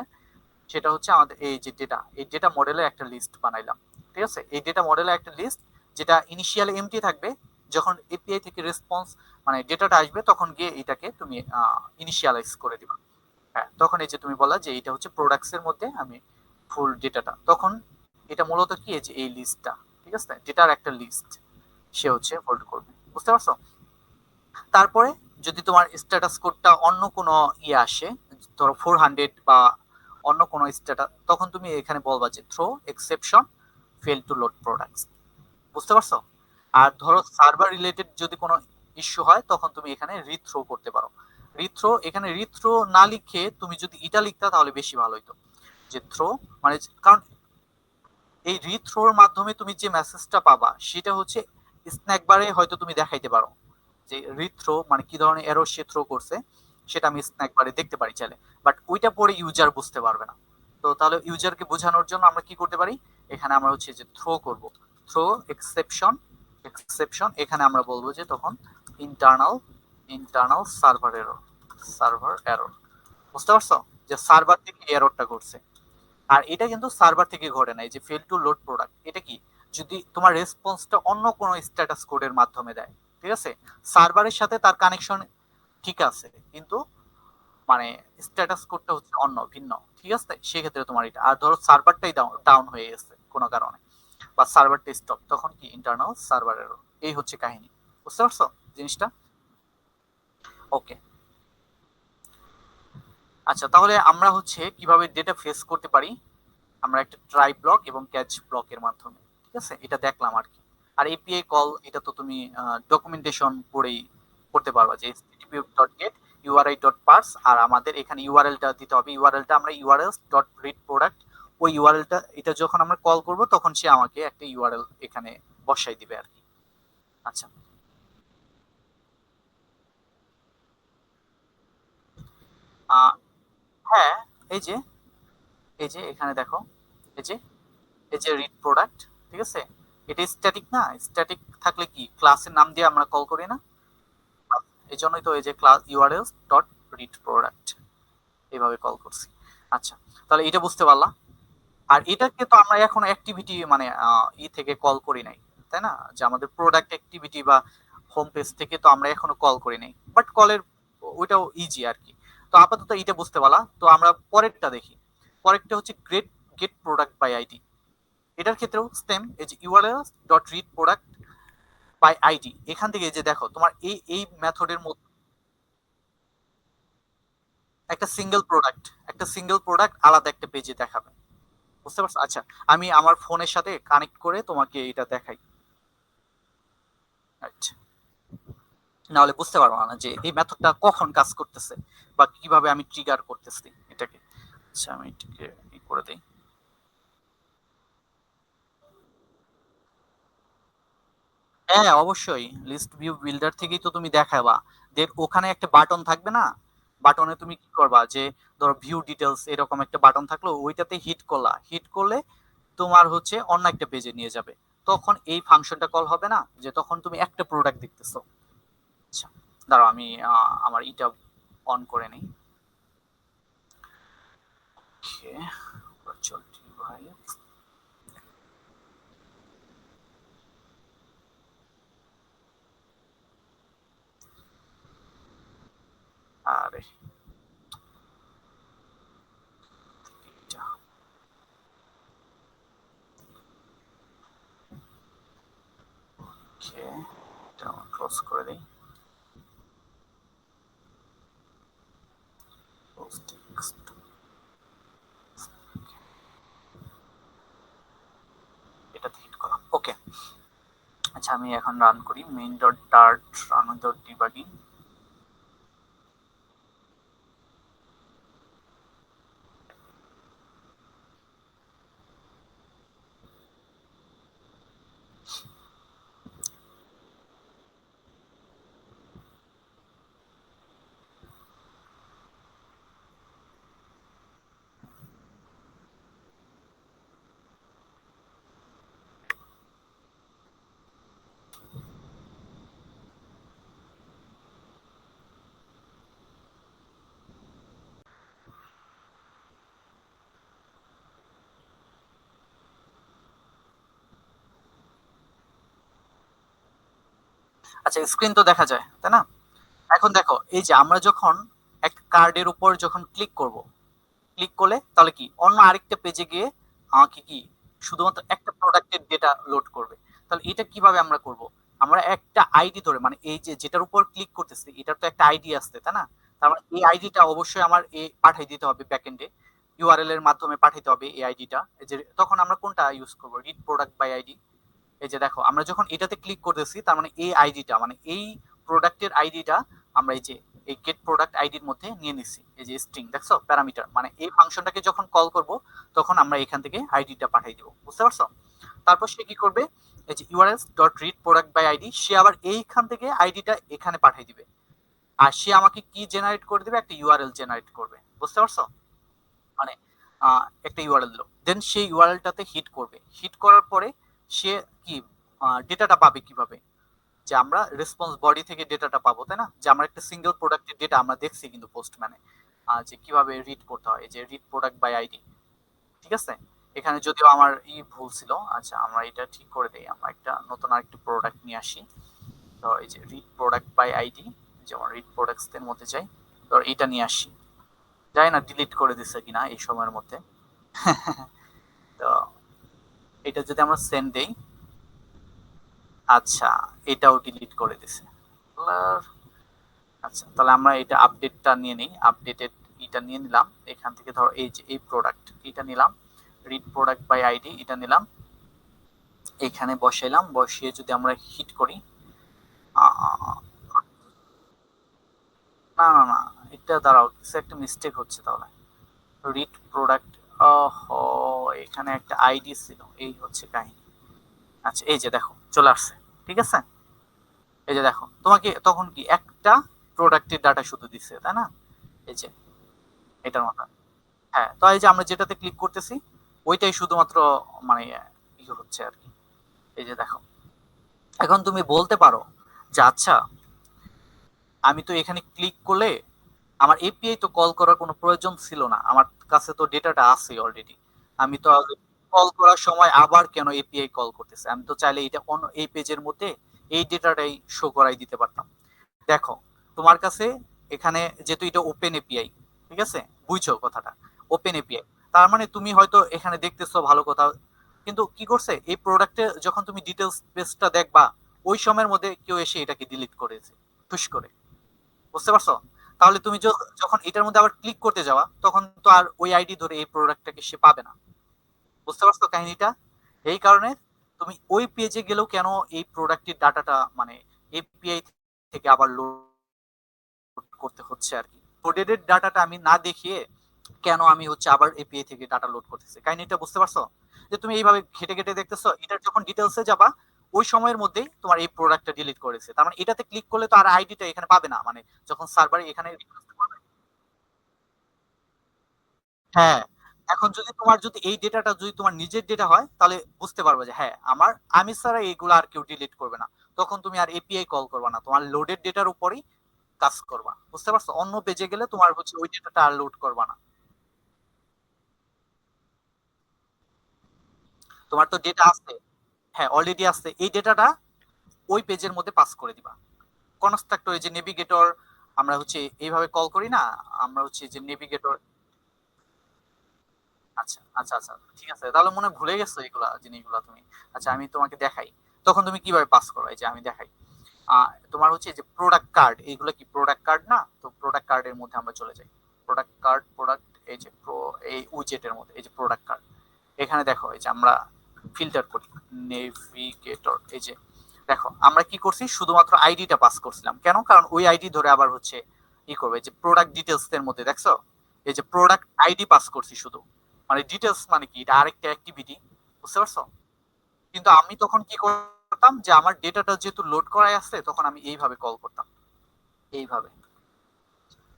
সেটা হচ্ছে আমাদের এই যে ডেটা, এই ডেটা মডেলে একটা লিস্ট বানাইলাম। ঠিক আছে, এই ডেটা মডেলে একটা লিস্ট, যেটা ইনিশিয়ালি এমটি থাকবে, যখন এপিআই থেকে রেসপন্স মানে ডেটাটা আসবে তখন গিয়ে এটাকে তুমি ইনিশিয়ালাইজ করে দিবা। হ্যাঁ তখন এই যে তুমি বলা যে এটা হচ্ছে প্রোডাক্টস এর মধ্যে আমি ফুল ডেটাটা, তখন এটা মূলত কি এই যে এই লিস্টটা, ঠিক আছে, ডেটার একটা লিস্ট সে হচ্ছে হোল্ড করবে। বুঝতে পারছো? তারপরে যদি তোমার স্ট্যাটাস কোডটা অন্য কোনো ইয়ে আসে, ধরো 400 বা অন্য কোনো স্ট্যাটাস, তখন তুমি এখানে বলবা যে throw exception fail to load products. বুঝতে পারছো? আর ধরো সার্ভার রিলেটেড যদি কোনো ইস্যু হয়, তখন তুমি এখানে রিথ্রো করতে পারো। রিথ্রো, এখানে রিথ্রো না লিখে তুমি যদি এটা লিখতা তাহলে বেশি ভালো হতো, যে থ্রো, মানে কারণ এই রিথ্রোর মাধ্যমে তুমি যে মেসেজটা পাবা সেটা হচ্ছে স্ন্যাক বারে হয়তো তুমি দেখাইতে পারো যে রিথ্রো মানে কি ধরনের এরর সে থ্রো করছে, সেটা আমি স্ন্যাক বারে দেখতে পারি চাইলে, বাট ওইটা পরে ইউজার বুঝতে পারবে না। তো তাহলে ইউজারকে বোঝানোর জন্য আমরা কি করতে পারি, এখানে আমরা হচ্ছে যে থ্রো করব, থ্রো এক্সেপশন এখানে আমরা বলবো যে তখন internal server error, server error. বুঝতে পারছো? যে সার্ভার থেকে এররটা করছে। আর এটা কিন্তু সার্ভার থেকে ঘটে না, এই যে ফেল টু লোড প্রোডাক্ট, এটা কি, যদি তোমার রেসপন্সটা অন্য কোনো স্ট্যাটাস কোডের মাধ্যমে দেয়, ঠিক আছে, সার্ভারের সাথে তার কানেকশন ঠিক আছে, কিন্তু মানে স্ট্যাটাস কোডটা হচ্ছে অন্য ভিন্ন, ঠিক আছে, সেক্ষেত্রে তোমার এটা, আর ধরো সার্ভারটাই ডাউন হয়ে গেছে কোনো কারণে, বা সার্ভারটা স্টপ, তখন কি ইন্টারনাল সার্ভার এরর। এই হচ্ছে কাহিনী, বুঝতে পারছো জিনিসটা? ওকে, আচ্ছা তাহলে আমরা হচ্ছে কিভাবে ডেটা ফেস করতে পারি, আমরা একটা ট্রাই ব্লক এবং ক্যাচ ব্লকের মাধ্যমে, ঠিক আছে, এটা দেখলাম আর কি। আর এপিআই কল এটা তো তুমি ডকুমেন্টেশন পড়েই করতে পারবা, যে http.get URI.parse, আর আমাদের এখানে ইউআরএলটা দিতে হবে, ইউআরএলটা আমরা urls.readProduct, ওই ইউআরএলটা এটা যখন আমরা কল করব তখন সে আমাকে একটা ইউআরএল এখানে বসাই দিবে আর কি। আচ্ছা, আহ, হ্যাঁ, এই যে এই যে এখানে দেখো, এই যে এই যে রিড প্রোডাক্ট, ঠিক আছে, এটা স্ট্যাটিক না, স্ট্যাটিক থাকলে কি ক্লাসের নাম দিয়ে আমরা কল করি না, এই জন্যই তো এই যে class URLs dot read product এইভাবে কল করছি। আচ্ছা, তাহলে এটা বুঝতে পারলাম। আর এটাকে তো আমরা এখন অ্যাক্টিভিটি মানে থেকে কল করি নাই, তাই না, যে আমাদের প্রোডাক্ট অ্যাক্টিভিটি বা হোম পেজ থেকে তো আমরা এখনো কল করি নাই, বাট কলের ওইটাও ইজি আর কি। তো আপাতত এটা বুঝতে পারলাম, তো আমরা পরেরটা দেখি। পরেরটা হচ্ছে great get product by ID. এটার ক্ষেত্রেও সেম, এই যে URL dot read product by ID, এখান থেকে এই যে দেখো তোমার এই এই মেথডের মধ্যে একটা সিঙ্গেল প্রোডাক্ট আলাদা একটা পেজে দেখাবে, বুঝতে পারছো? আচ্ছা, আমি আমার ফোনের সাথে কানেক্ট করে তোমাকে এটা দেখাই। আচ্ছা, নাহলে বুঝতে পারবো না যে এই মেথডটা কখন কাজ করতেছে বা কিভাবে আমি ট্রিগার করতেছি এটাকে। আচ্ছা, আমি এটাকে ই করে দিই। হ্যাঁ, অবশ্যই লিস্ট ভিউ বিল্ডার থেকেই তো তুমি দেখাবা, দেখ ওখানে একটা বাটন থাকবে না, বাটনে তুমি কি করবা, যে ধরো ভিউ ডিটেলস এরকম একটা বাটন থাকলো, ওইটাতে হিট করলা, হিট করলে তোমার হচ্ছে অন্য একটা পেজে নিয়ে যাবে, তখন এই ফাংশনটা কল হবে না, যে তখন তুমি একটা প্রোডাক্ট দেখতেছো। আচ্ছা, দাঁড়াও আমি আমার ইটা অন করে নিই। ওকে, ভার্চুয়াল ডিভাইস, আরে এটা, ওকে, এটা ক্লোজ করে দিই, ক্লোজ টেক্সট, এটাতে হিট করলাম, ওকে। আচ্ছা, আমি এখন রান করি main dot dart run dot debugging. আচ্ছা, স্ক্রিন তো দেখা যায় তাই না? এখন দেখো, এই যে আমরা যখন একটা কার্ডের উপর যখন ক্লিক করব, ক্লিক করলে তাহলে কি অন্য আরেকটা পেজে গিয়ে আমাকে কি শুধুমাত্র একটা প্রোডাক্টের ডেটা লোড করবে। তাহলে এটা কিভাবে আমরা করব, আমরা একটা আইডি ধরে, মানে এই যে যেটার উপর ক্লিক করতেছি এটার তো একটা আইডি আসছে তাই না, তার মানে এই আইডিটা অবশ্যই আমার এ পাঠিয়ে দিতে হবে ব্যাকএন্ডে, ইউআরএল এর মাধ্যমে পাঠাইতে হবে এই আইডিটা। এই যে তখন আমরা কোনটা ইউজ করব, রিড প্রোডাক্ট বাই আইডি। এই যে দেখো, আমরা যখন এটাতে ক্লিক করতেছি তার মানে এই আইডিটা, মানে এই প্রোডাক্টের আইডিটা আমরা এই যে এই গেট প্রোডাক্ট আইডির মধ্যে নিয়ে নিছি, এই যে স্ট্রিং দেখছো প্যারামিটার, মানে এই ফাংশনটাকে যখন কল করব তখন আমরা এখান থেকে আইডিটা পাঠিয়ে দিব, বুঝতে পারছো? তারপর সে কি করবে, এই যে URL dot read product by ID, সে আবার এইখান থেকে আইডিটা এখানে পাঠিয়ে দিবে, আর সে আমাকে কি জেনারেট করে দিবে, একটা ইউআরএল জেনারেট করবে, বুঝতে পারছো? মানে একটা ইউআরএল দিল, দেন সেই ইউআরএলটাতে হিট করবে, হিট করার পরে সে কি ডেটাটা পাবে কিভাবে, যে আমরা রেসপন্স বডি থেকে ডেটাটা পাবো তাই না, যে আমরা একটা সিঙ্গেল প্রোডাক্টের ডেটা আমরা দেখছি কিন্তু পোস্টম্যানে, যে কিভাবে রিড করতে হয়, যে রিড প্রোডাক্ট বাই আইডি, ঠিক আছে। এখানে যদিও আমার ভুল ছিল, আচ্ছা আমরা এটা ঠিক করে দেই, আমরা একটা নতুন আরেকটা প্রোডাক্ট নিয়ে আসি। তো এই যে রিড প্রোডাক্ট বাই আইডি, যেমন রিড প্রোডাক্টস এর মধ্যে যাই, তো এটা নিয়ে আসি, যাই না ডিলিট করে দিছে কিনা এই সময়ের মধ্যে। তো এটা যদি আমরা সেন্ড দেই, আচ্ছা এটাও ডিলিট করে দিছে। আচ্ছা তাহলে আমরা এটা আপডেটটা নিয়ে নিই, আপডেটেড এটা নিয়ে নিলাম। এখান থেকে ধরো এই যে এই প্রোডাক্ট এটা নিলাম, রিড প্রোডাক্ট বাই আইডি এটা নিলাম, এখানে বসাইলাম, বসিয়ে যদি আমরা হিট করি, না না না, এটা দাঁড়াও, কিছু একটা মিস্টেক হচ্ছে তাহলে। রিড প্রোডাক্ট, ওহো, এখানে একটা আইডি ছিল, এই হচ্ছে কাহিনী। আচ্ছা এই যে দেখো চলে আসছে, ঠিক আছে। এই যে দেখো তোমাকে তখন কি একটা প্রোডাক্টের ডাটা শুধু দিচ্ছে, তাই না? এই যে এটার মতো। হ্যাঁ, তো এই যে আমরা যেটাতে ক্লিক করতেছি ওইটাই শুধুমাত্র মানে ই হচ্ছে আর কি। এই যে দেখো, এখন তুমি বলতে পারো যে আচ্ছা আমি তো এখানে ক্লিক করলে আমার এপিআই তো কল করার কোনো প্রয়োজন ছিল না, আমার কাছে তো ডেটাটা আছে অলরেডি, আমি তো কল করার সময় আবার কেন এপিআই কল করতেছে? আমি তো চাইলে এটা অন্য এই পেজের মধ্যে এই ডেটাটাই শো করাই দিতে পারতাম। দেখো তোমার কাছে এখানে যেহেতু এটা ওপেন এপিআই, ঠিক আছে, বুঝছো কথাটা, ওপেন এপিআই, তার মানে তুমি হয়তো এখানে দেখতেছো ভালো কথা, কিন্তু কি করছে এই প্রোডাক্টে যখন তুমি ডিটেলস পেজটা দেখবা ওই সময়ের মধ্যে কেউ এসে এটাকে ডিলিট করেছে টুস করে, বুঝতে পারছো? তাহলে তুমি যখন এটার মধ্যে আবার ক্লিক করতে যাওয়া তখন তো আর ওই আইডি ধরে এই প্রোডাক্টটাকে সে পাবে না, বুঝতে পারছো কাহিনীটা? এই কারণে তুমি ওই পেজে গেলেও কেন এই প্রোডাক্টের ডাটাটা মানে এপিআই থেকে আবার লোড করতে হচ্ছে আর কি, লোডেড ডাটাটা আমি না দেখিয়ে কেন আমি হচ্ছে আবার এপিআই থেকে ডাটা লোড করতেছি, কাহিনীটা বুঝতে পারছো? যে তুমি এইভাবে ঘেটে ঘেটে দেখতেছো, এটার যখন ডিটেলসে যাবা ওই সময়ের মধ্যে তোমার এই প্রোডাক্টটা ডিলিট করেছে, তার মানে এটাতে ক্লিক করলে তো আর আইডিটা এখানে পাবে না, মানে যখন সার্ভারে এখানে request করবে। হ্যাঁ, এখন যদি তোমার যদি এই ডেটাটা যদি তোমার নিজের ডেটা হয় তাহলে বুঝতে পারবে যে হ্যাঁ আমার, আমি ছাড়া এইগুলো আর কেউ ডিলিট করবে না, তখন তুমি আর এপিআই কল করবে না, তোমার লোডেড ডেটার উপরই কাজ করবা, বুঝতে পারছো? অন্য পেজে গেলে তোমার হচ্ছে ওই ডেটাটা আর লোড করবা না। তোমার তো ডেটা আছে, হ্যাঁ অলরেডি আছে, এই ডেটাটা ওই পেজের মধ্যে পাস করে দিবা। কনস্ট্রাক্টর এই যে নেভিগেটর, আমরা হচ্ছে এইভাবে কল করি না, আমরা হচ্ছে যে নেভিগেটর। আচ্ছা আচ্ছা আচ্ছা, ঠিক আছে, তাহলে মনে হয় ভুলে গেছো এগুলা জিনিসগুলা তুমি। আচ্ছা আমি তোমাকে দেখাই তখন তুমি কিভাবে পাস করো, এই যে আমি দেখাই। তোমার হচ্ছে যে প্রোডাক্ট কার্ড, এইগুলো কি প্রোডাক্ট কার্ড না? তো প্রোডাক্ট কার্ডের মধ্যে আমরা চলে যাই, প্রোডাক্ট কার্ড, প্রোডাক্ট, এই যে প্রো, এই উইজেটের মধ্যে এই যে প্রোডাক্ট কার্ড, এখানে দেখো এই যে আমরা ফিল্টার করি নেভিগেটর, এই যে দেখো আমরা কি করছি শুধুমাত্র আইডিটা পাস করছিলাম, কেন? কারণ ওই আইডি ধরে আবার হচ্ছে ই করবে, যে প্রোডাক্ট ডিটেলস এর মধ্যে দেখছো এই যে প্রোডাক্ট আইডি পাস করছি শুধু, মানে ডিটেলস মানে কি, এটা আরেকটা অ্যাক্টিভিটি, বুঝতে পারছো? কিন্তু আমি তখন কি করতাম যে আমার ডেটাটা যেহেতু লোড করাই আছে তখন আমি এইভাবে কল করতাম, এইভাবে,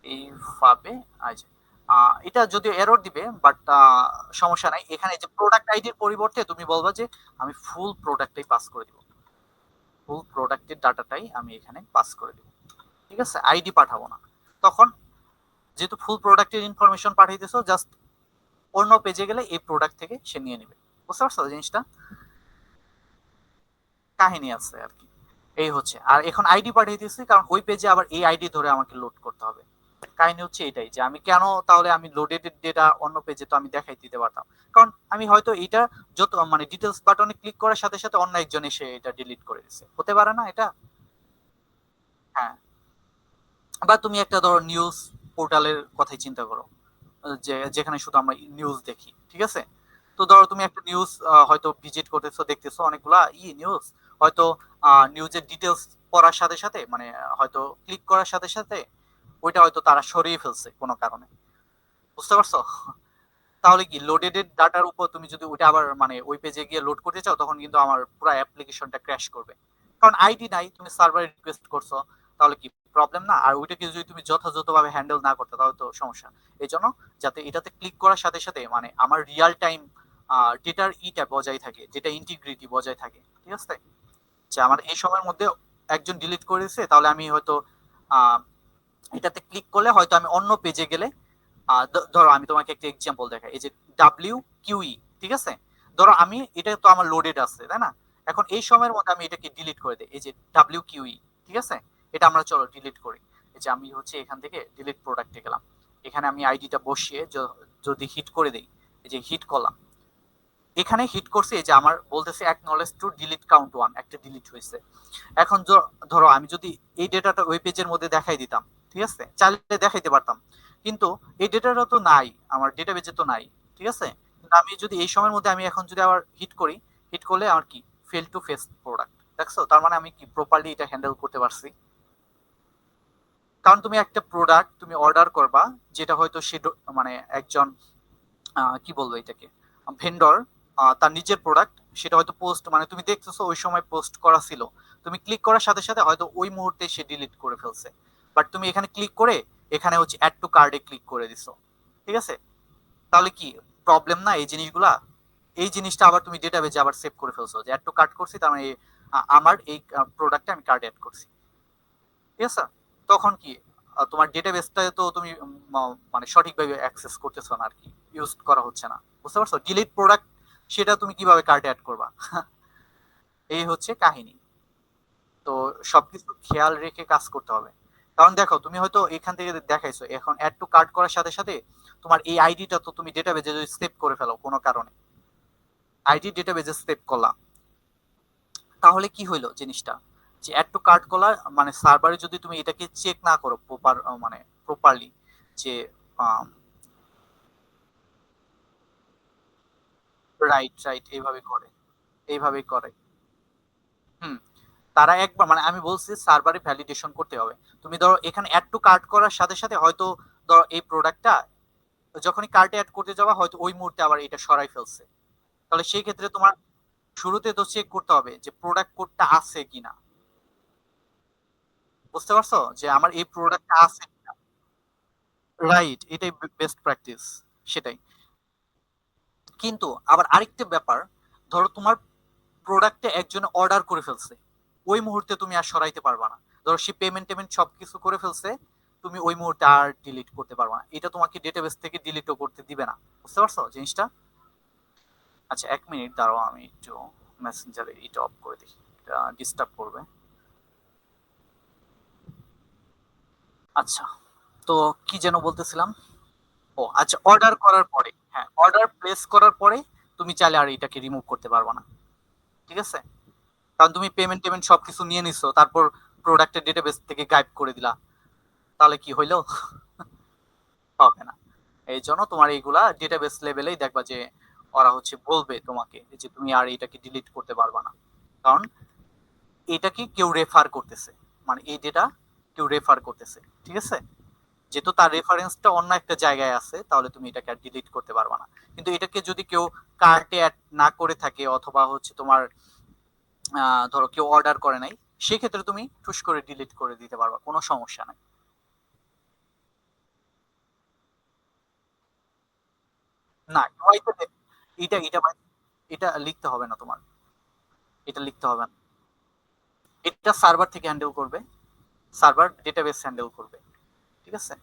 এইভাবে। আচ্ছা, এটা যদিও এরর দিবে বাট সমস্যা নাই, এখানে যে প্রোডাক্ট আইডির পরিবর্তে তুমি বলবা যে আমি ফুল প্রোডাক্টটাই পাস করে দিব, ফুল প্রোডাক্টের ডাটাটাই আমি এখানে পাস করে দিব, ঠিক আছে, আইডি পাঠাবো না। তখন যেহেতু ফুল প্রোডাক্টের ইনফরমেশন পাঠাইতেছো, জাস্ট অন্য পেজে গেলে এই প্রোডাক্ট থেকে সে নিয়ে নেবে, বুঝতে পারছো জিনিসটা? কাহিনী আছে আর কি, এই হচ্ছে। আর এখন আইডি পাঠিয়ে দিচ্ছি কারণ ওই পেজে আবার এই আইডি ধরে আমাকে লোড করতে হবে। কাহিনী হচ্ছে এটাই যে আমি কেন তাহলে আমি লোডেড ডেটা অন্য পেজে তো আমি দেখাই দিতে পারতাম, কারণ আমি হয়তো এটা যত মানে ডিটেলস বাটনে ক্লিক করার সাথে সাথে অন্য একজন এসে এটা ডিলিট করে দিচ্ছে, হতে পারে না এটা? হ্যাঁ, বা তুমি একটা ধরো নিউজ পোর্টালের কথাই চিন্তা করো, যে যেখানে শুধু আমরা নিউজ দেখি, ঠিক আছে। তো ধরো তুমি একটা নিউজ হয়তো ভিজিট করতেছো, দেখতেছো অনেকগুলা নিউজ, হয়তো নিউজের ডিটেলস পড়ার সাথে সাথে মানে হয়তো ক্লিক করার সাথে সাথে ওইটা হয়তো তারা সরিয়ে ফেলছে কোনো কারণে, বুঝতে পারছো? তাহলে কি লোডেড ডাটার উপর তুমি যদি ওইটা আবার মানে ওই পেজে গিয়ে লোড করতে চাও তখন কিন্তু আমার পুরো অ্যাপ্লিকেশনটা ক্র্যাশ করবে, কারণ আইডি নাই, তুমি সার্ভারে রিকোয়েস্ট করছো, তাহলে কি প্রবলেম না? আর ওইটাকে যদি তুমি যথাযথভাবে হ্যান্ডেল না করতে তাহলে তো সমস্যা। এই জন্য যাতে এটাতে ক্লিক করার সাথে সাথে মানে আমার রিয়াল টাইম ডেটার ইটা বজায় থাকে, যেটা ইন্টিগ্রিটি বজায় থাকে, ঠিক আছে, যে আমার এই সময়ের মধ্যে একজন ডিলিট করেছে তাহলে আমি হয়তো আহ, এটাতে ক্লিক করলে হয়তো আমি অন্য পেজে গেলে ধরো আমি তোমাকে একটা এক্সাম্পল দেখাই, এই যে WQE, ঠিক আছে, ধরো আমি এটা তো আমার লোডেড আছে তাই না, এখন এই সময়ের মধ্যে আমি এটাকে ডিলিট করে দিই, এই যে WQE, ঠিক আছে, এটা আমরা চলো ডিলিট করি। এই যে আমি হচ্ছে এখান থেকে ডিলিট প্রোডাক্টে গেলাম, এখানে আমি আইডিটা বসিয়ে যদি হিট করে দিই, এই যে হিট করলাম, এখানে হিট করছে, এই যে আমার বলতেছে acknowledge two delete count one, একটা ডিলিট হয়েছে। এখন ধরো আমি যদি এই ডেটাটা ওই পেজের মধ্যে দেখাই দিতাম, ঠিক আছে, চাইলে দেখাইতে পারতাম, কিন্তু এই ডেটাটা তো নাই, আমার ডেটাবেজে তো নাই, ঠিক আছে। কিন্তু আমি যদি এই সময়ের মধ্যে আমি এখন যদি আবার হিট করি, হিট করলে আমার কি ফেল টু ফেস প্রোডাক্ট, দেখছো, তার মানে আমি কি প্রপারলি এটা হ্যান্ডেল করতে পারছি। কারণ তুমি একটা প্রোডাক্ট তুমি অর্ডার করবা, যেটা হয়তো সে মানে একজন কি বলবো এটাকে, ভেন্ডর, তার নিজের প্রোডাক্ট, সেটা হয়তো পোস্ট মানে তুমি দেখতেছো ওই সময় পোস্ট করা ছিল, তুমি ক্লিক করার সাথে সাথে হয়তো ওই মুহূর্তে সে ডিলিট করে ফেলছে, বাট তুমি এখানে ক্লিক করে এখানে হচ্ছে অ্যাড টু কার্ডে ক্লিক করে দিছো, ঠিক আছে। তাহলে কি প্রবলেম না এই জিনিসগুলা? এই জিনিসটা আবার তুমি ডেটাবেজে আবার সেভ করে ফেলছো যে অ্যাড টু কার্ড করছি, তার মানে আমার এই প্রোডাক্টটা আমি কার্ডে অ্যাড করছি, ঠিক আছে। তখন কি তোমার ডেটাবেসটা তো তুমি মানে সঠিকভাবে অ্যাক্সেস করতেছো না আর কি, ইউজ করা হচ্ছে না, বুঝতে পারছো? ডিলিট প্রোডাক্ট সেটা তুমি কিভাবে কার্টে অ্যাড করবা? এই হচ্ছে কাহিনী। তো সবকিছু খেয়াল রেখে কাজ করতে হবে। কারণ দেখো তুমি হয়তো এখান থেকে দেখাইছো, এখন অ্যাড টু কার্ট করার সাথে সাথে তোমার এই আইডিটা তো তুমি ডেটাবেজে যদি সেভ করে ফেলো কোনো কারণে, আইডি ডেটাবেজে সেভ করলাম, তাহলে কি হইলো জিনিসটা, যে অ্যাড টু কার্ট করার মানে সার্ভারে যদি তুমি এটাকে চেক না করো প্রপার মানে প্রপারলি, যে রাইট রাইট এইভাবে করে, এইভাবেই করে। হুম, তারা একবার মানে আমি বলছি সার্ভারে ভ্যালিডেশন করতে হবে। তুমি ধরো এখানে অ্যাড টু কার্ট করার সাথে সাথে হয়তো ধরো এই প্রোডাক্টটা যখনই কার্টে অ্যাড করতে যাওয়া হয়তো ওই মুহূর্তে আবার এটা সরাই ফেলছে, তাহলে সেই ক্ষেত্রে তোমার শুরুতে তো চেক করতে হবে যে প্রোডাক্ট কোডটা আছে কিনা, বুঝতে পারছো, যে আমার এই প্রোডাক্টটা আছে কিনা। রাইট, এটাই বেস্ট প্র্যাকটিস, সেটাই। কিন্তু আবার আরেকটা ব্যাপার, ধরো তোমার প্রোডাক্টে একজনে অর্ডার করে ফেলছে, ওই মুহূর্তে তুমি আর সরাইতে পারবা না। ধরো সে পেমেন্ট টেমেন্ট সবকিছু করে ফেলছে, তুমি ওই মুহূর্তে আর ডিলিট করতে পারবা না, এটা তোমাকে ডেটাবেস থেকে ডিলিটও করতে দিবে না, বুঝতে পারছো জিনিসটা? আচ্ছা, 1 মিনিট দাঁড়াও, আমি একটু মেসেঞ্জারে এটা অফ করে দিই, এটা ডিস্টার্ব করবে। আচ্ছা, তো কি যেন বলতেছিলাম। ও আচ্ছা, অর্ডার করার পরে, হ্যাঁ, অর্ডার প্লেস করার পরে তুমি চাইলে আর এটাকে রিমুভ করতে পারবা না, ঠিক আছে। কারণ তুমি পেমেন্ট টেমেন্ট সবকিছু নিয়ে নিছো, তারপর প্রোডাক্টের ডেটাবেস থেকে গায়েব করে দিলা, তাহলে কি হইলো? হবে না। এই জন্য তোমার এইগুলা ডেটাবেস লেভেলেই দেখবা যে ওরা হচ্ছে বলবে তোমাকে যে তুমি আর এটাকে ডিলিট করতে পারবা না, কারণ এটাকে কেউ রেফার করতেছে, মানে এই ডেটা কেউ রেফার করতেছে, ঠিক আছে। যেহেতু তার রেফারেন্সটা অন্য একটা জায়গায় আছে, তাহলে তুমি এটাকে আর ডিলিট করতে পারবা না। কিন্তু এটাকে যদি কেউ কার্টে অ্যাড না করে থাকে, অথবা হচ্ছে তোমার ধরো কেউ অর্ডার করে নাই, সেক্ষেত্রে তুমি টুস করে ডিলিট করে দিতে পারবা, কোনো সমস্যা নাই। না, হয়তো এটা এটা এটা লিখতে হবে না তোমার, এটা লিখতে হবে না, এটা সার্ভার থেকে হ্যান্ডেল করবে, সার্ভার ডেটাবেস হ্যান্ডেল করবে, ঠিক আছে।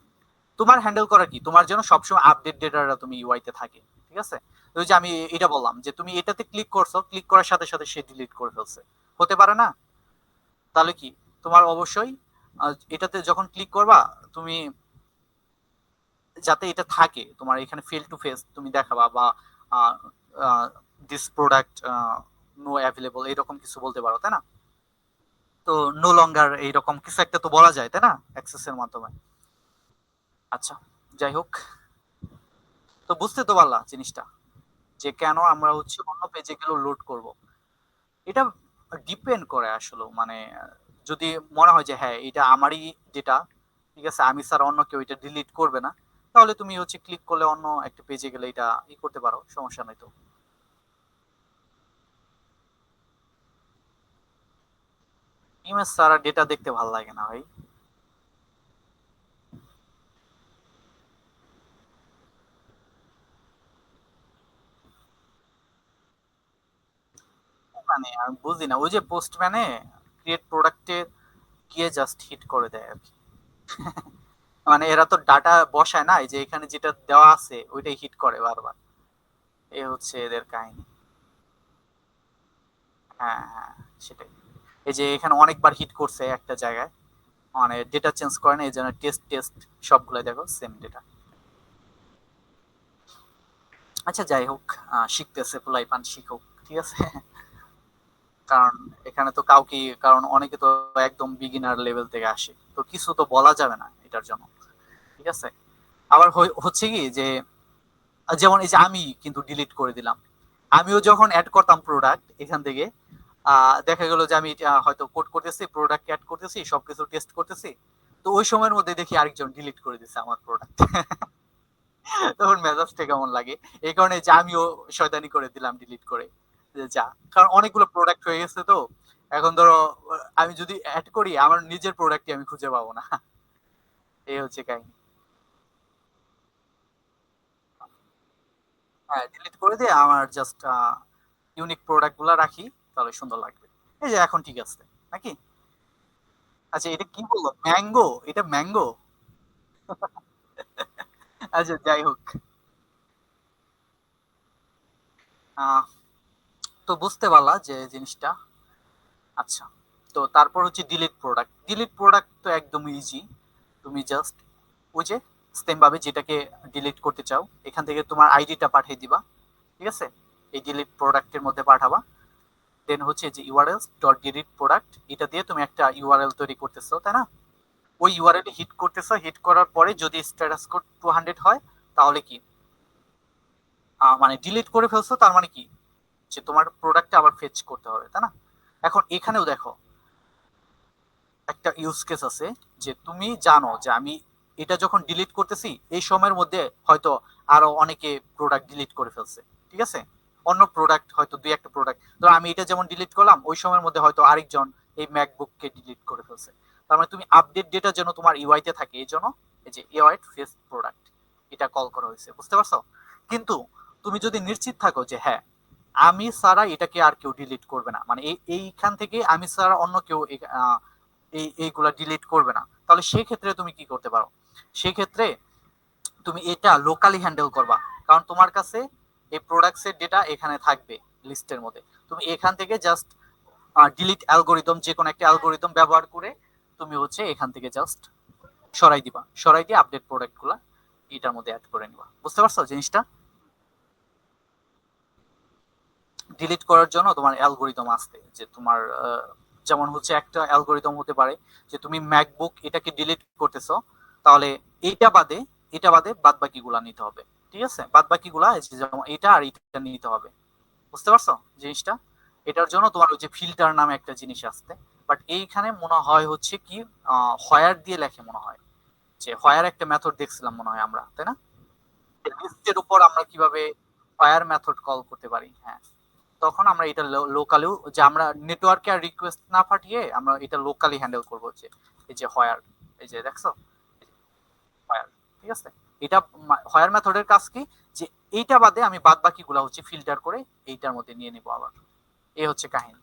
তোমার হ্যান্ডেল করা কি, তোমার জন্য সবসময় আপডেট ডেটাটা তুমি ইউআই তে থাকে, ঠিক আছে। তো ওই যে আমি এটা বললাম যে তুমি এটাতে ক্লিক করছো, ক্লিক করার সাথে সাথে সে ডিলিট করে ফেলছে, হতে পারে না? তাহলে কি তোমার অবশ্যই এটাতে যখন ক্লিক করবা তুমি, যাতে এটা থাকে তোমার এখানে ফেল টু ফেস তুমি দেখাবা, বা দিস প্রোডাক্ট নো অ্যাভেলেবল এরকম কিছু বলতে পারো, তাই না? তো নো লঙ্গার এইরকম কিছু একটা তো বলা যায়, তাই না, অ্যাক্সেসের মাধ্যমে। আচ্ছা, যাই হোক, তো বুঝতে তো পারলা জিনিসটা, যে কেন আমরা হচ্ছে অন্য পেজে গেলেও লোড করব। এটা ডিপেন্ড করে আসলে, মানে যদি মনে হয় যে হ্যাঁ এটা আমারই ডেটা, ঠিক আছে, আমি স্যার অন্য কেউ এটা ডিলিট করবে না, তাহলে তুমি হচ্ছে ক্লিক করলে অন্য একটা পেজে গেলে এটা করতে পারো, সমস্যা নাই তো। ইমেজ ছাড়া ডেটা দেখতে ভালো লাগে না ভাই। মানে আমি বুঝি না, ওই যে পোস্টম্যানে ক্রিয়েট প্রোডাক্টে গিয়ে জাস্ট হিট করে দেয় আর কি। মানে এরা তো ডাটা বসায় না, এই যে এখানে যেটা দেওয়া আছে ওইটাই হিট করে বারবার, এ হচ্ছে এদের কাহিনী। হ্যাঁ হ্যাঁ, সেটাই। এই যে এখানে অনেকবার হিট করছে একটা জায়গায়, মানে ডেটা চেঞ্জ করে না, এই জন্য টেস্ট টেস্ট সবগুলো দেখো সেম ডেটা। আচ্ছা যাই হোক, শিখতেছে পোলাই পান, শিখুক, ঠিক আছে। কারণ এখানে তো কাউকে, কারণ অনেকে তো একদম বিগিনার লেভেল থেকে আসে, তো কিছু তো বলা যাবে না এটার জন্য, ঠিক আছে। আবার হচ্ছে কি যে যেমন এই যে আমি কিন্তু ডিলিট করে দিলাম, আমিও যখন অ্যাড করতাম প্রোডাক্ট এখান থেকে, দেখা গেল যে আমি হয়তো কোড করতেছি, প্রোডাক্ট অ্যাড করতেছি, সবকিছু টেস্ট করতেছি, তো ওই সময়ের মধ্যে দেখি আরেকজন ডিলিট করে দিছে আমার প্রোডাক্ট। তখন মেজাজটা কেমন লাগে। এই কারণে যে আমিও শয়তানি করে দিলাম ডিলিট করে, যে যা, কারণ অনেকগুলো প্রোডাক্ট হয়ে গেছে তো, এখন ধরো আমি যদি অ্যাড করি আমার নিজের প্রোডাক্টই আমি খুঁজে পাবো না। এই হচ্ছে কাহিনী। হ্যাঁ, ডিলিট করে দিয়ে আমার জাস্ট ইউনিক প্রোডাক্ট গুলা রাখি, তাহলে সুন্দর লাগবে। এই যে এখন ঠিক আছে নাকি? আচ্ছা এটা কি বললো, ম্যাঙ্গো? এটা ম্যাঙ্গো? আচ্ছা যাই হোক, আহ, তো বুঝতে পারলা যে জিনিসটা। আচ্ছা, তো তারপর হচ্ছে ডিলিট প্রোডাক্ট। ডিলিট প্রোডাক্ট তো একদম ইজি। তুমি জাস্ট ওই যে সেম ভাবে যেটাকে ডিলিট করতে চাও এখান থেকে তোমার আইডিটা পাঠিয়ে দিবা, ঠিক আছে, এই ডিলিট প্রোডাক্টের মধ্যে পাঠাবা। দেন হচ্ছে যে ইউআরএল ডট ডিলিট প্রোডাক্ট, এটা দিয়ে তুমি একটা ইউআরএল তৈরি করতেছো, তাই না? ওই ইউআরএল হিট করতেছো, হিট করার পরে যদি স্ট্যাটাস কোড 200 হয়, তাহলে কি, মানে ডিলিট করে ফেলছো, তার মানে কি, যে তোমার প্রোডাক্টটা আবার ফেচ করতে হবে, তাই না? এখন এখানেও দেখো একটা ইউজ কেস আছে, যে তুমি জানো যে আমি এটা যখন ডিলিট করতেছি এই সময়ের মধ্যে হয়তো আরো অনেকে প্রোডাক্ট ডিলিট করে ফেলছে, ঠিক আছে, অন্য প্রোডাক্ট হয়তো দুই একটা প্রোডাক্ট, তো আমি এটা যেমন ডিলিট করলাম ওই সময়ের মধ্যে হয়তো আরেকজন এই ম্যাকবুককে ডিলিট করে ফেলছে। তার মানে তুমি আপডেট ডেটা যেন তোমার ইউআই তে থাকে, এই জন্য এই যে এওয়াইট ফেস প্রোডাক্ট এটা কল করা হয়েছে, বুঝতে পারছো? কিন্তু তুমি যদি নিশ্চিত থাকো যে হ্যাঁ আমি ছাড়া এটাকে আর কেউ ডিলিট করবে না, মানে এইখান থেকে আমি ছাড়া অন্য কেউ এইগুলা ডিলিট করবে না, তাহলে সেই ক্ষেত্রে তুমি কি করতে পারো, সেই ক্ষেত্রে তুমি এটা লোকালি হ্যান্ডেল করবা। কারণ তোমার কাছে এই প্রোডাক্টস এর ডেটা এখানে থাকবে লিস্টের মধ্যে, তুমি এখান থেকে জাস্ট ডিলিট অ্যালগোরিদম, যে কোনো একটা অ্যালগোরিদম ব্যবহার করে তুমি হচ্ছে এখান থেকে জাস্ট সরাই দিবা, সরাই দিয়ে আপডেট প্রোডাক্ট গুলা এটার মধ্যে অ্যাড করে নিবা, বুঝতে পারছো জিনিসটা? ডিলিট করার জন্য তোমার অ্যালগোরিদম আসতে, যে তোমার যেমন হচ্ছে একটা অ্যালগোরিদম হতে পারে যে তুমি ম্যাকবুক এটাকে ডিলিট করতেছো, তাহলে এইটা বাদে, এটা বাদে বাদ বাকিগুলা নিতে হবে, ঠিক আছে, বাদ বাকিগুলা এই যে যেমন এটা আর এটা নিতে হবে, বুঝতে পারছো জিনিসটা? এটার জন্য তোমার ওই যে ফিল্টার নামে একটা জিনিস আসছে, বাট এইখানে মনে হয় হচ্ছে কি হোয়ার দিয়ে লেখে মনে হয়, যে হোয়ার একটা মেথড দেখছিলাম মনে হয় আমরা, তাই না? লিস্টের উপর আমরা কিভাবে হোয়ার মেথড কল করতে পারি, হ্যাঁ, তখন আমরা এটা লোকালিও, যে আমরা নেটওয়ার্কে আর রিকোয়েস্ট না পাঠিয়ে আমরা এটা লোকালি হ্যান্ডেল করবো, যে এই যে হোয়ার, এই যে দেখছো হোয়ার, ঠিক আছে। এটা হোয়ার মেথডের কাজ কি, যে এইটা বাদে আমি বাদ বাকি গুলা হচ্ছে ফিল্টার করে এইটার মধ্যে নিয়ে নিবো আবার, এই হচ্ছে কাহিনী,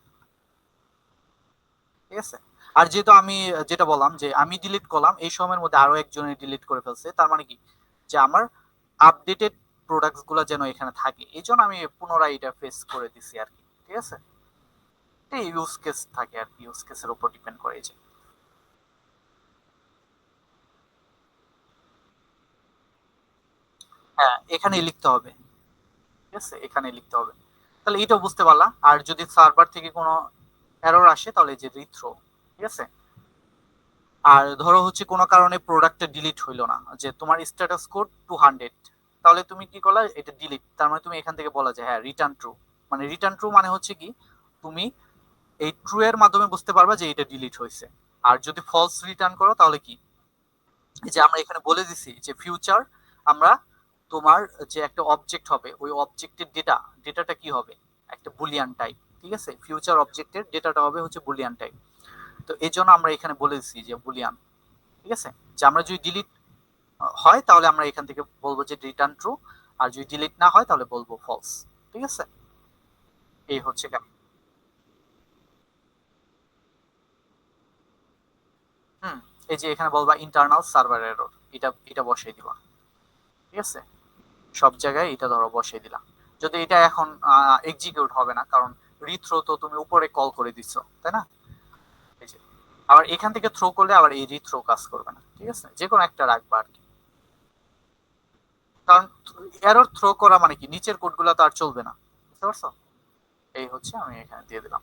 ঠিক আছে। আর যেহেতু আমি যেটা বললাম যে আমি ডিলিট করলাম এই সময়ের মধ্যে আরো একজনে ডিলিট করে ফেলছে, তার মানে কি, যে আমার আপডেটেড প্রোডাক্টস গুলা যেন এখানে থাকে, এই জন্য আমি পুনরায় এটা ফেস করে দিছি আর কি, ঠিক আছে। এটা ইউজ কেস থাকে আর কি, ইউজ কেসের উপর ডিপেন্ড করে যে, হ্যাঁ এখানেই লিখতে হবে, ঠিক আছে, এখানেই লিখতে হবে। তাহলে এটাও বুঝতে পারলা। আর যদি সার্ভার থেকে কোনো এরর আসে তাহলে যে রিথ্রো, ঠিক আছে। আর ধরো হচ্ছে কোনো কারণে প্রোডাক্টটা ডিলিট হইলো না, যে তোমার স্ট্যাটাস কোড 200, তাহলে তুমি কি করলা, এটা ডিলিট, তার মানে তুমি এখান থেকে বলা যে হ্যাঁ রিটার্ন ট্রু, মানে রিটার্ন ট্রু মানে হচ্ছে কি, তুমি এই ট্রু এর মাধ্যমে বুঝতে পারবা যে এটা ডিলিট হয়েছে। আর যদি ফলস রিটার্ন করো তাহলে কি, এই যে আমরা এখানে বলে দিছি যে ফিউচার আমরা তোমার যে একটা অবজেক্ট হবে ওই অবজেক্টের ডেটাটা কি হবে, একটা বুলিয়ান টাইপ, ঠিক আছে, ফিউচার অবজেক্টের ডেটাটা হবে হচ্ছে বুলিয়ান টাইপ। তো এই জন্য আমরা এখানে বলে দিচ্ছি যে বুলিয়ান, ঠিক আছে, যে আমরা যদি ডিলিট হয় তাহলে আমরা এখান থেকে বলবো যে রিটার্ন ট্রু, আর যদি ডিলিট না হয় তাহলে বলবো ফলস, ঠিক আছে। এই হচ্ছে কেন। হুম, এই যে এখানে বলবা ইন্টারনাল সার্ভার এরর, এটা এটা বসিয়ে দিবা, ঠিক আছে, সব জায়গায় এটা ধরো বসিয়ে দিলাম। যদি এটা এখন এক্সিকিউট হবে না, কারণ রিথ্রো তো তুমি উপরে কল করে দিচ্ছ, তাই না? এই যে আবার এখান থেকে থ্রো করলে আবার এই রিথ্রো কাজ করবে না, ঠিক আছে, যে কোনো একটা রাখবা আর কি। কারণ এরর থ্রো করা মানে কি নিচের কোডগুলো তো আর চলবে না, বুঝতে পারছো? এই হচ্ছে আমি এখানে দিয়ে দিলাম।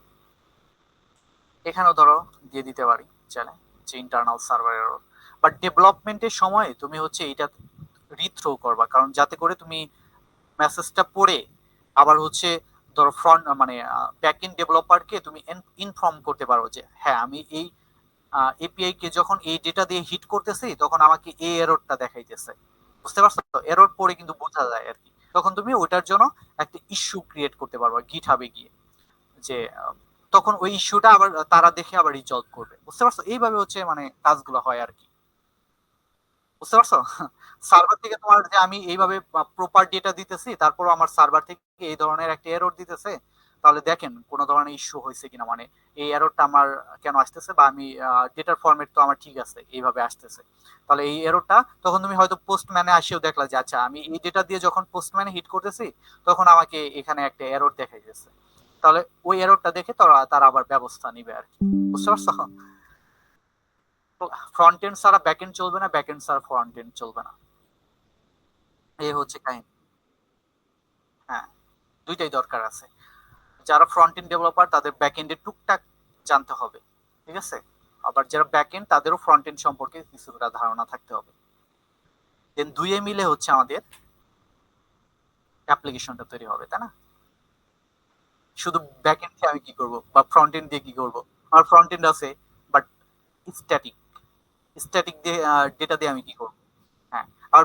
এখানেও ধরো দিয়ে দিতে পারি চাইলে যে ইন্টারনাল সার্ভার এরর, বাট ডেভেলপমেন্টের সময় তুমি হচ্ছে এটা রিথ্রো করবা, কারণ যাতে করে তুমি মেসেজটা পড়ে আবার হচ্ছে ধরো ফ্রন্ট মানে ব্যাক এন্ড ডেভেলপারকে তুমি ইনফর্ম করতে পারো যে হ্যাঁ আমি এই এপিআই কে যখন এই ডেটা দিয়ে হিট করতেছি তখন আমাকে এই এররটা দেখাইতেছে, বুঝতে পারছো? তো এরর পরে কিন্তু বোঝা যায় আর কি, তখন তুমি ওইটার জন্য একটা ইস্যু ক্রিয়েট করতে পারবা গিটহাবে গিয়ে, যে তখন ওই ইস্যুটা আবার তারা দেখে আবার রিজলভ করবে, বুঝতে পারছো? এইভাবে হচ্ছে মানে কাজগুলো হয় আর কি, বুঝতে পারছো? সার্ভার থেকে তোমার যে আমি এইভাবে প্রপার ডেটা দিতেছি তারপরও আমার সার্ভার থেকে এই ধরনের একটা এরর দিতেছে, তাহলে দেখেন কোনো ধরনের ইস্যু হয়েছে কিনা, মানে এই এররটা আমার কেন আসতেছে, বা আমি ডেটার ফরম্যাট তো আমার ঠিক আছে এইভাবে আসতেছে, তাহলে এই এররটা তখন তুমি হয়তো পোস্টম্যানে আসেও দেখলা যে আচ্ছা আমি এই ডেটা দিয়ে যখন পোস্টম্যানে হিট করতেছি তখন আমাকে এখানে একটা এরর দেখাই যাচ্ছে, তাহলে ওই এররটা দেখে তারা তারা আবার ব্যবস্থা নিবে আর কি, বুঝতে পারছো? ফ্রন্ট এন্ড ছাড়া ব্যাক এন্ড চলবে না, ব্যাক এন্ড ছাড়া ফ্রন্ট এন্ড চলবে না, এই হচ্ছে কাহিনী। হ্যাঁ, দুইটাই দরকার আছে। যারা ফ্রন্ট এন্ড ডেভেলপার তাদের ব্যাক এন্ডে টুকটাক জানতে হবে, ঠিক আছে? আবার যারা ব্যাক এন্ড তাদেরও ফ্রন্ট এন্ড সম্পর্কে কিছুটা ধারণা থাকতে হবে, দেন দুইয়ে মিলে হচ্ছে আমাদের অ্যাপ্লিকেশনটা তৈরি হবে, তাই না? শুধু ব্যাক এন্ড দিয়ে আমি কি করব বা ফ্রন্ট এন্ড দিয়ে কি করব? আমার ফ্রন্ট এন্ড আছে বাট স্ট্যাটিক, স্ট্যাটিক দিয়ে ডেটা দিয়ে আমি কি করব? হ্যাঁ, আর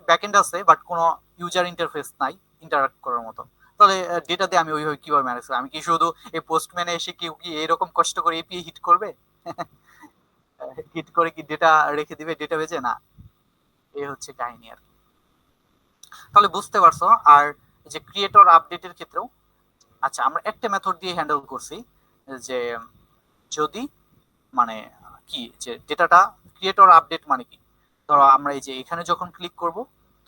ব্যাকএন্ড আছে বাট কোনো ইউজার ইন্টারফেস নাই ইন্টারাক্ট করার মতো, তাহলে ডেটা দিয়ে আমি ওইভাবে কিভাবে ম্যানেজ করব? আমি কি শুধু এই পোস্টম্যানে এসে কেউ কি এরকম কষ্ট করে এপিআই হিট করবে? হিট করে কি ডেটা রেখে দিবে ডেটা বেজে? না, এই হচ্ছে কাহিনী আর কি। তাহলে বুঝতে পারছো। আর যে ক্রিয়েটর আপডেটের ক্ষেত্রেও আচ্ছা আমরা একটা মেথড দিয়ে হ্যান্ডেল করছি, যে যদি মানে কি যে ডেটাটা ক্রিয়েটর আপডেট মানে কি, ধরো আমরা এই যে এখানে যখন ক্লিক করব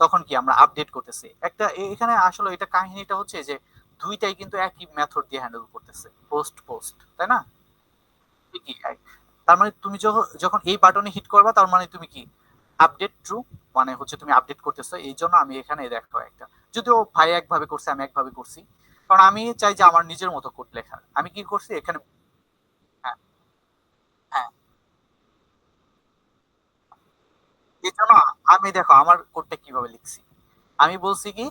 তখন কি আমরা আপডেট করতেছি একটা এখানে আসলে এটা কাহিনীটা হচ্ছে যে দুইটাই কিন্তু একই মেথড দিয়ে হ্যান্ডেল করতেছে, পোস্ট পোস্ট, তাই না? ঠিকই তার মানে তুমি যখন যখন এই বাটনে হিট করবা তার মানে তুমি কি আপডেট ট্রু, মানে হচ্ছে তুমি আপডেট করতেছো, এই জন্য আমি এখানে দেখো একটা, যদিও ভাই একভাবে করছে আমি একভাবে করছি, কারণ আমি চাই যে আমার নিজের মতো কোড লেখার, আমি কি করছি এখানে। হ্যাঁ, হ্যাঁ, এই জন্য আমি দেখো আমার কোডটা কিভাবে লিখছি, আমি বলছি কি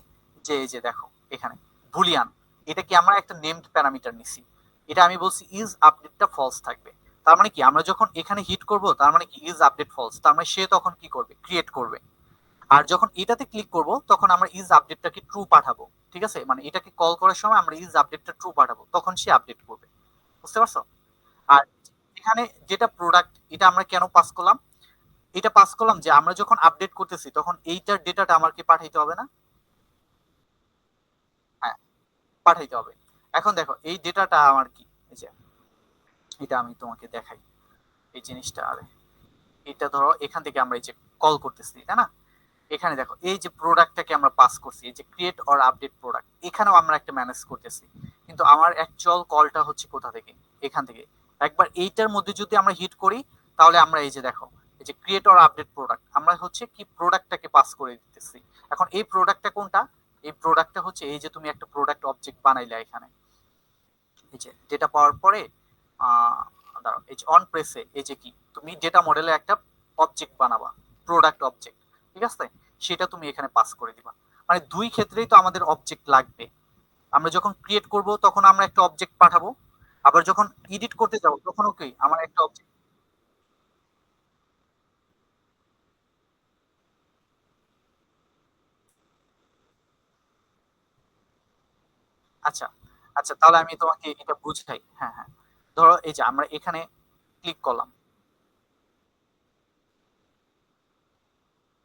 যে এই যে দেখো এখানে বুলিয়ান, এটা কি আমরা একটা নেমড প্যারামিটার নিছি, এটা আমি বলছি ইজ আপডেটটা ফলস থাকবে, তার মানে কি আমরা যখন এখানে হিট করব তার মানে কি ইজ আপডেট ফলস, তার মানে সে তখন কি করবে ক্রিয়েট করবে, আর যখন এটাতে ক্লিক করব তখন আমরা ইজ আপডেটটাকে ট্রু পাঠাবো, ঠিক আছে? মানে এটাকে কল করার সময় আমরা ইজ আপডেটটা ট্রু পাঠাবো তখন সে আপডেট করবে, বুঝতে পারছো? আর এখানে যেটা প্রোডাক্ট এটা আমরা কেন পাস করলাম, এটা পাস করলাম যে আমরা যখন আপডেট করতেছি তখন এইটার ডেটাটা আমাকে পাঠাইতে হবে না? হ্যাঁ, পাঠাইতে হবে। এখন দেখো এই ডেটাটা আমার কি, এই যে এটা আমি তোমাকে দেখাই এই জিনিসটা, আরে এটা ধরো এখান থেকে আমরা এই যে কল করতেছি, তাই না? এখানে দেখো এই যে প্রোডাক্টটাকে আমরা পাস করছি, এই যে ক্রিয়েট অর আপডেট প্রোডাক্ট, এখানেও আমরা একটা ম্যানেজ করতেছি, কিন্তু আমার অ্যাকচুয়াল কলটা হচ্ছে কোথা থেকে, এখান থেকে। একবার এইটার মধ্যে যদি আমরা হিট করি তাহলে আমরা এই যে দেখো এই যে ক্রিয়েট অর আপডেট প্রোডাক্ট আমরা হচ্ছে কি প্রোডাক্টটাকে পাস করে দিতেছি। এখন এই প্রোডাক্টটা কোনটা, এই প্রোডাক্টটা হচ্ছে এই যে তুমি একটা প্রোডাক্ট অবজেক্ট বানাইলে এখানে, এই যে ডেটা পাওয়ার পরে আহ দাঁড়াও এই যে অন প্রেসে এই যে কি তুমি ডেটা মডেলে একটা অবজেক্ট বানাবা, প্রোডাক্ট অবজেক্ট, ঠিক আছে? সেটা তুমি এখানে পাস করে দিবা, মানে দুই ক্ষেত্রেই তো আমাদের অবজেক্ট লাগবে, আমরা যখন ক্রিয়েট করব তখন আমরা একটা অবজেক্ট পাঠাবো, আবার যখন এডিট করতে যাবো তখনও কি আমার একটা অবজেক্ট। আচ্ছা, আচ্ছা তাহলে আমি তোমাকে এটা বুঝাই। হ্যাঁ, হ্যাঁ, ধরো এই যে আমরা এখানে ক্লিক করলাম।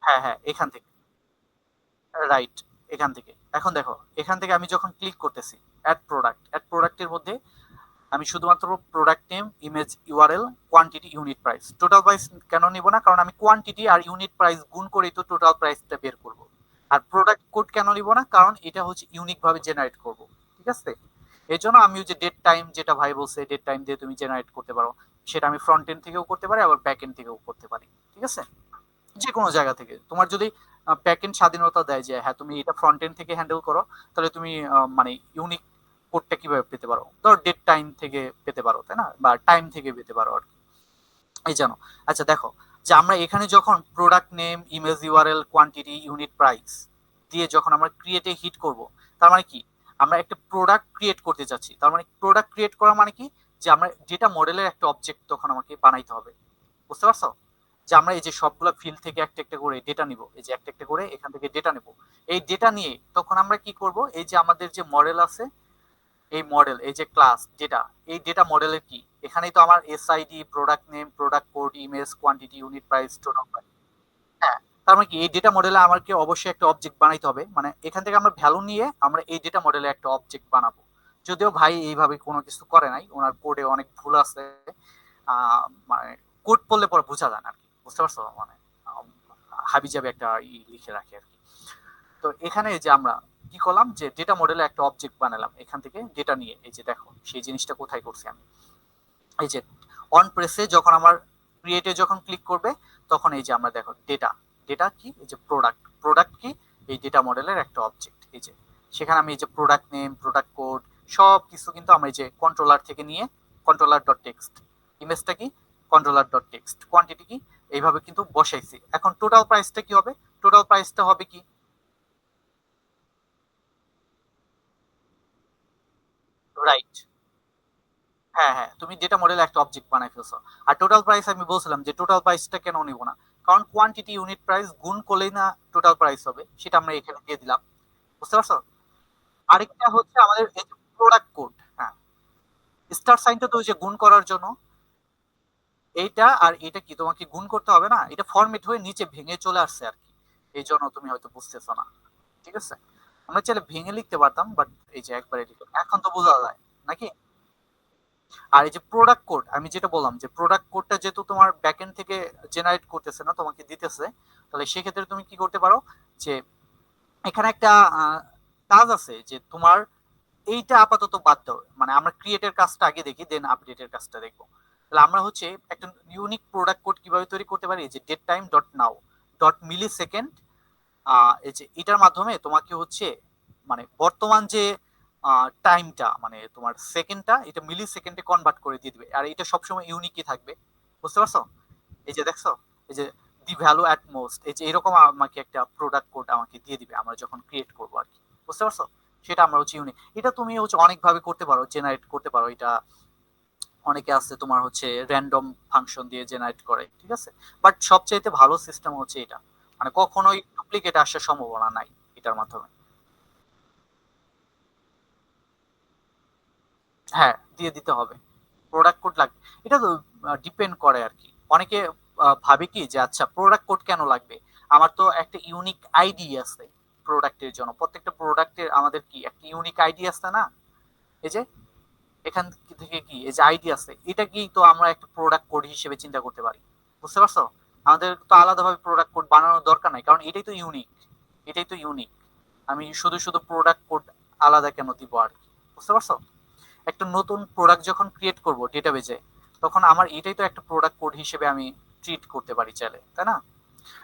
হ্যাঁ, হ্যাঁ, এখান থেকে রাইট, এখান থেকে এখন দেখো এখান থেকে আমি যখন ক্লিক করতেছি অ্যাড প্রোডাক্টের মধ্যে আমি শুধুমাত্র product name image URL quantity unit price, total price কেন নিব না, কারণ আমি কোয়ান্টিটি আর ইউনিট প্রাইস গুণ করেই তো টোটাল প্রাইসটা বের করব। আর প্রোডাক্ট কোড কেন নিব না, কারণ এটা হচ্ছে ইউনিক ভাবে জেনারেট করব, ঠিক আছে? এই জন্য আমি যে ডেট টাইম যেটা ভাই বলছে ডেট টাইম দিয়ে তুমি জেনারেট করতে পারো, সেটা আমি ফ্রন্ট এন্ড থেকেও করতে পারি আবার ব্যাক এন্ড থেকেও করতে পারি, ঠিক আছে? যে কোনো জায়গা থেকে তোমার যদি ব্যাকএন্ড স্বাধীনতা দেয় যে হ্যাঁ তুমি এটা ফ্রন্ট এন্ড থেকে হ্যান্ডেল করো, তাহলে তুমি মানে ইউনিক কোডটা কিভাবে পেতে পারো, ধর ডেট টাইম থেকে পেতে পারো, তাই না, বা টাইম থেকে পেতে পারো আর কি। এই জানো। আচ্ছা দেখো, যে আমরা এখানে যখন product name, image URL, quantity, unit price দিয়ে যখন আমরা ক্রিয়েটে হিট করব, তার মানে কি আমরা একটা প্রোডাক্ট ক্রিয়েট করতে যাচ্ছি। তার মানে প্রোডাক্ট ক্রিয়েট করা মানে কি, যে আমরা ডেটা মডেলের একটা অবজেক্ট তখন আমাকে বানাইতে হবে। বুঝতে পারছো? যে আমরা এই যে সবগুলো ফিল্ড থেকে একটা একটা করে ডেটা নিব, এই যে একটা একটা করে এখান থেকে ডেটা নেব। এই ডেটা নিয়ে তখন আমরা কি করব, এই যে আমাদের যে মডেল আছে, এই মডেল, এই যে ক্লাস ডেটা, এই ডেটা মডেলের কি, এখানেই তো আমার SID, product name, product code, image, quantity, unit price, total price. হ্যাঁ, তার মানে কি এই ডেটা মডেলে আমাকে অবশ্যই একটা অবজেক্ট বানাইতে হবে, মানে এখান থেকে আমরা ভ্যালু নিয়ে আমরা এই ডেটা মডেলে একটা অবজেক্ট বানাবো। যদিও ভাই এইভাবে কোনো কিছু করে নাই, ওনার কোডে অনেক ভুল আছে। মানে কোড পড়লে পরে বোঝা যায় না আর কি, বুঝতে পারছো, মানে হাবি যাবে একটা লিখে রাখে আর কি। তো এখানে যে আমরা কি করলাম, যে ডেটা মডেলে একটা অবজেক্ট বানালাম এখান থেকে ডেটা নিয়ে। এই যে দেখো সেই জিনিসটা কোথায় করছি আমি, এই যে অন প্রেসে যখন আমার ক্রিয়েটে যখন ক্লিক করবে, তখন এই যে আমরা দেখো ডেটা, ডেটা কি, এই যে প্রোডাক্ট, প্রোডাক্ট কি, এই ডেটা মডেলের একটা অবজেক্ট। এই যে সেখানে আমি এই যে প্রোডাক্ট নেম, প্রোডাক্ট কোড, সব কিছু কিন্তু আমরা এই যে কন্ট্রোলার থেকে নিয়ে, কন্ট্রোলার ডট টেক্সট, ইমেজটা কি, কন্ট্রোলার ডট টেক্সট, কোয়ান্টিটি কি, এইভাবে কিন্তু বসাইছি। এখন টোটাল প্রাইসটা কি হবে, টোটাল প্রাইসটা হবে কি, রাইট। হ্যাঁ হ্যাঁ, তুমি ডেটা মডেলে একটা অবজেক্ট বানাই ফেলছো। আর টোটাল প্রাইস আমি বলছিলাম যে টোটাল প্রাইসটা কেন নিব না, কারণ কোয়ান্টিটি ইউনিট প্রাইস গুণ করলেই না টোটাল প্রাইস হবে, সেটা আমরা এখানে দিয়ে দিলাম। বুঝতে পারছো? আরেকটা হচ্ছে আমাদের এই যে প্রোডাক্ট কোড। হ্যাঁ, স্টার সাইনটা তো ওই যে গুণ করার জন্য। এইটা আর এটা কি তোমাকে গুণ করতে হবে না, এটা ফরম্যাট হয়ে নিচে ভেঙে চলে আসছে আর কি, এই জন্য তুমি হয়তো বুঝতেছো না। ঠিক আছে, আমরা চাইলে ভেঙে লিখতে পারতাম, বাট এই যে একবারে লিখলাম, এখন তো বোঝা যায় নাকি। আর এই যে প্রোডাক্ট কোড, আমি যেটা বললাম যে প্রোডাক্ট কোডটা যেহেতু তোমার ব্যাকএন্ড থেকে জেনারেট করতেছে না, তোমাকে দিতেছে, তাহলে সেক্ষেত্রে তুমি কি করতে পারো, যে এখানে একটা কাজ আছে যে তোমার এইটা আপাতত বাদ দাও, মানে আমরা ক্রিয়েটের কাজটা আগে দেখি, দেন আপডেটের কাজটা দেখবো। তাহলে আমরা হচ্ছে একটা ইউনিক প্রোডাক্ট কোড কিভাবে তৈরি করতে পারি, যে date time dot now dot millisecond, এই যে এটার মাধ্যমে তোমাকে হচ্ছে মানে বর্তমান যে টাইমটা, মানে তোমার সেকেন্ডটা, এটা মিলি সেকেন্ডে কনভার্ট করে দিয়ে দিবে, আর এটা সবসময় ইউনিকই থাকবে। বুঝতে পারছো? এই যে দেখছো, এই যে দি ভ্যালু অ্যাট মোস্ট, এই যে এরকম আমাকে একটা প্রোডাক্ট কোড আমাকে দিয়ে দিবে আমরা যখন ক্রিয়েট করবো আর কি। বুঝতে পারছো? সেটা আমরা হচ্ছে ইউনিক, এটা তুমি হচ্ছে অনেক ভাবে করতে পারো, জেনারেট করতে পারো এটা। অনেকে আছে তোমার হচ্ছে র্যান্ডম ফাংশন দিয়ে জেনারেট করে, ঠিক আছে, বাট সবচাইতে ভালো সিস্টেম হচ্ছে এটা, মানে কখনোই ডুপ্লিকেট আসার সম্ভাবনা নাই এটার মাধ্যমে। হ্যাঁ, দিয়ে দিতে হবে, প্রোডাক্ট কোড লাগবে। এটা তো ডিপেন্ড করে আর কি। অনেকে ভাবে কি যে আচ্ছা প্রোডাক্ট কোড কেন লাগবে, আমার তো একটা ইউনিক আইডি আছে প্রোডাক্টের জন্য, প্রত্যেকটা প্রোডাক্টের আমাদের কি একটা ইউনিক আইডি আছে না, এই যে এখান থেকে কি এই যে আইডি আছে, এটা কি তো আমরা একটা প্রোডাক্ট কোড হিসেবে চিন্তা করতে পারি। বুঝতে পারছো? আমাদের তো আলাদাভাবে প্রোডাক্ট কোড বানানোর দরকার নাই, কারণ এটাই তো ইউনিক, এটাই তো ইউনিক। আমি শুধু শুধু প্রোডাক্ট কোড আলাদা কেন দিব আর কি। বুঝতে পারছো? একটা নতুন প্রোডাক্ট যখন ক্রিয়েট করব ডেটাবেজে, তখন আমার এটাই তো একটা প্রোডাক্ট কোড হিসেবে আমি ট্রিট করতে পারি চাইলে, তাই না?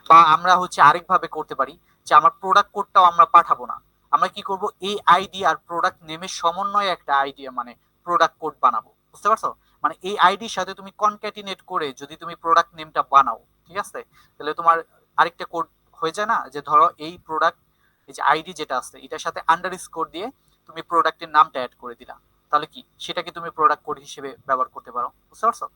বা আমরা হচ্ছে আরেকভাবে করতে পারি, যে আমার প্রোডাক্ট কোডটাও আমরা পাঠাবো না, আমরা কি করব, এই আইডি আর প্রোডাক্ট নেমের সমন্বয়ে একটা আইডিয়া মানে প্রোডাক্ট কোড বানাবো। বুঝতে পারছো? মানে এই আইডির সাথে তুমি কনক্যাটিনেট করে যদি তুমি প্রোডাক্ট নেমটা বানাও, ঠিক আছে, তাহলে তোমার আরেকটা কোড হয়ে যায় না, যে ধরো এই প্রোডাক্ট, এই যে আইডি যেটা আছে এটার সাথে আন্ডার স্কোর দিয়ে তুমি প্রোডাক্টের নামটা অ্যাড করে দিলা, তাহলে কি সেটাকে তুমি প্রোডাক্ট কোড হিসেবে ব্যবহার করতে পারো। বুঝতে পারছো?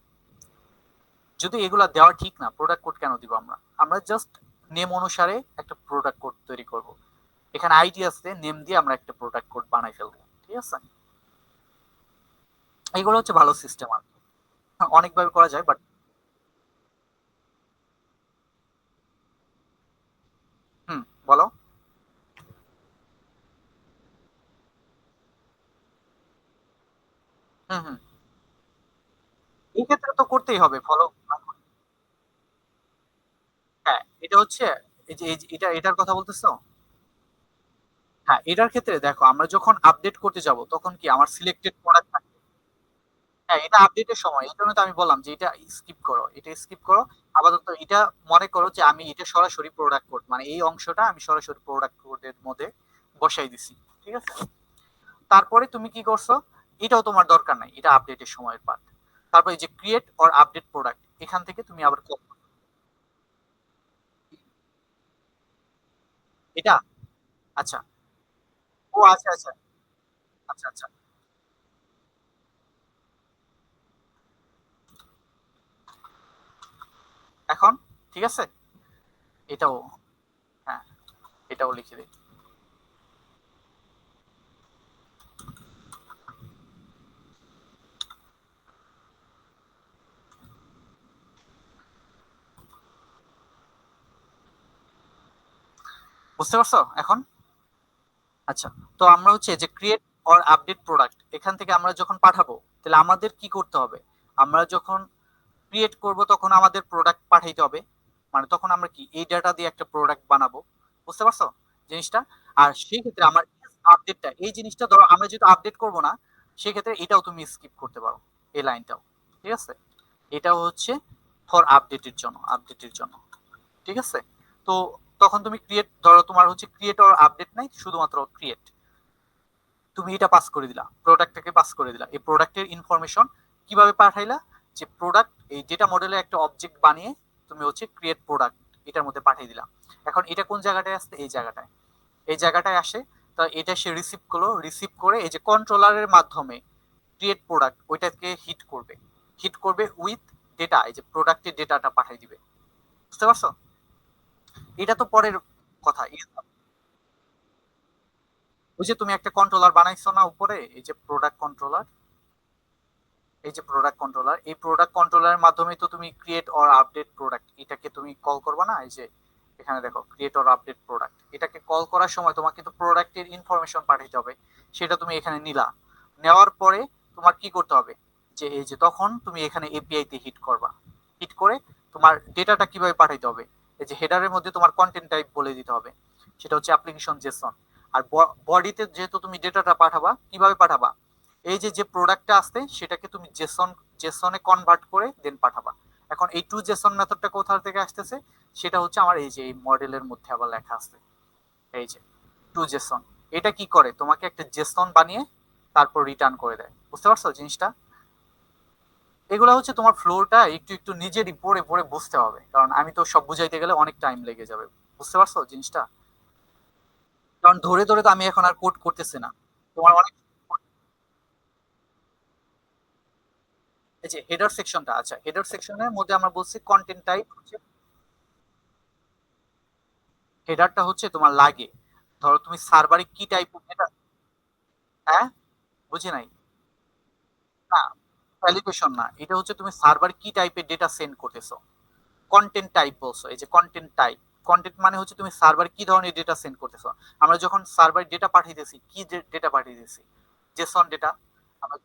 যদি এগুলা দেওয়া ঠিক না, প্রোডাক্ট কোড কেন দিব আমরা, আমরা জাস্ট নেম অনুসারে একটা প্রোডাক্ট কোড তৈরি করব। এখানে আইডি আছে, নেম দিয়ে আমরা একটা প্রোডাক্ট কোড বানাই ফেলবো। ঠিক আছে, এইগুলো হচ্ছে ভালো সিস্টেম আর কি। অনেকভাবে করা যায়, বাট হুম, বলো। হুম হুম, এই ক্ষেত্রে তো করতেই হবে ফলো। হ্যাঁ, এটা হচ্ছে এই যে এটা এটার কথা বলতেছো। হ্যাঁ, এটার ক্ষেত্রে দেখো আমরা যখন আপডেট করতে যাব তখন কি আমার সিলেক্টেড প্রোডাক্ট, হ্যাঁ, এটা আপডেটের সময়। এই জন্য তো আমি বললাম যে এটা স্কিপ করো, এটা স্কিপ করো। আপাতত এটা মনে করো যে আমি এটা সরাসরি প্রোডাক্ট কোড, মানে এই অংশটা আমি সরাসরি প্রোডাক্ট কোডের মধ্যে বসাই দিছি। ঠিক আছে? তারপরে তুমি কি করছো, এটাও তোমার দরকার নাই, এটা আপডেটের সময়ের পার্ট। তারপরে এই যে ক্রিয়েট অর আপডেট প্রোডাক্ট, এখান থেকে তুমি আবার এটা, আচ্ছা, ও আচ্ছা আচ্ছা আচ্ছা আচ্ছা, এখন ঠিক আছে, এটাও, হ্যাঁ, এটাও লিখে দিই। বুঝতে পারছো এখন? আচ্ছা, তো আমরা হচ্ছে যে ক্রিয়েট অর আপডেট প্রোডাক্ট, এখান থেকে আমরা যখন পাঠাবো, তাহলে আমাদের কি করতে হবে, আমরা যখন ক্রিয়েট করব তখন আমাদের প্রোডাক্ট পাঠাইতে হবে, মানে তখন আমরা কি এই ডাটা দিয়ে একটা প্রোডাক্ট বানাবো। বুঝতে পারছো জিনিসটা? আর সেই ক্ষেত্রে আমার আপডেটটা, এই জিনিসটা ধরো আমরা যেহেতু আপডেট করব না, সেক্ষেত্রে এটাও তুমি স্কিপ করতে পারো, এই লাইনটাও। ঠিক আছে? এটাও হচ্ছে ফর আপডেটের জন্য, আপডেটের জন্য। ঠিক আছে? তো তখন তুমি ক্রিয়েট, ধরো তোমার হচ্ছে ক্রিয়েট অর আপডেট নাই, শুধুমাত্র ক্রিয়েট, তুমি এটা পাস করে দিলা, প্রোডাক্টটাকে পাস করে দিলা, এই প্রোডাক্টের ইনফরমেশন কিভাবে পাঠাইলা, যে প্রোডাক্ট এই ডেটা মডেলে একটা অবজেক্ট বানিয়ে তুমি হচ্ছে ক্রিয়েট প্রোডাক্ট এটার মধ্যে পাঠিয়ে দিলা। এখন এটা কোন জায়গাটায় আসছে, এই জায়গাটায়, এই জায়গাটায় আসে। তো এটা সে রিসিভ করলো, রিসিভ করে এই যে কন্ট্রোলারের মাধ্যমে ক্রিয়েট প্রোডাক্ট ওইটাকে হিট করবে, হিট করবে উইথ ডেটা, এই যে প্রোডাক্টের ডেটাটা পাঠিয়ে দিবে। বুঝতে পারছো? এটা তো পরের কথা। ওই যে তুমি একটা কন্ট্রোলার বানাইছো না উপরে, এই যে প্রোডাক্ট কন্ট্রোলার, এই যে প্রোডাক্ট কন্ট্রোলার, এই প্রোডাক্ট কন্ট্রোলারের মাধ্যমে তো তুমি ক্রিয়েট অর আপডেট প্রোডাক্ট এটাকে তুমি কল করবে না, এই যে এখানে দেখো ক্রিয়েট অর আপডেট প্রোডাক্ট, এটাকে কল করার সময় তোমাকে কিন্তু প্রোডাক্টের ইনফরমেশন পাঠাতে হবে, সেটা তুমি এখানে নিলা। নেওয়ার পরে তোমার কি করতে হবে, যে এই যে তখন তুমি এখানে এপিআই তে হিট করবা, হিট করে তোমার ডেটাটা কিভাবে পাঠাইতে হবে, এই যে হেডারের মধ্যে তোমার কন্টেন্ট টাইপ বলে দিতে হবে, সেটা হচ্ছে অ্যাপ্লিকেশন জেসন। আর বডিতে যেহেতু তুমি ডেটাটা পাঠাবা, কিভাবে পাঠাবা, এই যে যে প্রোডাক্টটা আসছে সেটাকে তুমি জেসন, জেসনে কনভার্ট করে দেন পাঠাবা। এখন এই টু জেসন মেথডটা কোথা থেকে আসতেছে, সেটা হচ্ছে আমার এই যে এই মডেলের মধ্যে আবার লেখা আছে, এই যে টু জেসন। এটা কি করে, তোমাকে একটা জেসন বানিয়ে তারপর রিটার্ন করে দেয়। বুঝতে পারছো জিনিসটা? এগুলো হচ্ছে তোমার ফ্লোটা একটু একটু নিজেরই পড়ে পড়ে বুঝতে হবে, কারণ আমি তো সব বুঝাইতে গেলে অনেক টাইম লেগে যাবে। বুঝতে পারছো জিনিসটা? কারণ ধরে ধরে তো আমি এখন আর কোড করতেছি না, তোমার অনেক। এই যে হেডার সেকশনটা, আচ্ছা, হেডার সেকশনের মধ্যে আমরা বলছি কন্টেন্ট টাইপ হচ্ছে, হেডারটা হচ্ছে তোমার লাগে, ধরো তুমি সার্ভারে কি টাইপ এটা, হ্যাঁ, বুঝি নাই। না, ভ্যালিডেশন না, এটা হচ্ছে তুমি সার্ভার কি টাইপের ডেটা সেন্ড করতেছো, কন্টেন্ট টাইপ বলছো, এই যে কন্টেন্ট টাইপ, কন্টেন্ট মানে হচ্ছে তুমি সার্ভার কি ধরনের ডেটা সেন্ড করতেছো। আমরা যখন সার্ভার ডেটা পাঠাইতেছি, কি ডেটা পাঠাইতেছি, জেসন ডেটা। আমরা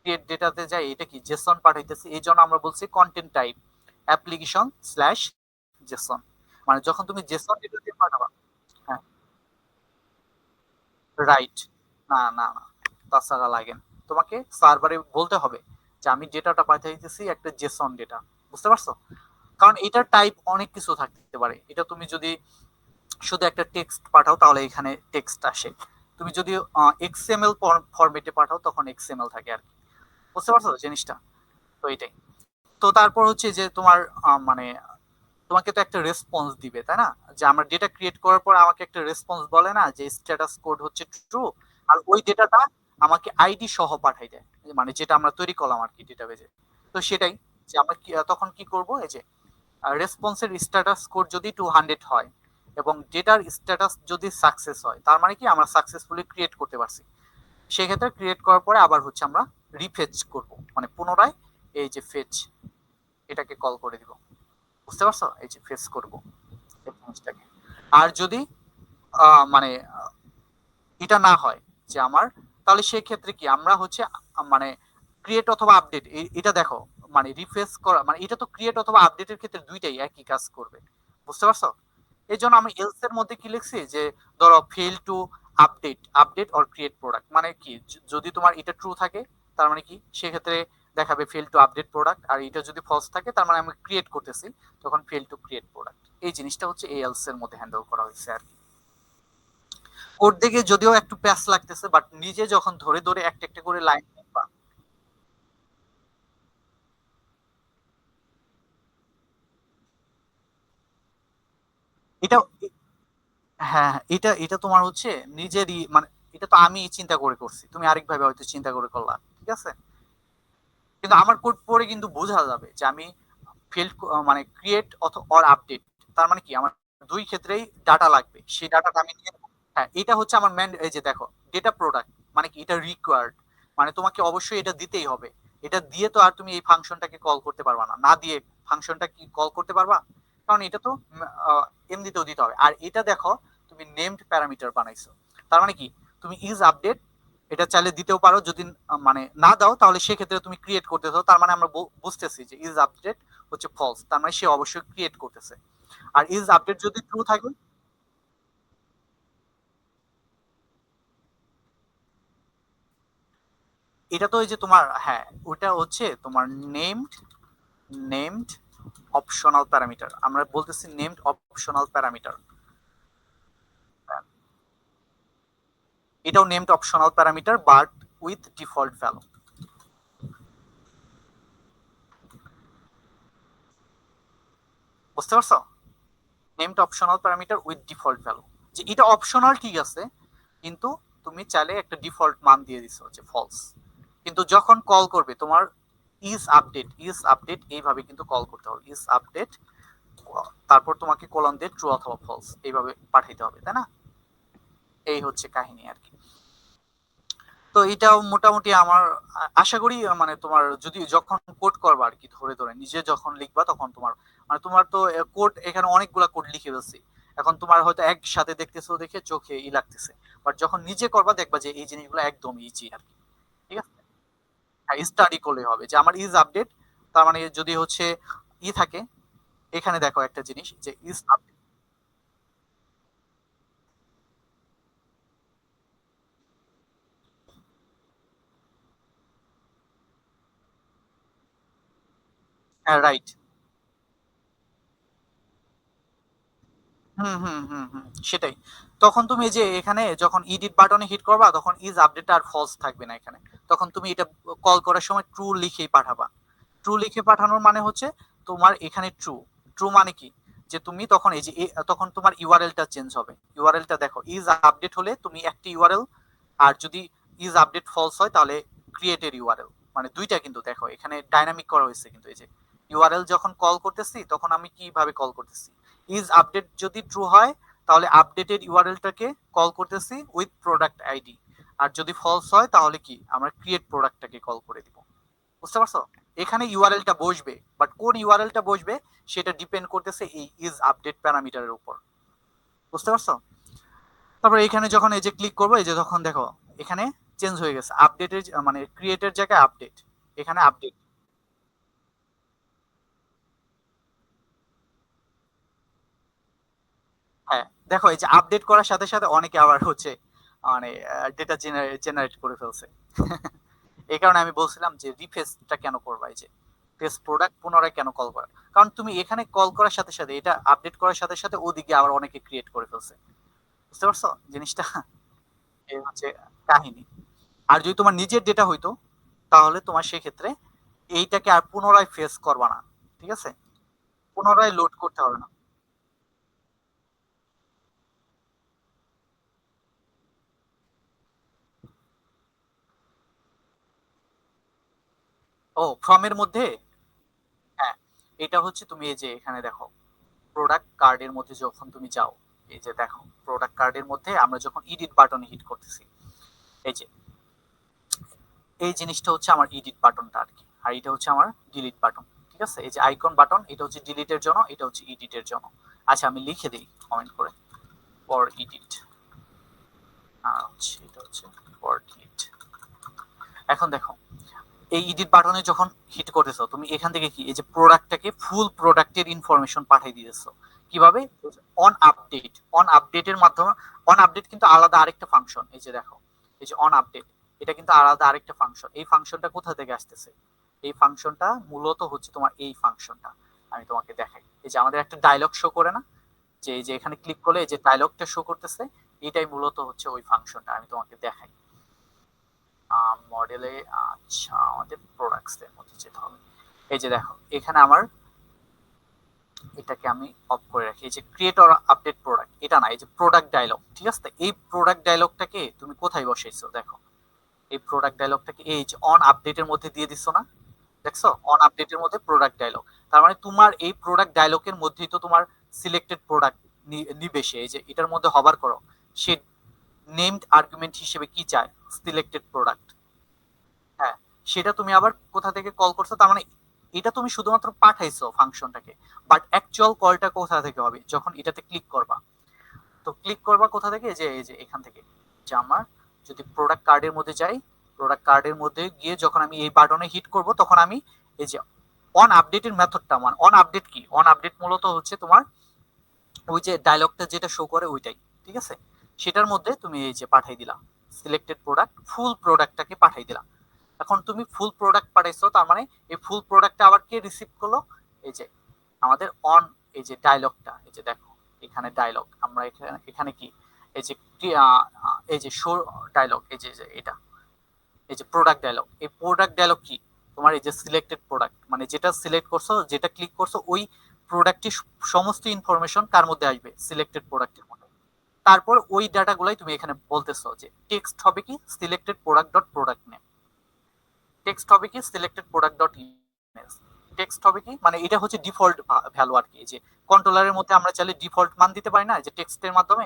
ক্রিয়েট ডেটাতে যাই, এটা কি জেসন পাঠাইতেছি, এই জন্য আমরা বলছি content type application slash Jason, মানে যখন তুমি জেসন ডেটা দিয়ে পাঠাবা। হ্যাঁ, রাইট, না না না, তাছাড়া লাগে না, তোমাকে সার্ভারে বলতে হবে যে আমি ডেটাটা পাঠাইতেছি একটা জেসন ডেটা। বুঝতে পারছো? কারণ এটার টাইপ অনেক কিছু থাকতে পারে, এটা তুমি যদি শুধু একটা টেক্সট পাঠাও তাহলে এখানে টেক্সট আসে, তুমি যদি এক্সএমএল ফরম্যাটে পাঠাও তখন এক্সএমএল থাকে আর কি। বুঝতে পারছো জিনিসটা? তো এটাই। তো তারপর হচ্ছে যে তোমার মানে তোমাকে তো একটা রেসপন্স দিবে, তাই না? যে আমার ডেটা ক্রিয়েট করার পর আমাকে একটা রেসপন্স বলে না, যে স্ট্যাটাস কোড হচ্ছে ট্রু, আর ওই ডেটাটা আমাকে আইডি সহ পাঠাই দেয়, মানে যেটা আমরা তৈরি করলাম আর কি ডেটাবেজে। তো সেটাই, যে আমরা তখন কি করব, এই যে রেসপন্সের স্ট্যাটাস কোড যদি 200 হয় এবং ডেটার স্ট্যাটাস যদি সাকসেস হয়, তার মানে কি আমরা সাকসেসফুলি ক্রিয়েট করতে পারছি। সেক্ষেত্রে ক্রিয়েট করার পরে আবার হচ্ছে আমরা রিফেচ করব, মানে পুনরায় এই যে ফেচ, এটাকে কল করে দিব। বুঝতে পারছো? এই যে ফেস করব এই জিনিসটাকে। আর যদি মানে এটা না হয় যে আমার, তাহলে সেই ক্ষেত্রে কি আমরা হচ্ছে মানে ক্রিয়েট অথবা আপডেট, এটা দেখো, মানে রিফ্রেশ করা, মানে এটা তো ক্রিয়েট অথবা আপডেটের ক্ষেত্রে দুইটাই একই কাজ করবে। বুঝতে পারছো? এই জন্য আমি এলস এর মধ্যে কি লিখছি, যে ধরো fail to update, update or create product, মানে কি যদি তোমার এটা ট্রু থাকে তার মানে কি সেক্ষেত্রে দেখাবে ফেল টু আপডেট প্রোডাক্ট, আর এটা যদি ফলস থাকে তার মানে আমি ক্রিয়েট করতেছি, তখন ফেল টু ক্রিয়েট প্রোডাক্ট। এই জিনিসটা হচ্ছে এলস এর মধ্যে হ্যান্ডেল করা হয়েছে আর কি। কোড দেখে যদিও একটু প্যাচ লাগতেছে, বাট নিজে যখন ধরে ধরে একটা একটা করে লাইন লিখবা। এটা হ্যাঁ, এটা এটা তোমার হচ্ছে নিজেরই মানে, এটা তো আমি চিন্তা করে করছি, তুমি আরেকভাবে হয়তো চিন্তা করে করলা, ঠিক আছে? কিন্তু আমার কোড পড়ে কিন্তু বোঝা যাবে যে আমি ফিল্ড মানে ক্রিয়েট অর আপডেট, তার মানে কি আমার দুই ক্ষেত্রেই ডাটা লাগবে, সেই ডাটাটা আমি নিয়ে নেবো। হ্যাঁ, এটা হচ্ছে আমার ম্যান, এই যে দেখো ডেটা প্রোডাক্ট মানে কি এটা রিকোয়ার্ড, মানে তোমাকে অবশ্যই এটা দিতেই হবে। এটা দিয়ে তো আর তুমি এই ফাংশনটাকে কল করতে পারবা না, না দিয়ে ফাংশনটা কি কল করতে পারবা? কারণ এটা তো এমনিতেও দিতে হবে। আর এটা দেখো তুমি নেমড প্যারামিটার বানাইছো, তার মানে কি তুমি ইজ আপডেট এটা চাইলে দিতেও পারো, যদি মানে না দাও তাহলে সেক্ষেত্রে তুমি ক্রিয়েট করতেছো, তার মানে আমরা বুঝতেছি যে ইজ আপডেট হচ্ছে ফলস, তার মানে সে অবশ্যই ক্রিয়েট করতেছে। আর ইজ আপডেট যদি ট্রু থাকে, এটা তো ওই যে তোমার, হ্যাঁ ওটা হচ্ছে তোমার নেমড নেমড অপশনাল প্যারামিটার, আমরা বলতেছি নেমড অপশনাল প্যারামিটার। এটাও named optional parameter but with default value. বুঝতে পারছো? Named optional parameter with default value, যে এটা অপশনাল ঠিক আছে, কিন্তু তুমি চাইলে একটা ডিফল্ট মান দিয়ে দিছো যে ফলস, কিন্তু যখন কল করবে তোমার ইজ আপডেট এইভাবে কিন্তু কল করতে হবে, ইজ আপডেট, তারপর তোমাকে কলন দিয়ে ট্রু অথবা ফলস এইভাবে পাঠাইতে হবে, তাই না? এই হচ্ছে কাহিনী আর কি। তো এটাও মোটামুটি আমার আশা করি মানে তোমার যদি যখন কোড করবা আর কি, ধরে ধরে নিজে যখন লিখবা তখন তোমার মানে তোমার তো কোড এখানে অনেকগুলা কোড লিখে ফেলছি, এখন তোমার হয়তো একসাথে দেখতেছো দেখে চোখে লাগতেছে, বাট যখন নিজে করবা দেখবা যে এই জিনিসগুলো একদম ইজি আর কি। ঠিক আছে, স্টাডি করলে হবে যে আমার ইজ আপডেট, তার মানে যদি হচ্ছে থাকে, এখানে দেখো একটা জিনিস যে ইজ আপডেট। হ্যাঁ রাইট। হুম হুম হুম হুম, সেটাই। তখন তুমি এই যে এখানে যখন ইডিট বাটনে হিট করবা তখন ইজ আপডেট আর ফলস থাকবে না এখানে, তখন তুমি এটা কল করার সময় ট্রু লিখেই পাঠাবা। ট্রু লিখে পাঠানোর মানে হচ্ছে তোমার এখানে ট্রু, ট্রু মানে কি যে তুমি তখন এই যে তখন তোমার ইউআরএলটা চেঞ্জ হবে। ইউআরএলটা দেখো ইজ আপডেট হলে তুমি একটা ইউআরএল, আর যদি ইজ আপডেট ফলস হয় তাহলে ক্রিয়েটেড ইউআরএল, মানে দুইটা কিন্তু দেখো এখানে ডাইনামিক করা হয়েছে কিন্তু এই যে ইউআরএল যখন কল করতেছি তখন আমি কিভাবে কল করতেছি, ইজ আপডেট যদি ট্রু হয় তাহলে আপডেটেড ইউআরএলটাকে কল করতেছি উইথ প্রোডাক্ট আইডি, আর যদি ফলস হয় তাহলে কি আমরা ক্রিয়েট প্রোডাক্টটাকে কল করে দিব। বুঝতে পারছো? এখানে ইউআরএলটা বসবে, বাট কোন ইউআরএলটা বসবে সেটা ডিপেন্ড করতেছে এই ইজ আপডেট প্যারামিটারের উপর। বুঝতে পারছো? তারপর এখানে যখন এই যে ক্লিক করবো এই যে তখন দেখো এখানে চেঞ্জ হয়ে গেছে, আপডেটের মানে ক্রিয়েটের জায়গায় আপডেট, এখানে আপডেট। হ্যাঁ দেখো এই যে আপডেট করার সাথে সাথে অনেকে আবার হচ্ছে মানে ডেটা জেনারেট করে ফেলছে। এই কারণে আমি বলছিলাম যে রিফেসটা কেন করবা, এই যে টেস্ট প্রোডাক্ট পুনরায় কেন কল করা, কারণ তুমি এখানে কল করার সাথে সাথে এটা আপডেট করার সাথে সাথে ওদিকে আবার অনেকে ক্রিয়েট করে ফেলছে। বুঝতে পারছো জিনিসটা? এই হচ্ছে কাহিনী। আর যদি তোমার নিজের ডেটা হইতো তাহলে তোমার সেক্ষেত্রে এইটাকে আর পুনরায় ফেস করবা না, ঠিক আছে? পুনরায় লোড করতে হবে না। ও ফর্মের মধ্যে, হ্যাঁ এটা হচ্ছে তুমি এই যে এখানে দেখো প্রোডাক্ট কার্ডের মধ্যে যখন তুমি যাও, এই যে দেখো প্রোডাক্ট কার্ডের মধ্যে আমরা যখন এডিট বাটনে হিট করতেছি, এই যে এই জিনিসটা হচ্ছে আমার এডিট বাটনটা আর কি, আর এটা হচ্ছে আমার ডিলিট বাটন। ঠিক আছে, এই যে আইকন বাটন এটা হচ্ছে ডিলিটের জন্য, এটা হচ্ছে এডিটের জন্য। আচ্ছা আমি লিখে দিই কমেন্ট করে, ফর এডিট, আর হচ্ছে এটা হচ্ছে ফর ডিলিট। এখন দেখো এই এডিট বাটনে যখন হিট করতেছো তুমি এখান থেকে কি এই যে প্রোডাক্টটাকে ফুল প্রোডাক্টের ইনফরমেশন পাঠিয়ে দিয়েছো। কিভাবে? অন আপডেট, অন আপডেটের মাধ্যমে। অন আপডেট কিন্তু আলাদা আরেকটা ফাংশন, এই যে দেখো এই যে অন আপডেট, এটা কিন্তু আলাদা আরেকটা ফাংশন। এই ফাংশনটা কোথা থেকে আসতেছে? এই ফাংশনটা মূলত হচ্ছে তোমার এই ফাংশনটা। আমি তোমাকে দেখাই। এই যে আমাদের একটা ডায়লগ শো করে না, যে এই যে এখানে ক্লিক করলে এই যে ডায়লগটা শো করতেছে, এটাই মূলত হচ্ছে ওই ফাংশনটা। আমি তোমাকে দেখাই মডেলে। আচ্ছা, আমাদের প্রোডাক্টস এর মধ্যে যেতে হবে। এই যে দেখো এখানে আমার এটাকে আমি অফ করে রাখি। এই যে ক্রিয়েট অর আপডেট প্রোডাক্ট, এটা না, এই যে প্রোডাক্ট ডায়লগ, ঠিক আছে? এই প্রোডাক্ট ডায়লগটাকে তুমি কোথায় বসাইছো? দেখো এই প্রোডাক্ট ডায়লগটাকে এই যে অন আপডেটের মধ্যে দিয়ে দিছো না? দেখছো অন আপডেটের মধ্যে প্রোডাক্ট ডায়লগ। তার মানে তোমার এই প্রোডাক্ট ডায়লগের মধ্যেই তো তোমার সিলেক্টেড প্রোডাক্ট নিবে সে। এই যে এটার মধ্যে হবার করো, সে নেমড আর্গুমেন্ট হিসেবে কি চায়? Selected product. হ্যাঁ, সেটা তুমি আবার কোথা থেকে কল করছো? তার মানে এটা তুমি শুধুমাত্র পাঠাইছো ফাংশনটাকে, বাট অ্যাকচুয়াল কলটা কোথা থেকে হবে? যখন এটাতে ক্লিক করবা। তো ক্লিক করবা কোথা থেকে? এই যে এখান থেকে। যে আমার যদি প্রোডাক্ট কার্ডের মধ্যে যাই, প্রোডাক্ট কার্ডের মধ্যে গিয়ে যখন আমি এই বাটনে হিট করব, তখন আমি এই যে অন আপডেটের মেথডটা, মানে অন আপডেট কি? অন আপডেট মূলত হচ্ছে তোমার ওই যে ডায়লগটা যেটা শো করে ওইটাই, ঠিক আছে? সেটার মধ্যে তুমি এই যে পাঠাই দিলা সিলেক্টেড প্রোডাক্ট, ফুল প্রোডাক্টটাকে পাঠাই দিলা। এখন তুমি ফুল প্রোডাক্ট পাঠাইছো, তার মানে এই ফুল প্রোডাক্টটা আবার কে রিসিভ করলো? এই যে আমাদের অন, এই যে ডায়লগটা, এই যে দেখো এখানে ডায়লগ, আমরা এখানে এখানে কি এই যে এই যে শো ডায়লগ, এই যে এটা এই যে প্রোডাক্ট ডায়লগ। এই প্রোডাক্ট ডায়লগ কি? তোমার এই যে সিলেক্টেড প্রোডাক্ট, মানে যেটা সিলেক্ট করছো, যেটা ক্লিক করছো, ওই প্রোডাক্টের সমস্ত ইনফরমেশন কার মধ্যে আসবে? সিলেক্টেড প্রোডাক্টের মধ্যে। তারপর ওই ডাটাগুলাই তুমি এখানে বলতেছো যে টেক্সট হবে কি? Selected product dot product name. Text হবে কি? Selected product dot image. Text হবে কি? মানে এটা হচ্ছে ডিফল্ট ভ্যালু আর কি। যে কন্ট্রোলারের মধ্যে আমরা চাইলে ডিফল্ট মান দিতে পারি না, যে টেক্সটের মাধ্যমে,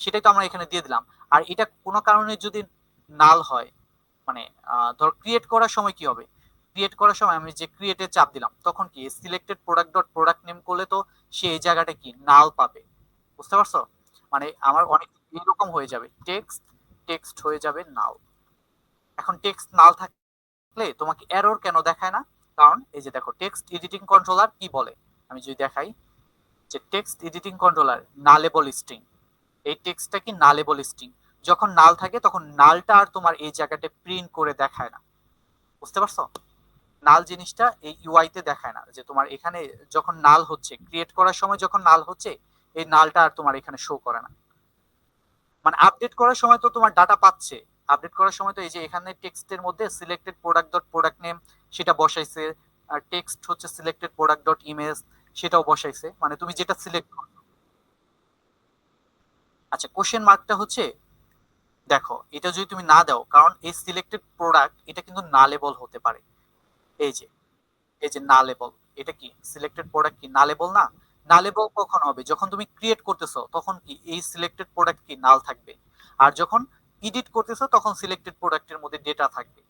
সেটাই তো আমরা এখানে দিয়ে দিলাম। আর এটা কোনো কারণে যদি নাল হয়, মানে ধর ক্রিয়েট করার সময় কি হবে? ক্রিয়েট করার সময় আমি যে ক্রিয়েটে চাপ দিলাম, তখন কি selected product dot product name করলে তো সে এই জায়গাটা কি নাল পাবে। বুঝতে পারছো? মানে আমার অনেক এরকম হয়ে যাবে, টেক্সট টেক্সট হয়ে যাবে নাল। এখন টেক্সট নাল থাকলে তোমাকে এরর কেন দেখায় না? কারণ এই যে দেখো টেক্সট এডিটিং কন্ট্রোলার কি বলে, আমি যদি দেখাই যে টেক্সট এডিটিং কন্ট্রোলার নালেবল স্ট্রিং। এই টেক্সটটা কি নালেবল স্ট্রিং। যখন নাল থাকে তখন নালটা আর তোমার এই জায়গাটা প্রিন্ট করে দেখায় না। বুঝতে পারছো? নাল জিনিসটা এই ইউআই তে দেখায় না, যে তোমার এখানে যখন নাল হচ্ছে, ক্রিয়েট করার সময় যখন নাল হচ্ছে, এই নালটা আর তোমার এখানে শো করে না। মানে আপডেট করার সময় তো তোমার ডাটা পাচ্ছে, আপডেট করার সময় তো এই যে এখানে টেক্সটের মধ্যে selected product dot product name সেটা বসাইছে, আর টেক্সট হচ্ছে সিলেক্টেড প্রোডাক্ট ডট ইমেজ সেটাও বসাইছে, মানে তুমি যেটা সিলেক্ট করো। আচ্ছা, কোশ্চেন মার্কটা হচ্ছে, দেখো এটা যদি তুমি না দাও, কারণ এই সিলেক্টেড প্রোডাক্ট এটা কিন্তু না লেবল হতে পারে। এই যে এই যে না লেবল, এটা কি সিলেক্টেড প্রোডাক্ট কি না লেবল না? না লেবল কখন হবে? যখন তুমি ক্রিয়েট করতেছো তখন কি এই সিলেক্টেড প্রোডাক্ট কি নাল থাকবে, আর যখন এডিট করতেছো তখন সিলেক্টেড প্রোডাক্টের মধ্যে ডেটা থাকবে।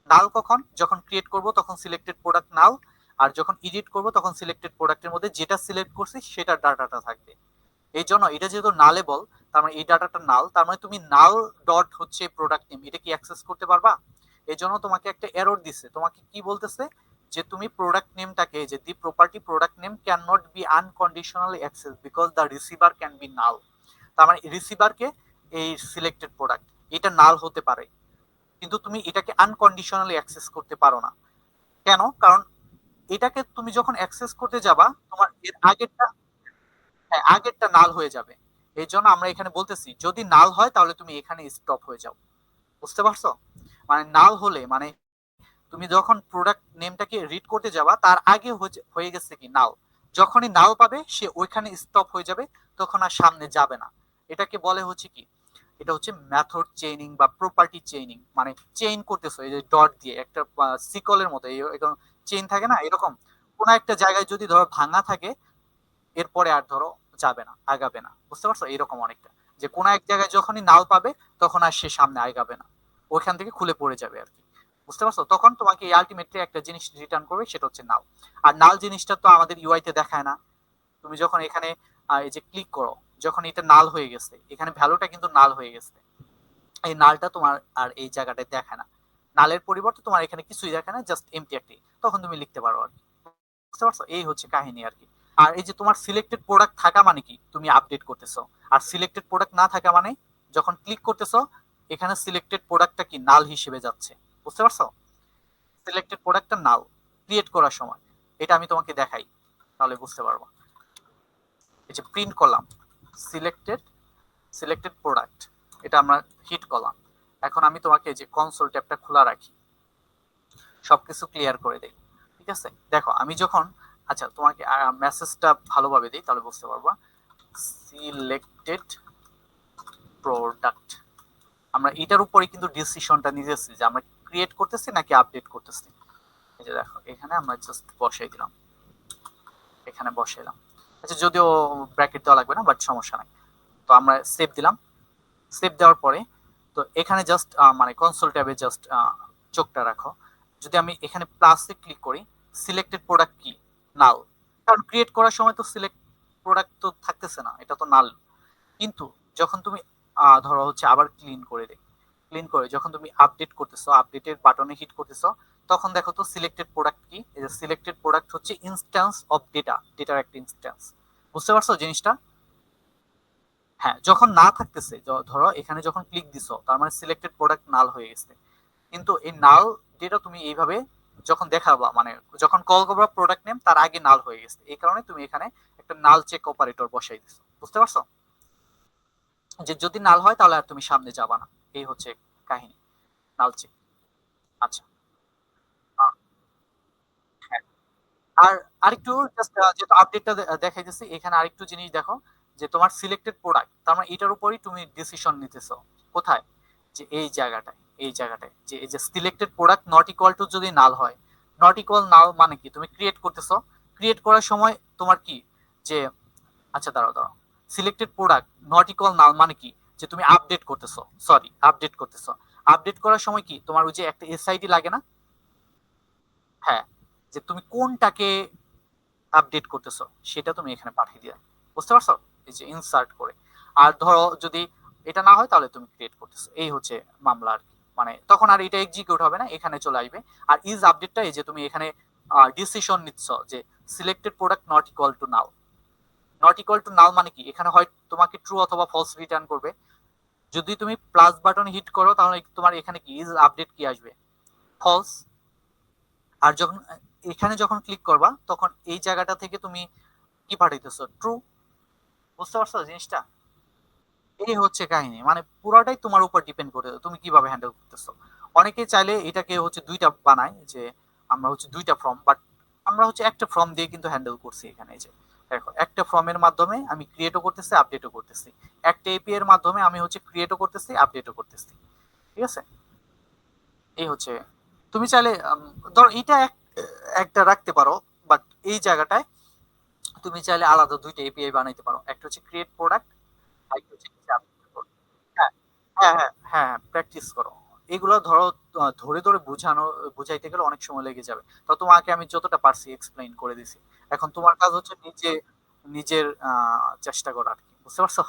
নাল কখন? যখন ক্রিয়েট করব তখন সিলেক্টেড প্রোডাক্ট নাল, আর যখন এডিট করব তখন সিলেক্টেড প্রোডাক্টের মধ্যে যেটা সিলেক্ট করছি সেটার ডাটাটা থাকবে। এই জন্য এটা যেহেতু নালেবল, তার মানে এই ডাটাটা নাল, তার মানে তুমি নাল ডট হচ্ছে প্রোডাক্ট নেম এটা কি অ্যাক্সেস করতে পারবা? এই জন্য তোমাকে একটা এরর দিছে, তোমাকে কি বলতেছে? যে তুমি প্রোডাক্ট নেমটাকে, যে the property product name can not be unconditionally access because the receiver can be null. তার মানে রিসিভারকে এই সিলেক্টেড প্রোডাক্ট এটা নাল হতে পারে, কিন্তু তুমি এটাকে আনকন্ডিশনালি অ্যাক্সেস করতে পারো না। কেন? কারণ এটাকে তুমি যখন অ্যাক্সেস করতে যাবা, তোমার এর আগেরটা, হ্যাঁ আগেরটা নাল হয়ে যাবে। এই জন্য আমরা এখানে বলতেছি যদি নাল হয় তাহলে তুমি এখানে স্টপ হয়ে যাও। বুঝতে পারছো? মানে নাল হলে মানে তুমি যখন প্রোডাক্ট নেমটাকে রিড করতে যাবা তার আগে হয়ে গেছে কি নাল, যখনই নাল পাবে সে ওইখানে স্টপ হয়ে যাবে, তখন আর সামনে যাবে না। এটাকে বলে হচ্ছে কি, এটা হচ্ছে মেথড চেইনিং বা প্রপার্টি চেইনিং, মানে চেইন করতেছো এই যে ডট দিয়ে একটা সিকলের মতো এরকম চেইন থাকে না, এরকম কোন একটা জায়গায় যদি ধরো ভাঙা থাকে, এরপরে আর ধরো যাবে না, আগাবে না। বুঝতে পারছো? এরকম অনেকটা, যে কোন এক জায়গায় যখনই নাল পাবে তখন আর সে সামনে আগাবে না, ওইখান থেকে খুলে পড়ে যাবে আর কি। বুঝতে পারছো? তখন তোমাকে আলটিমেটলি একটা জিনিস রিটার্ন করবে, সেটা হচ্ছে নাল। আর নাল জিনিসটা তো আমাদের ইউআই তে দেখায় না। তুমি যখন এখানে এই যে ক্লিক করো, যখন এটা নাল হয়ে গেছে, এখানে ভ্যালুটা কিন্তু নাল হয়ে গেছে, এই নালটা তোমার আর এই জায়গাটায় দেখায় না। নালের পরিবর্তে তোমার এখানে কিছুই দেখায় না, জাস্ট এমটি একটি, তখন তুমি লিখতে পারো আর কি। বুঝতে পারছো? এই হচ্ছে কাহিনী আর কি। আর এই যে তোমার সিলেক্টেড প্রোডাক্ট থাকা মানে কি তুমি আপডেট করতেছো, আর সিলেক্টেড প্রোডাক্ট না থাকা মানে যখন ক্লিক করতেছো এখানে সিলেক্টেড প্রোডাক্টটা কি নাল হিসেবে যাচ্ছে, বুঝতে পারছো? সিলেক্টেড প্রোডাক্টটা নাল ক্রিয়েট করার সময়, এটা আমি তোমাকে দেখাই তাহলে বুঝতে পারবো। এই যে প্রিন্ট করলাম সিলেক্টেড সিলেক্টেড প্রোডাক্ট, এটা আমরা হিট করলাম। এখন আমি তোমাকে যে কনসোল ট্যাবটা খোলা রাখি, সবকিছু ক্লিয়ার করে দেই, ঠিক আছে? দেখো আমি যখন, আচ্ছা তোমাকে মেসেজটা ভালোভাবে দিই তাহলে বুঝতে পারবা। সিলেক্টেড প্রোডাক্ট, আমরা এটার উপরে কিন্তু ডিসিশনটা নিতেছি যে আমরা ক্রিয়েট করতেছি নাকি আপডেট করতেছি। এই যে দেখো এখানে আমরা জাস্ট বসাই দিলাম, এখানে বসাইলাম। আচ্ছা যদিও ব্র্যাকেট দেওয়া লাগবে না, বাট সমস্যা নাই। তো আমরা সেভ দিলাম। সেভ দেওয়ার পরে তো এখানে জাস্ট মানে কনসোল ট্যাবে জাস্ট চোখটা রাখো। যদি আমি এখানে প্লাসে ক্লিক করি, সিলেক্টেড প্রোডাক্ট কি নাল, কারণ ক্রিয়েট করার সময় তো সিলেক্ট প্রোডাক্ট তো থাকতেছে না, এটা তো নাল। কিন্তু যখন তুমি ধরো হচ্ছে আবার ক্লিন করে দেই, ক্লিন করে যখন তুমি আপডেট করতেছো, আপডেটের বাটনে হিট করতেছো, তখন দেখো তো সিলেক্টেড প্রোডাক্ট কি, এই যে সিলেক্টেড প্রোডাক্ট হচ্ছে ইনস্ট্যান্স অফ ডেটা, ডেটার একটা ইনস্ট্যান্স। বুঝতে পারছো জিনিসটা? হ্যাঁ, যখন না থাকতেছে, ধরো এখানে যখন ক্লিক দিছো তার মানে সিলেক্টেড প্রোডাক্ট নাল হয়ে গেছে। কিন্তু এই নাল ডেটা তুমি এইভাবে যখন দেখাবা, মানে যখন কল করবা প্রোডাক্ট নেম তার আগে নাল হয়ে গেছে, এই কারণে তুমি এখানে একটা নাল চেক অপারেটর বসাই দিছো। বুঝতে পারছো? যে যদি নাল হয় তাহলে আর তুমি সামনে যাবা না, এই হচ্ছে কাহিনী, নাল চেক। আচ্ছা, আহ, হ্যাঁ। আর আরেকটু জাস্ট যেহেতু আপডেটটা দেখাইতেছি, এখানে আরেকটু জিনিস দেখো, যে তোমার সিলেক্টেড প্রোডাক্ট তার মানে এটার উপরই তুমি ডিসিশন নিতেছো। কোথায়? যে এই জায়গাটায়, এই জায়গাটায় যে এই যে selected product not equal to যদি নাল হয়, নট ইকুয়াল নাল মানে কি, তুমি ক্রিয়েট করতেছো, ক্রিয়েট করার সময় তোমার কি, যে আচ্ছা দাঁড়াও দাঁড়াও, সিলেক্টেড প্রোডাক্ট নট ইকুয়াল নাল মানে কি, যে তুমি আপডেট করতেছো, সরি আপডেট করতেছো, আপডেট করার সময় কি তোমার ওই যে একটা এসআইডি লাগে না? হ্যাঁ, যে তুমি কোনটাকে আপডেট করতেছো সেটা তুমি এখানে পাঠিয়ে দিও। বুঝতে পারছো? এই যে ইনসার্ট করে। আর ধরো যদি এটা না হয় তাহলে তুমি ক্রিয়েট করতেছো, এই হচ্ছে মামলা আর কি। মানে তখন আর এটা এক্সিকিউট হবে না, এখানে চলে আসবে। আর ইজ আপডেটটা এই যে তুমি এখানে ডিসিশন নিচ্ছ যে selected product not equal to now. Not equal to নাল মানে কি, এখানে হয় তোমাকে ট্রু অথবা ফলস রিটার্ন করবে। যদি তুমি প্লাস বাটন হিট করো তাহলে তোমার এখানে কি ইজ আপডেট কি আসবে, ফলস। আর যখন এখানে যখন ক্লিক করবা তখন এই জায়গাটা থেকে তুমি কি পাঠাইতেছো, ট্রু। বুঝতে পারছো জিনিসটা? এই হচ্ছে কাহিনী, মানে পুরোটাই তোমার উপর ডিপেন্ড করে তুমি কিভাবে হ্যান্ডেল করতেছো। অনেকে চাইলে এটাকে হচ্ছে দুইটা বানায়, যে আমরা হচ্ছে দুইটা ফর্ম, বাট আমরা হচ্ছে একটা ফর্ম দিয়ে কিন্তু হ্যান্ডেল করছি এখানে। এই যে দেখো একটা ফর্মের মাধ্যমে আমি ক্রিয়েটও করতেছি আপডেটও করতেছি, একটা এপিআই এর মাধ্যমে আমি হচ্ছে ক্রিয়েটও করতেছি আপডেটও করতেছি। ঠিক আছে, এই হচ্ছে। তুমি চাইলে ধরো এটা একটা রাখতে পারো, বাট এই জায়গাটায় তুমি চাইলে আলাদা দুইটা এপিআই বানাইতে পারো, একটা হচ্ছে ক্রিয়েট প্রোডাক্ট, আরেকটা হচ্ছে নিচে update করো। হ্যাঁ, হ্যাঁ, হ্যাঁ, হ্যাঁ, প্র্যাকটিস করো। এগুলো ধরো ধরে ধরে বুঝাইতে গেলে অনেক সময় লেগে যাবে। তো তোমাকে আমি যতটা পারছি এক্সপ্লেইন করে দিছি। এখন তোমার কাজ হচ্ছে নিজের চেষ্টা করা আর কি। বুঝতে পারছো?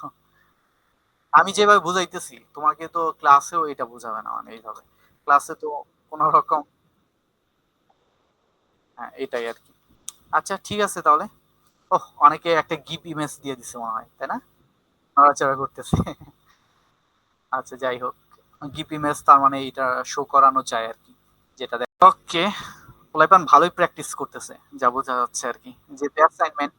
আমি যেভাবে বুঝাইতেছি তোমাকে তো ক্লাসেও এটা বুঝাবে না, মানে এইভাবে ক্লাসে তো কোনো রকম। হ্যাঁ, এটাই আর কি। আচ্ছা ঠিক আছে তাহলে। ওহ, অনেকে একটা গিফট ইমেজ দিয়ে দিছে মনে হয়, তাই না? নড়াচড়া করতেছে। আচ্ছা যাই হোক, গিফট ইমেজ তার মানে এটা শো করানো যায় আর কি, যেটা দেখ। ওকে, পোলাইপান ভালোই প্র্যাকটিস করতেছে যা বোঝা যাচ্ছে আর কি, যে অ্যাসাইনমেন্ট